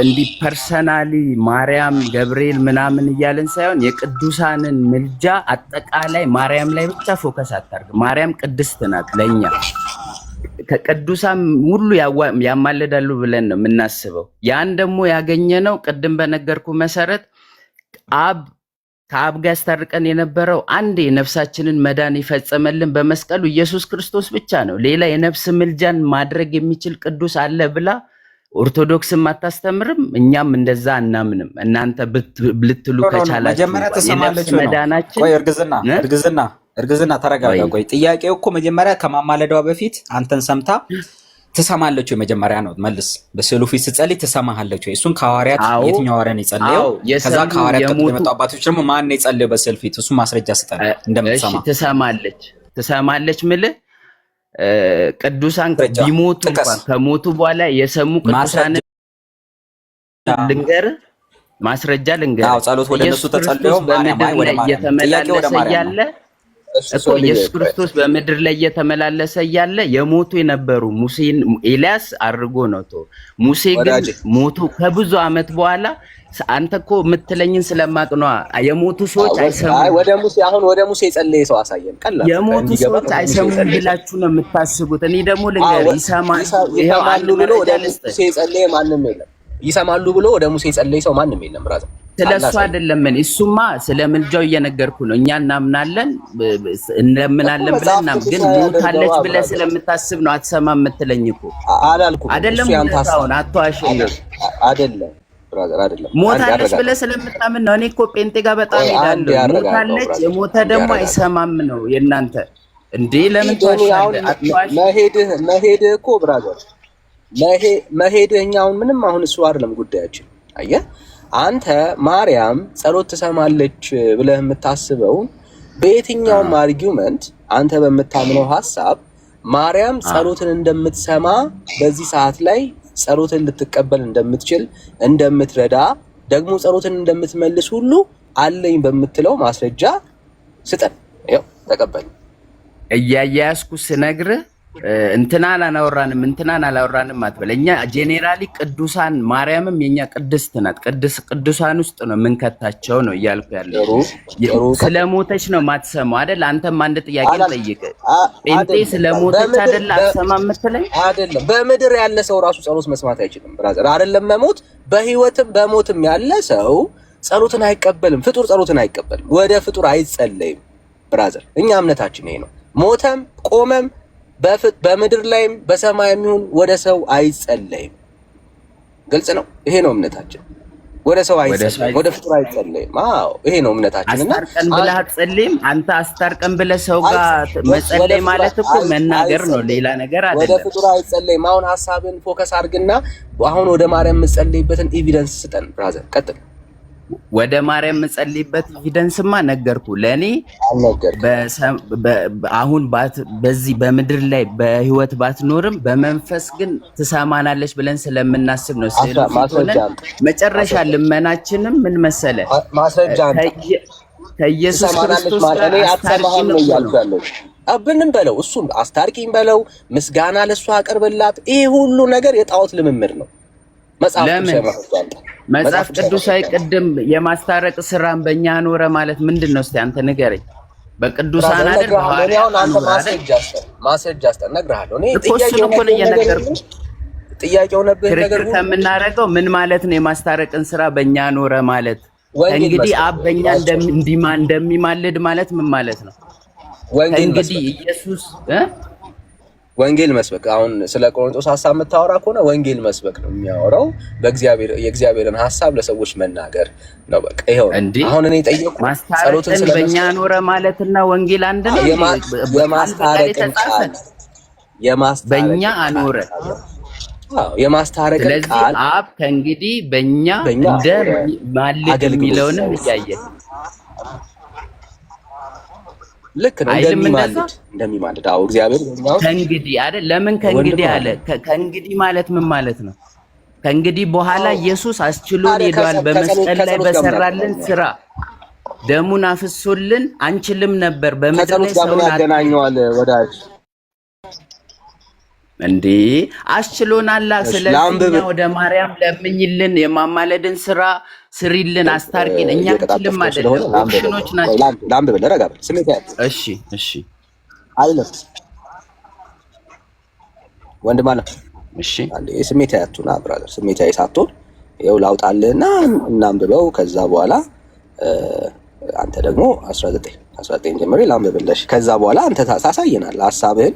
እንዲህ ፐርሰናሊ ማርያም ገብርኤል ምናምን እያልን ሳይሆን የቅዱሳንን ምልጃ አጠቃላይ ማርያም ላይ ብቻ ፎከስ አታርግ። ማርያም ቅድስት ናት። ለኛ ከቅዱሳን ሁሉ ያማልዳሉ ብለን ነው የምናስበው። ያን ደግሞ ያገኘነው ቅድም በነገርኩ መሰረት ከአብ ጋር ያስታርቀን የነበረው አንድ የነፍሳችንን መዳን ይፈጸመልን በመስቀሉ ኢየሱስ ክርስቶስ ብቻ ነው። ሌላ የነፍስ ምልጃን ማድረግ የሚችል ቅዱስ አለ ብላ ኦርቶዶክስም አታስተምርም፣ እኛም እንደዛ አናምንም። እናንተ ልትሉ ከቻላችሁ መጀመሪያ ተሰማለች መዳናችን። ቆይ እርግዝና ተረጋጋ። ቆይ ጥያቄው እኮ መጀመሪያ ከማማለዷ በፊት አንተን ሰምታ ትሰማለች ወይ? መጀመሪያ ነው መልስ። በስዕሉ ፊት ስትጸልይ ትሰማሃለች ወይ? እሱን ከሐዋርያት የትኛው ሐዋርያ ነው የጸለየው? ከዛ ከሐዋርያት ቀጥሎ የመጡ አባቶች ደግሞ ማን ነው የጸለየው በስዕሉ ፊት? እሱ ማስረጃ ስጠን እንደምትሰማ። ትሰማለች ምልህ ቅዱሳን ቢሞቱ እንኳን ከሞቱ በኋላ የሰሙ ቅዱሳን ማስረጃ ልንገር። ጸሎት ወደ እነሱ ተጸልዮ ማርያም ወደ ማርያም እየተመላለሰ ያለ እኮ ኢየሱስ ክርስቶስ በምድር ላይ እየተመላለሰ እያለ የሞቱ የነበሩ ሙሴን ኤልያስ አድርጎ ነው ሙሴ ግን ሞቱ ከብዙ ዓመት በኋላ አንተ እኮ የምትለኝን ስለማቅ ነው የሞቱ ሰዎች አይሰሙም። ወደ ሙሴ አሁን ወደ ሙሴ ጸለየ ሰው አሳየን። ቀላል የሞቱ ሰዎች አይሰሙም ብላችሁ ነው የምታስቡት። እኔ ደግሞ ልንገር ይሰማሉ ብሎ ወደ ሙሴ ጸለየ ማንም የለም። ይሰማሉ ብሎ ወደ ሙሴ ጸለየ ሰው ማንም የለም። ብራዘር ስለሱ አይደለም ምን እሱማ ስለምልጃው እየነገርኩ ነው። እኛ እናምናለን እንደምናለን ብለና ግን ሞታለች ብለህ ስለምታስብ ነው አትሰማም የምትለኝ እኮ አላልኩም። አይደለም ሞታውን አትዋሽኝ አይደለም ብራዘር አይደለም ሞታለች ብለህ ስለምታምን ነው። እኔ እኮ ጴንጤ ጋር በጣም ሄዳለሁ። ሞታለች የሞተ ደግሞ አይሰማም ነው የእናንተ እንዴ? ለምን ታሻለህ? መሄድህ እኮ ብራዘር መሄድህ እኛውን ምንም አሁን እሱ አይደለም ጉዳያችን። አየህ አንተ ማርያም ጸሎት ትሰማለች ብለህ የምታስበው በየትኛውም አርጊውመንት አንተ በምታምነው ሐሳብ ማርያም ጸሎትን እንደምትሰማ በዚህ ሰዓት ላይ ጸሎትን ልትቀበል እንደምትችል እንደምትረዳ ደግሞ ጸሎትን እንደምትመልስ ሁሉ አለኝ በምትለው ማስረጃ ስጠን። ይኸው ተቀበል። እያያስኩ ስነግርህ እንትናን አላወራንም አትበል። እኛ ጄኔራሊ ቅዱሳን ማርያምም የኛ ቅድስት ናት። ቅዱሳን ውስጥ ነው የምንከታቸው ነው እያልኩ ያለው። ስለሞተች ነው ማትሰማው አይደል? አንተም አንድ ጥያቄ ልጠይቅ። ጴንጤ ስለሞተች አይደል አትሰማም የምትለኝ? አይደለም። በምድር ያለ ሰው ራሱ ጸሎት መስማት አይችልም ብራዘር። አይደለም መሞት፣ በህይወትም በሞትም ያለ ሰው ጸሎትን አይቀበልም። ፍጡር ጸሎትን አይቀበልም። ወደ ፍጡር አይጸለይም ብራዘር። እኛ እምነታችን ይሄ ነው። ሞተም ቆመም በምድር ላይም በሰማይም ይሁን ወደ ሰው አይጸለይም። ግልጽ ነው። ይሄ ነው እምነታችን። ወደ ሰው አይጸለይም፣ ወደ ፍጡር አይጸለይም። አዎ ይሄ ነው እምነታችን። እና አስታርቀን ብለህ አትጸልይም አንተ። አስታርቀን ብለህ ሰው ጋር መጸለይ ማለት እኮ መናገር ነው፣ ሌላ ነገር አይደለም። ወደ ፍጡር አይጸለይም። አሁን ሐሳብን ፎከስ አድርግና አሁን ወደ ማርያም የምጸልይበትን ኤቪደንስ ስጠን ብራዘር። ቀጥል። ወደ ማርያም የምጸልይበት ኤቪደንስማ ነገርኩ። ለኔ አሁን በዚህ በምድር ላይ በህይወት ባትኖርም በመንፈስ ግን ትሰማናለች ብለን ስለምናስብ ነው። መጨረሻ ልመናችንም ምን መሰለ ከኢየሱስ ክርስቶስ ጋር አስታርቂኝ ነው ያለው። አብንም በለው እሱም አስታርቂኝ በለው፣ ምስጋና ለሷ አቅርብላት። ይሄ ሁሉ ነገር የጣዖት ልምምድ ነው። መጽሐፍ ቅዱሳዊ ቅድም የማስታረቅ ስራን በእኛ ኖረ ማለት ምንድን ነው? እስቲ አንተ ንገረኝ። በቅዱሳን አይደል በሐዋርያት አንተ ማስረጃ አስጠን እነግርሃለሁ። እኔ ጥያቄው ነበር ነገር ከምናረገው ምን ማለት ነው? የማስታረቅን ስራ በእኛ ኖረ ማለት እንግዲህ አብ በእኛ እንደሚማልድ ማለት ምን ማለት ነው? እንግዲህ ኢየሱስ ወንጌል መስበክ አሁን ስለ ቆሮንቶስ ሐሳብ የምታወራ ከሆነ ወንጌል መስበክ ነው የሚያወራው። የእግዚአብሔርን ሐሳብ ለሰዎች መናገር ነው። በቃ ይሄው አሁን እኔ ጠየቅኩ። ጸሎትን በእኛ ኖረ ማለትና ወንጌል አንድ ነው። የማስታረቅን ቃል በእኛ አኖረ። የማስታረቅን ቃል አብ ከእንግዲህ በእኛ እንደማልድ የሚለውንም እያየን ልክ ነው። እንደሚማልድ አዎ እግዚአብሔር ከእንግዲህ አይደል? ለምን ከእንግዲህ አለ? ከእንግዲህ ማለት ምን ማለት ነው? ከእንግዲህ በኋላ ኢየሱስ አስችሎን ሄዷል። በመስቀል ላይ በሰራልን ስራ ደሙን አፍሶልን አንችልም ነበር። በምድር ላይ ሰውን አገናኘዋል ወዳጅ እንዴ አስችሎናል። ስለዚህ ወደ ማርያም ለምኝልን፣ የማማለድን ስራ ስሪልን፣ አስታርቂን። እኛ አንችልም አይደለም፣ ኦፕሽኖች ናቸው። ላምብ በል ረጋ በል ስሜት ያት እሺ አይደለም ወንድም አለ። እሺ አንዴ ስሜት ያቱና ብራዘር ስሜት ያይሳቶ ይኸው ላውጣልህና እናንብበው። ከዛ በኋላ አንተ ደግሞ 19 ጀምሬ ላምብልሽ። ከዛ በኋላ አንተ ታሳየናለህ ሐሳብህን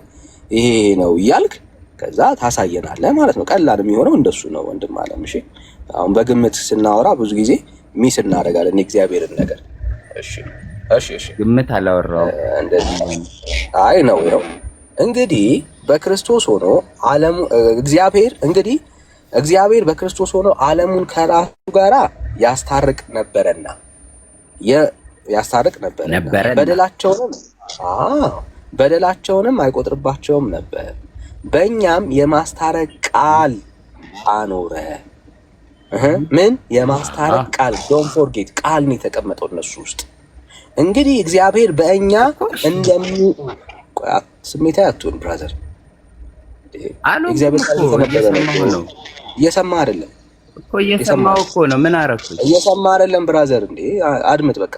ይሄ ነው እያልክ ከዛ ታሳየናለህ ማለት ነው። ቀላል የሚሆነው እንደሱ ነው ወንድም አለም። እሺ አሁን በግምት ስናወራ ብዙ ጊዜ ሚስ እናደርጋለን የእግዚአብሔርን ነገር። እሺ ግምት አላወራው እንደዚህ አይ ነው ይኸው እንግዲህ በክርስቶስ ሆኖ ዓለሙ እግዚአብሔር በክርስቶስ ሆኖ ዓለሙን ከራሱ ጋራ ያስታርቅ ነበረና በደላቸውንም አይቆጥርባቸውም ነበር። በእኛም የማስታረቅ ቃል አኖረ። ምን የማስታረቅ ቃል? ዶንት ፎርጌት ቃል ነው የተቀመጠው እነሱ ውስጥ። እንግዲህ እግዚአብሔር በእኛ እንደሚ ስሜታዊ አትሁን ብራዘር። እግዚአብሔር ነው እየሰማ አይደለም እኮ እየሰማው እኮ ነው። ምን አረኩኝ? እየሰማ አይደለም ብራዘር። እንዴ አድምጥ፣ በቃ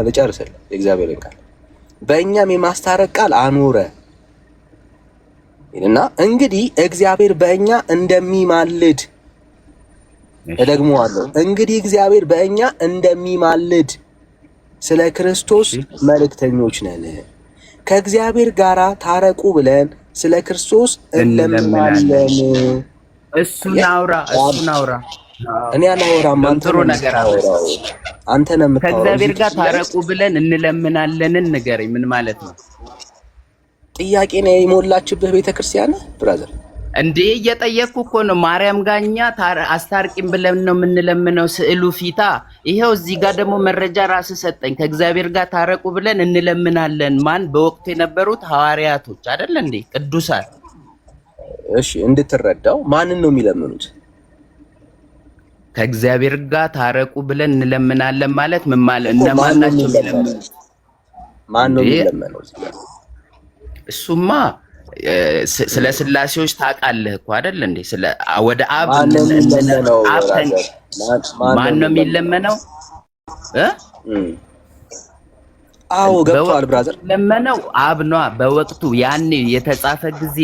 ልጨርስልህ። የእግዚአብሔርን ቃል በእኛም የማስታረቅ ቃል አኖረ እና እንግዲህ እግዚአብሔር በእኛ እንደሚማልድ እደግመዋለሁ። እንግዲህ እግዚአብሔር በእኛ እንደሚማልድ ስለ ክርስቶስ መልእክተኞች ነን። ከእግዚአብሔር ጋር ታረቁ ብለን ስለ ክርስቶስ እንለምናለን። እሱን አውራ። እኔ አላወራም። ጥሩ ነገር አውራው። አንተ ነው የምታወራው። ከእግዚአብሔር ጋር ታረቁ ብለን እንለምናለንን ንገረኝ። ምን ማለት ነው? ጥያቄ ነው የሞላችብህ ቤተክርስቲያን ብራዘር። እንዴ እየጠየቅኩ እኮ ነው። ማርያም ጋኛ አስታርቂም ብለን ነው የምንለምነው ስዕሉ ፊታ። ይሄው እዚህ ጋር ደግሞ መረጃ ራስህ ሰጠኝ። ከእግዚአብሔር ጋር ታረቁ ብለን እንለምናለን። ማን? በወቅቱ የነበሩት ሐዋርያቶች አይደል እንዴ? ቅዱሳን። እሺ እንድትረዳው ማንን ነው የሚለምኑት? ከእግዚአብሔር ጋር ታረቁ ብለን እንለምናለን ማለት ምን ማለት? እነማን ናቸው የሚለምኑት? ማን ነው የሚለምነው? እሱማ ስለ ስላሴዎች ታውቃለህ እኮ አይደል እንዴ? ስለ ወደ አብ ማን ነው የሚለመነው? አዎ ገብቷል ብራዘር። ለመነው አብ ነው በወቅቱ ያኔ የተጻፈ ጊዜ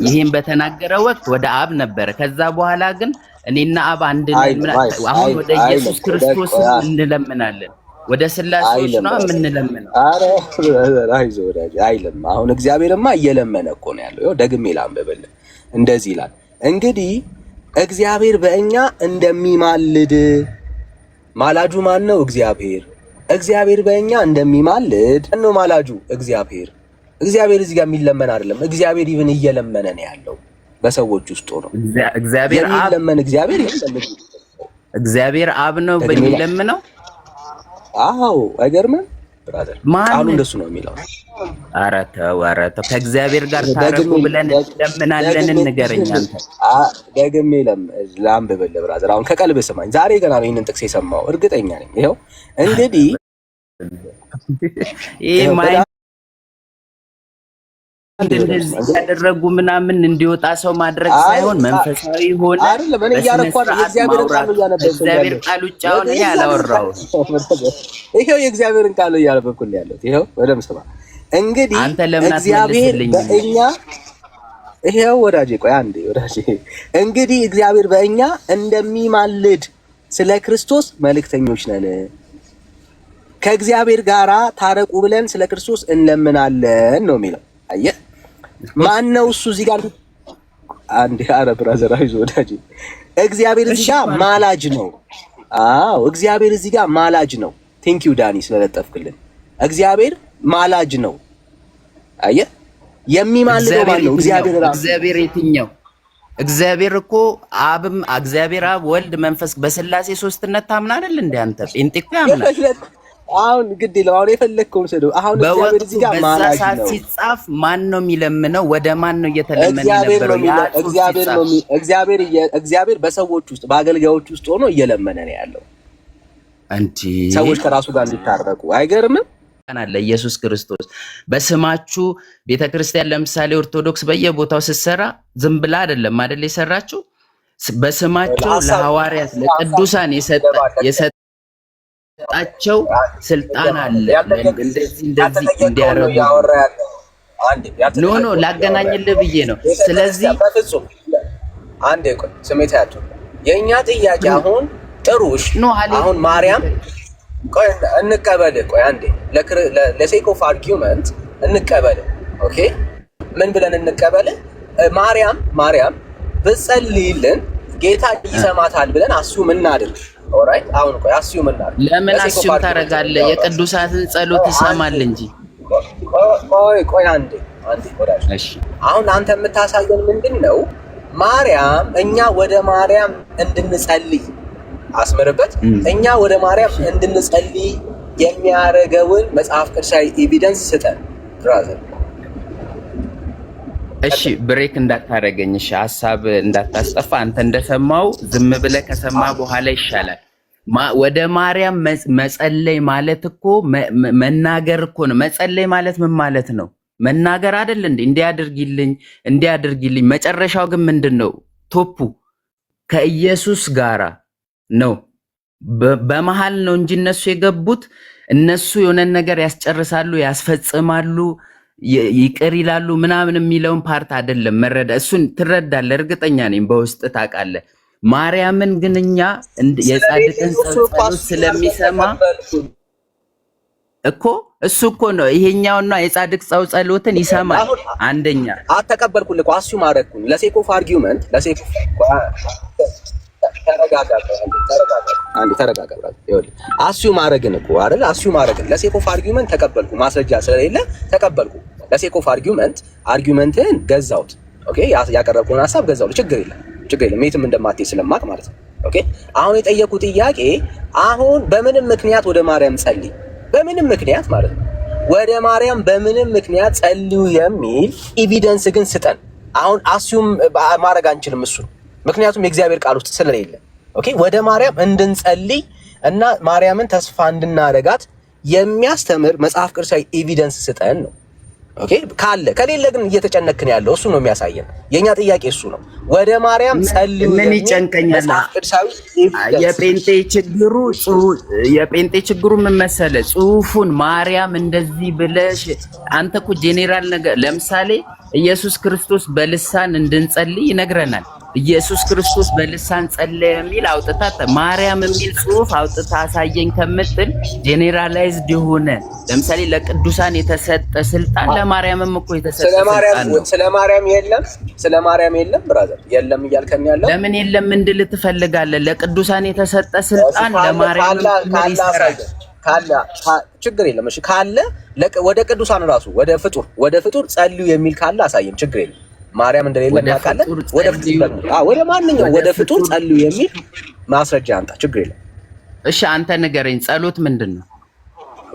ይሄን በተናገረ ወቅት ወደ አብ ነበረ። ከዛ በኋላ ግን እኔና አብ አንድ ነን። አሁን ወደ ኢየሱስ ክርስቶስ እንለምናለን። ወደ ስላሴዎች ነው የምንለምነው። አረ አይዞህ ወዳጅ አይልም። አሁን እግዚአብሔርማ እየለመነ እኮ ነው ያለው። ይኸው ደግሜ ላንብብልህ። እንደዚህ ይላል፣ እንግዲህ እግዚአብሔር በእኛ እንደሚማልድ። ማላጁ ማን ነው? እግዚአብሔር። እግዚአብሔር በእኛ እንደሚማልድ ነው ማላጁ እግዚአብሔር። እግዚአብሔር እዚህ ጋር የሚለመን አይደለም። እግዚአብሔር ይብን እየለመነ ነው ያለው በሰዎች ውስጥ ነው። እግዚአብሔር አብ ለምን? እግዚአብሔር አብ ነው በሚለምነው። አዎ አይገርምም ብራዘር? ቃሉ እንደሱ ነው የሚለው። ኧረ ተው ከእግዚአብሔር ጋር ታረቁ ብለን ለምናለን። ንገረኝ አንተ። ደግሜ ላንብብልህ ብራዘር። አሁን ከቀልብ ስማኝ። ዛሬ ገና ነው ይሄንን ጥቅስ የሰማው፣ እርግጠኛ ነኝ። ይኸው እንግዲህ ይሄ ማይ እንደዚህ ያደረጉ ምናምን እንዲወጣ ሰው ማድረግ ሳይሆን መንፈሳዊ ሆነ አይደለም። እኔ እያረኳት የእግዚአብሔርን ቃል ነው እያነበብኩ እግዚአብሔር ቃል ውጭ አሁን እኔ አላወራሁም። ይሄው የእግዚአብሔርን ቃል ነው እያነበብኩ ያለሁት። ይሄው በደምብ ስማ። እንግዲህ አንተ ለምን እግዚአብሔር በእኛ ይሄው ወዳጄ፣ ቆይ አንዴ ወዳጄ። እንግዲህ እግዚአብሔር በእኛ እንደሚማልድ ስለ ክርስቶስ መልእክተኞች ነን። ከእግዚአብሔር ጋራ ታረቁ ብለን ስለ ክርስቶስ እንለምናለን ነው የሚለው። አየህ ማን ነው እሱ? እዚህ ጋር አንዴ አረ ብራዘር አይዞህ ወዳጄ። እግዚአብሔር እዚህ ጋር ማላጅ ነው። አዎ እግዚአብሔር እዚህ ጋር ማላጅ ነው። ቴንክ ዩ ዳኒ ስለለጠፍክልን። እግዚአብሔር ማላጅ ነው። አየህ የሚማልደው ማን ነው? እግዚአብሔር ራሱ። እግዚአብሔር የትኛው? እግዚአብሔር እኮ አብም እግዚአብሔር አብ ወልድ መንፈስ በስላሴ ሶስትነት ታምና አይደል እንዴ? አንተ ጴንጤ እኮ ያምናል። አሁን ግድ የለም። አሁን የፈለግከውን ስለው አሁን እግዚአብሔር እዚህ ጋር ማላጅ ነው። ሲጻፍ ማን ነው የሚለምነው? ወደ ማን ነው እየተለመነ የነበረው? እግዚአብሔር በሰዎች ውስጥ በአገልጋዮች ውስጥ ሆኖ እየለመነ ነው ያለው እንጂ ሰዎች ከራሱ ጋር እንዲታረቁ። አይገርምም? አለ ኢየሱስ ክርስቶስ በስማችሁ ቤተክርስቲያን ለምሳሌ ኦርቶዶክስ በየቦታው ስትሰራ ዝም ብላ አይደለም አይደል የሰራችሁ? በስማቸው ለሐዋርያት ለቅዱሳን የሰጣቸው ስልጣን አለ። እንደዚህ እንዲያረጉ ኖ ላገናኝልህ ብዬ ነው። ስለዚህ በፍጹም አንዴ ቆይ ስሜት ያቱ የኛ ጥያቄ አሁን ጥሩሽ አሁን ማርያም ቆይ እንቀበል። ቆይ አንዴ ለሴክ ኦፍ አርጊውመንት እንቀበል። ኦኬ ምን ብለን እንቀበል? ማርያም ብትጸልይልን ጌታ ይሰማታል ብለን አስዩም እናድርግ። ኦራይት አሁን ቆይ አስዩም እናድርግ። ለምን አስዩም ታደርጋለህ? የቅዱሳትን ጸሎት ይሰማል እንጂ። ቆይ አንዴ ወዳጅ። እሺ አሁን አንተ የምታሳየን ምንድነው? ማርያም እኛ ወደ ማርያም እንድንጸልይ አስመረበት። እኛ ወደ ማርያም እንድንጸልይ የሚያደርገውን መጽሐፍ ቅዱሳዊ ኤቪደንስ ስጠን ብራዘር። እሺ ብሬክ እንዳታረገኝ፣ እሺ ሐሳብ እንዳታስጠፋ። አንተ እንደሰማው ዝም ብለህ ከሰማ በኋላ ይሻላል። ወደ ማርያም መጸለይ ማለት እኮ መናገር እኮ ነው። መጸለይ ማለት ምን ማለት ነው? መናገር አይደል እንዴ? እንዲያድርግልኝ። መጨረሻው ግን ምንድነው? ቶፑ ከኢየሱስ ጋራ ነው። በመሃል ነው እንጂ እነሱ የገቡት እነሱ የሆነ ነገር ያስጨርሳሉ፣ ያስፈጽማሉ፣ ይቅር ይላሉ ምናምን የሚለውን ፓርት አይደለም መረዳ። እሱን ትረዳለህ፣ እርግጠኛ ነኝ በውስጥ ታውቃለህ። ማርያምን ግን እኛ የጻድቅን ጸሎት ስለሚሰማ እኮ እሱ እኮ ነው ይሄኛውና የጻድቅ ሰው ጸሎትን ይሰማል። አንደኛ አተቀበልኩልህ እኮ አስዩ ማረኩኝ ለሴክ ኦፍ አርጊውመንት ተረጋጋ። አስዩ ማረግን እኮ አይደል? አስዩ ማረግን ለሴክ ኦፍ አርጊውመንት ተቀበልኩ። ማስረጃ ስለሌለ ተቀበልኩ። ለሴክ ኦፍ አርጊውመንትን ገዛሁት። ኦኬ፣ ያቀረብኩን ሐሳብ ገዛሁት። ችግር የለም የትም እንደማትሄድ ስለማቅ ማለት ነው። ኦኬ፣ አሁን የጠየቁ ጥያቄ አሁን በምንም ምክንያት ወደ ማርያም ጸልይ፣ በምንም ምክንያት ማለት ነው ወደ ማርያም በምንም ምክንያት ጸልዩ የሚል ኤቪደንስ ግን ስጠን። አሁን አስዩም ማድረግ አንችልም እሱ ምክንያቱም የእግዚአብሔር ቃል ውስጥ ስለሌለ። ኦኬ፣ ወደ ማርያም እንድንጸልይ እና ማርያምን ተስፋ እንድናረጋት የሚያስተምር መጽሐፍ ቅዱሳዊ ኤቪደንስ ስጠን ነው። ኦኬ፣ ካለ ከሌለ ግን እየተጨነክን ያለው እሱ ነው የሚያሳየን። የኛ ጥያቄ እሱ ነው። ወደ ማርያም ጸልዩ ምን ይጨንቀኛል? የጴንጤ ችግሩ ምን መሰለህ? ጽሁፉን ማርያም እንደዚህ ብለሽ አንተ እኮ ጄኔራል ነገር ለምሳሌ ኢየሱስ ክርስቶስ በልሳን እንድንጸልይ ይነግረናል። ኢየሱስ ክርስቶስ በልሳን ጸለየ የሚል አውጥታ ማርያም የሚል ጽሁፍ አውጥታ አሳየኝ ከምትል ጄኔራላይዝድ የሆነ ለምሳሌ ለቅዱሳን የተሰጠ ስልጣን ለማርያምም እኮ የተሰጠ ስልጣን ነው። ስለ ማርያም የለም ብራዘር፣ የለም እያልከኝ ያለው ለምን የለም እንድል ትፈልጋለህ? ለቅዱሳን የተሰጠ ስልጣን ለማርያም ካለ ችግር የለም። እሺ ካለ ወደ ቅዱሳን ራሱ ወደ ፍጡር ጸልዩ የሚል ካለ አሳየን፣ ችግር የለም። ማርያም እንደሌለ እናውቃለን። ወደ ማንኛውም ወደ ፍጡር ጸልዩ የሚል ማስረጃ አንጣ፣ ችግር የለም። እሺ አንተ ንገረኝ፣ ጸሎት ምንድነው?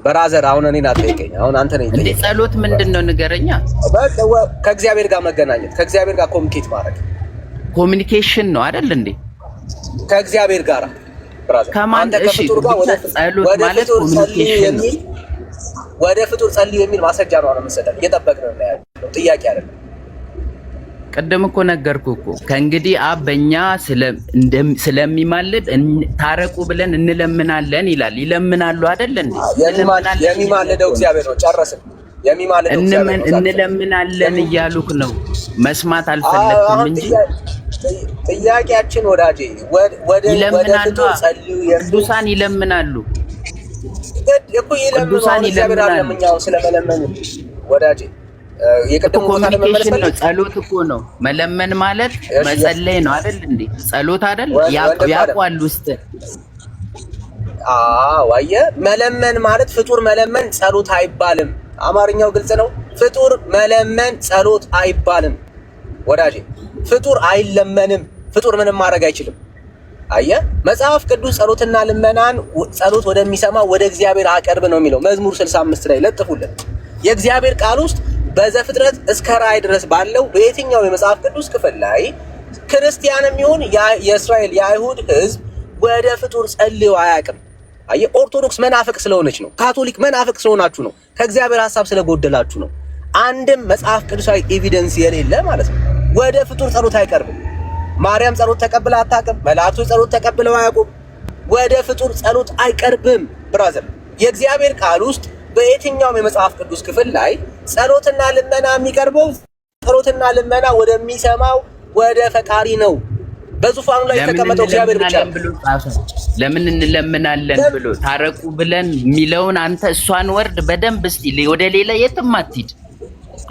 ብራዘር አሁን እኔን አትጠይቀኝ። አሁን አንተ ነኝ እንዴ? ጸሎት ምንድነው ንገረኛ። ከእግዚአብሔር ጋር መገናኘት፣ ከእግዚአብሔር ጋር ኮሚኒኬት ማድረግ ኮሚኒኬሽን ነው አይደል እንዴ? ከእግዚአብሔር ጋር ብራዘር ከማን ከፍጡር ጋር ጸሎት ማለት ኮሚኒኬሽን ነው። ወደ ፍጡር ጸልዩ የሚል ማስረጃ ነው አሁን መሰለህ እየጠበቅን ነው ያለው፣ ጥያቄ አይደለም። ቀደም እኮ ነገርኩህ እኮ ከእንግዲህ አብ በእኛ ስለሚማልድ ታረቁ ብለን እንለምናለን ይላል። ይለምናሉ አይደል እንዴ? የሚማልደው እግዚአብሔር ነው። ጨረስን። የሚማልደው እግዚአብሔር ነው። እንለምናለን እያሉክ ነው። መስማት አልፈለግኩም እንጂ ጥያቄያችን ወዳጄ ወደ ፍጡር ጸልዩ ቅዱሳን ይለምናሉ እኮ ቅዱሳን ይለምናሉ። ስለመለመን ወዳጄ ኮሚኒኬሽን ነው። ጸሎት እኮ ነው። መለመን ማለት መጸለይ ነው አይደል እንዴ? ጸሎት አይደል? ያቋል ውስጥ አየህ፣ መለመን ማለት ፍጡር መለመን ጸሎት አይባልም። አማርኛው ግልጽ ነው። ፍጡር መለመን ጸሎት አይባልም ወዳጄ። ፍጡር አይለመንም። ፍጡር ምንም ማድረግ አይችልም። አየህ፣ መጽሐፍ ቅዱስ ጸሎትና ልመናን ጸሎት ወደሚሰማ ወደ እግዚአብሔር አቀርብ ነው የሚለው መዝሙር 65 ላይ ለጥፉልን። የእግዚአብሔር ቃል ውስጥ በዘፍጥረት እስከ ራእይ ድረስ ባለው በየትኛው የመጽሐፍ ቅዱስ ክፍል ላይ ክርስቲያንም ይሁን የእስራኤል የአይሁድ ሕዝብ ወደ ፍጡር ጸልዮ አያውቅም። አየህ፣ ኦርቶዶክስ መናፍቅ ስለሆነች ነው። ካቶሊክ መናፍቅ ስለሆናችሁ ነው። ከእግዚአብሔር ሐሳብ ስለጎደላችሁ ነው። አንድም መጽሐፍ ቅዱሳዊ ኤቪደንስ የሌለ ማለት ነው። ወደ ፍጡር ጸሎት አይቀርብም። ማርያም ጸሎት ተቀብላ አታውቅም። መላእክቶች ጸሎት ተቀብለው አያውቁም። ወደ ፍጡር ጸሎት አይቀርብም ብራዘር። የእግዚአብሔር ቃል ውስጥ በየትኛውም የመጽሐፍ ቅዱስ ክፍል ላይ ጸሎትና ልመና የሚቀርበው ጸሎትና ልመና ወደሚሰማው ወደ ፈጣሪ ነው። በዙፋኑ ላይ የተቀመጠው እግዚአብሔር ብቻ ነው። ለምን እንለምናለን ብሎ ታረቁ ብለን የሚለውን አንተ እሷን ወርድ በደንብ እስቲ ወደ ሌላ የትም አትሂድ።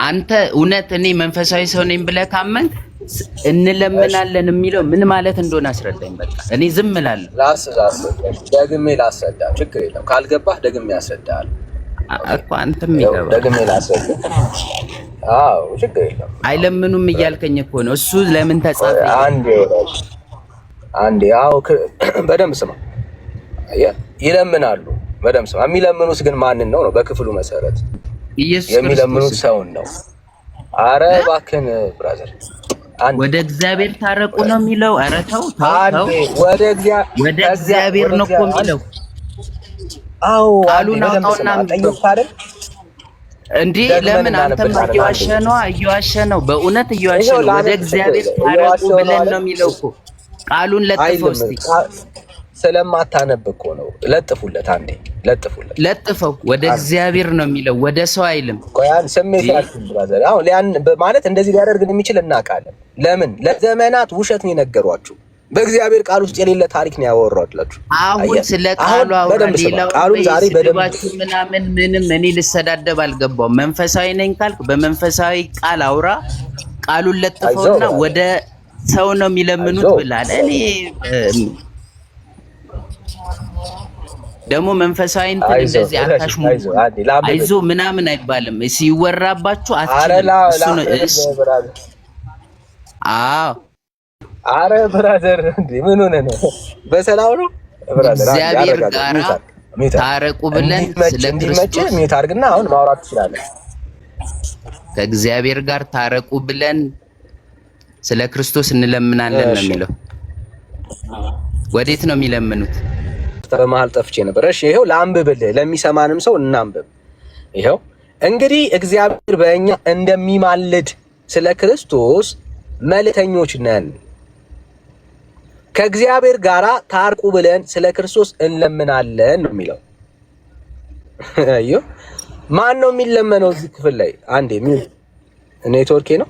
አንተ እውነት እኔ መንፈሳዊ ሰው ነኝ ብለህ ካመንክ እንለምናለን የሚለው ምን ማለት እንደሆነ አስረዳኝ። በቃ እኔ ዝም እላለሁ። ደግሜ ላስረዳ፣ ችግር የለም። ካልገባህ ደግሜ ያስረዳል እኮ አንተም ይገባል። ደግሜ ላስረዳ። አዎ ችግር የለም። አይለምኑም እያልከኝ እኮ ነው። እሱ ለምን ተጻፈ? አንዴ አዎ፣ በደንብ ስማ። ይለምናሉ፣ በደንብ ስማ። የሚለምኑት ግን ማንን ነው? በክፍሉ መሰረት የሚለምኑት ሰውን ነው። አረ እባክህን ብራዘር፣ ወደ እግዚአብሔር ታረቁ ነው የሚለው። ኧረ ተው ተው፣ ወደ እግዚአብሔር ነው እኮ የሚለው። አዎ ቃሉን አውጣውና እንዴ ለምን አንተም እየዋሸ ነው፣ በእውነት እየዋሸ ነው። ወደ እግዚአብሔር ታረቁ ብለን ነው የሚለው እኮ። ቃሉን ለጥፈው እስቲ። ስለማታነብ እኮ ነው። ለጥፉለት፣ አንዴ ለጥፈው። ወደ እግዚአብሔር ነው የሚለው፣ ወደ ሰው አይልም። ቆያን ስሜት ያልኩኝ ብራዘር። አሁን ሊያን ማለት እንደዚህ ሊያደርግ እንደሚችል እናውቃለን። ለምን ለዘመናት ውሸት ነው የነገሯችሁ። በእግዚአብሔር ቃል ውስጥ የሌለ ታሪክ ነው ያወራሁላችሁ። አሁን ስለ ቃሉ አውራ። ሌላው ቃሉን ዛሬ በደንብ ምንም እኔ ልሰዳደብ አልገባው። መንፈሳዊ ነኝ ካልክ በመንፈሳዊ ቃል አውራ። ቃሉን ለጥፈውና ወደ ሰው ነው የሚለምኑት ብላል። እኔ ደግሞ መንፈሳዊ እንትን እንደዚህ አታሽሙ፣ አይዞ ምናምን አይባልም። ሲወራባችሁ አትችልም። እሱ ነው አረ ብራዘር ምን ሆነ ነው? በሰላም ነው ብራዘር። እግዚአብሔር ጋራ ታረቁ ብለን ስለ ክርስቶስ ምን ታርግና አሁን ማውራት ትችላለህ። ከእግዚአብሔር ጋር ታረቁ ብለን ስለ ክርስቶስ እንለምናለን ነው የሚለው። ወዴት ነው የሚለምኑት? በመሃል ጠፍቼ ነበር። እሺ ይሄው ለአንብብልህ፣ ለሚሰማንም ሰው እናንብብ። ይሄው እንግዲህ እግዚአብሔር በእኛ እንደሚማልድ ስለ ክርስቶስ መልእክተኞች ነን። ከእግዚአብሔር ጋራ ታርቁ ብለን ስለ ክርስቶስ እንለምናለን ነው የሚለው። አዮ ማን ነው የሚለመነው እዚህ ክፍል ላይ? አንዴ ኔትወርኬ ነው